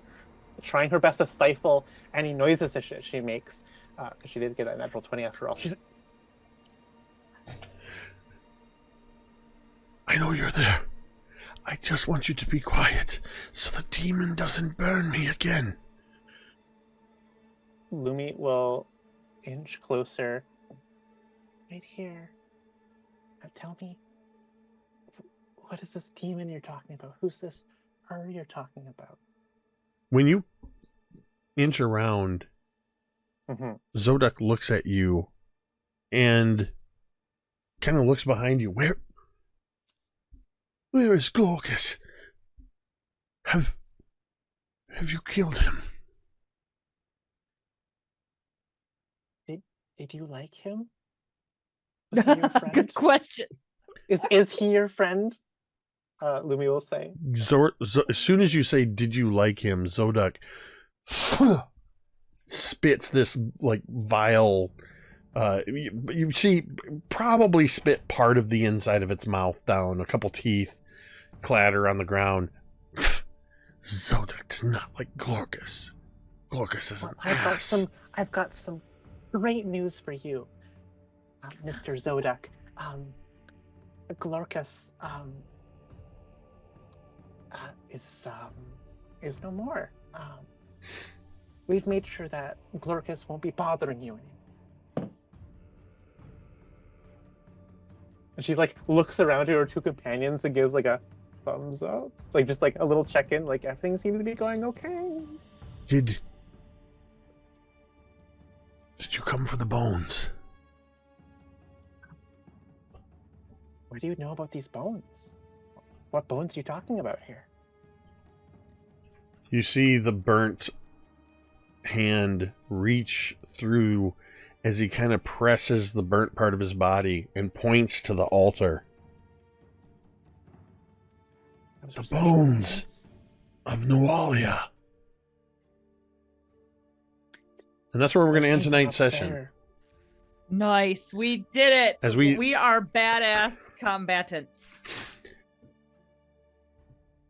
trying her best to stifle any noises that she makes, because she did get that natural 20 after all. I know you're there. I just want you to be quiet so the demon doesn't burn me again. Lumi will inch closer. Right here. Now tell me, what is this demon you're talking about? Who's this you're talking about? When you inch around, Zoduk looks at you and kind of looks behind you. Where is Glaucus? Have you killed him? Did you like him? Was he your friend? Good question. Is he your friend? Lumi will say. As soon as you say, "Did you like him?" Zoduk spits this like vile. You see, probably spit part of the inside of its mouth down. A couple teeth clatter on the ground. Zoduk does not like Glaucus. Glaucus is an ass. I've got some great news for you, Mr. Zoduk. Glaucus is no more. We've made sure that Glaucus won't be bothering you anymore. And she like looks around to her two companions and gives like a thumbs up, like just like a little check-in, like everything seems to be going okay. Did you come for the bones? What do you know about these bones? What bones are you talking about here? You see the burnt hand reach through as he kind of presses the burnt part of his body and points to the altar. The bones of Nualia. And that's where we're going to end tonight's session. Nice. We did it. As we are badass combatants.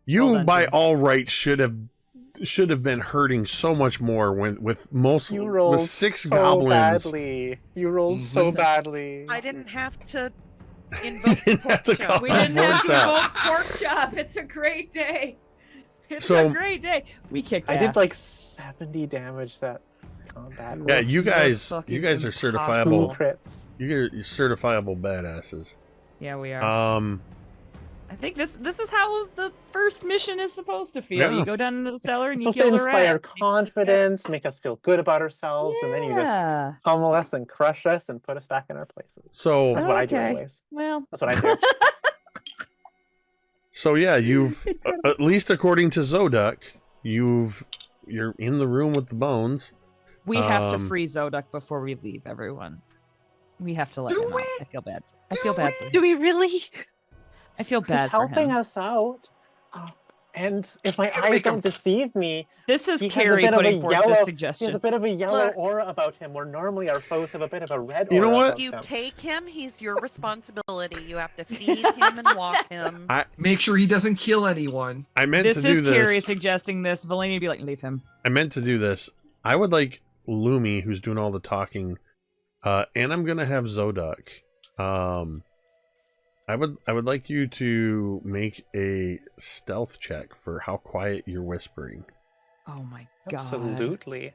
You, by all rights, should have been hurting so much more with six goblins. Badly. You rolled so badly. I didn't have to invoke pork chop. We didn't have to invoke pork chop. It's a great day. It's a great day. We kicked ass. I did like 70 damage that combat. Yeah, you guys are certifiable crits. You're certifiable badasses. Yeah, we are. I think this is how the first mission is supposed to feel. Yeah. You go down into the cellar and you kill the rat. Inspire confidence, make us feel good about ourselves, and then you just pummel us and crush us and put us back in our places. So that's what I do always. Well, that's what I do. So yeah, you've at least according to Zoduk, you're in the room with the bones. We have to free Zoduk before we leave, everyone. We have to let him out. I feel bad. I feel bad. Do we really? I feel bad for him. Helping us out. And if my eyes don't deceive me, this is Cari putting forth the suggestion. He has a bit of a yellow aura about him, where normally our foes have a bit of a red aura. You know what? If you take him, he's your responsibility. You have to feed him and walk him. Make sure he doesn't kill anyone. I meant to do this. This is Cari suggesting this. Velynia would be like, leave him. I meant to do this. I would like Lumi, who's doing all the talking, and I'm gonna have Zoduk. I would like you to make a stealth check for how quiet you're whispering. Oh my god. Absolutely.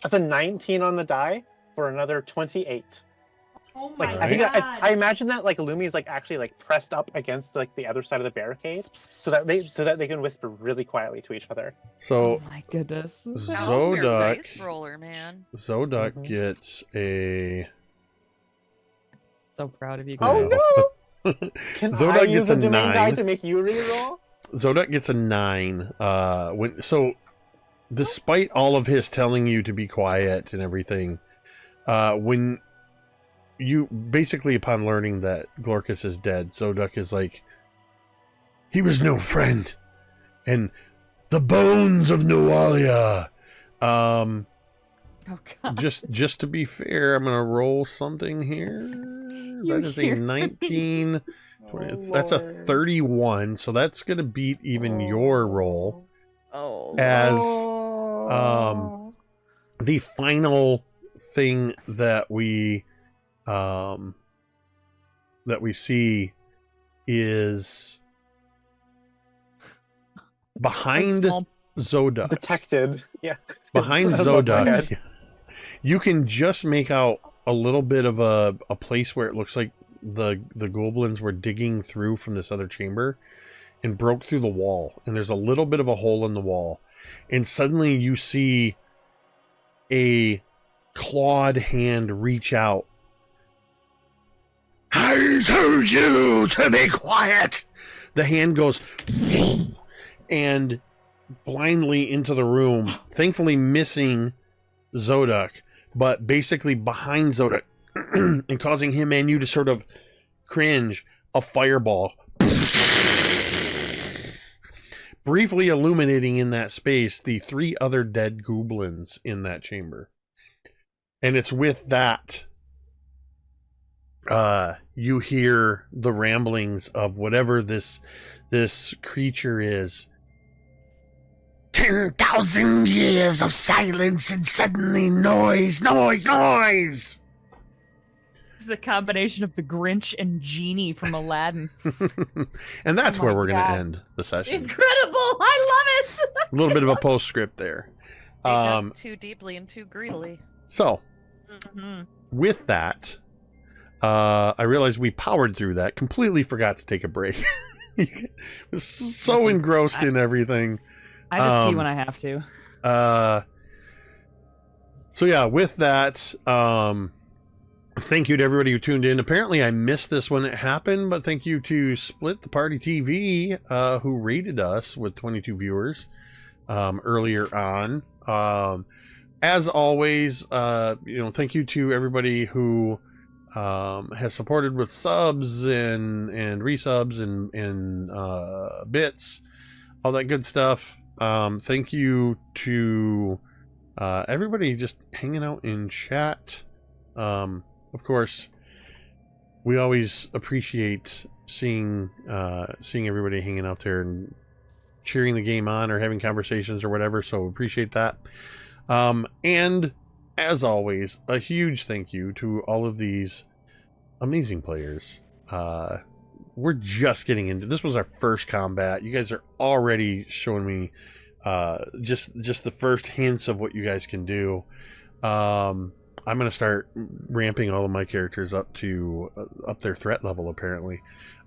That's a 19 on the die for another 28. Oh my god. I imagine that like Lumi's like actually like pressed up against like the other side of the barricade so that they can whisper really quietly to each other. So oh my goodness. Zoduk dice roller, man. Zoduk gets a so proud of you guys. Oh no! Can Zoduk I use gets a a domain 9. die to make you reroll? Zoduk gets a 9. Despite all of his telling you to be quiet and everything, when you basically upon learning that Glaucus is dead, Zoduk is like, he was no friend, and the bones of Nualia. Oh god. Just to be fair, I'm gonna roll something here. That is a 19 That's a 31, so that's going to beat even your roll. As the final thing that we see is behind Zodak. Detected. Yeah. Behind Above my head. Zodak, you can just make out a little bit of a place where it looks like the Ghoulblins were digging through from this other chamber and broke through the wall. And there's a little bit of a hole in the wall. And suddenly you see a clawed hand reach out. I told you to be quiet! The hand goes and blindly into the room, thankfully missing Zodak, but basically behind Zodak and causing him and you to sort of cringe, a fireball briefly illuminating in that space the 3 other dead Ghoulblins in that chamber. And it's with that you hear the ramblings of whatever this creature is. 10,000 years of silence and suddenly noise. This is a combination of the Grinch and Genie from Aladdin. And that's where we're going to end the session. Incredible! I love it! A little bit of a postscript there. They dug too deeply and too greedily. So, with that, I realized we powered through that. Completely forgot to take a break. Was so engrossed in everything. I just pee when I have to. So yeah, with that, thank you to everybody who tuned in. Apparently I missed this when it happened, but thank you to Split the Party TV, who rated us with 22 viewers earlier on. As always, thank you to everybody who has supported with subs and resubs and bits, all that good stuff. Thank you to everybody just hanging out in chat. Of course, we always appreciate seeing everybody hanging out there and cheering the game on or having conversations or whatever, so appreciate that. And as always, a huge thank you to all of these amazing players. We're just getting into this. Was our first combat. You guys are already showing me just the first hints of what you guys can do. I'm gonna start ramping all of my characters up to up their threat level. Apparently,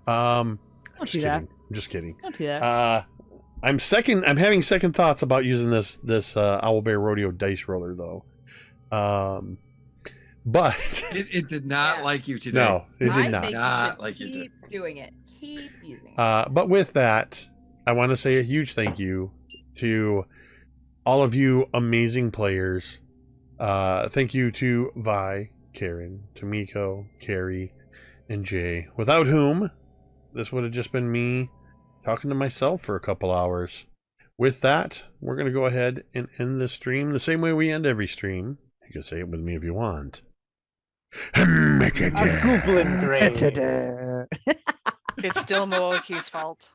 Don't do that. I'm just kidding. Don't do that. I'm having second thoughts about using this Owlbear Rodeo dice roller though. But it did not like you today. No, it did I not. think Not you like should you did. keep doing it. Keep using it. But with that, I want to say a huge thank you to all of you amazing players. Thank you to Vi, Kaeryn, Tamiko, Cari, and Jay, without whom this would have just been me talking to myself for a couple hours. With that, we're going to go ahead and end this stream the same way we end every stream. You can say it with me if you want. A Ghoulblin grave. It's still Moa'Kee's fault.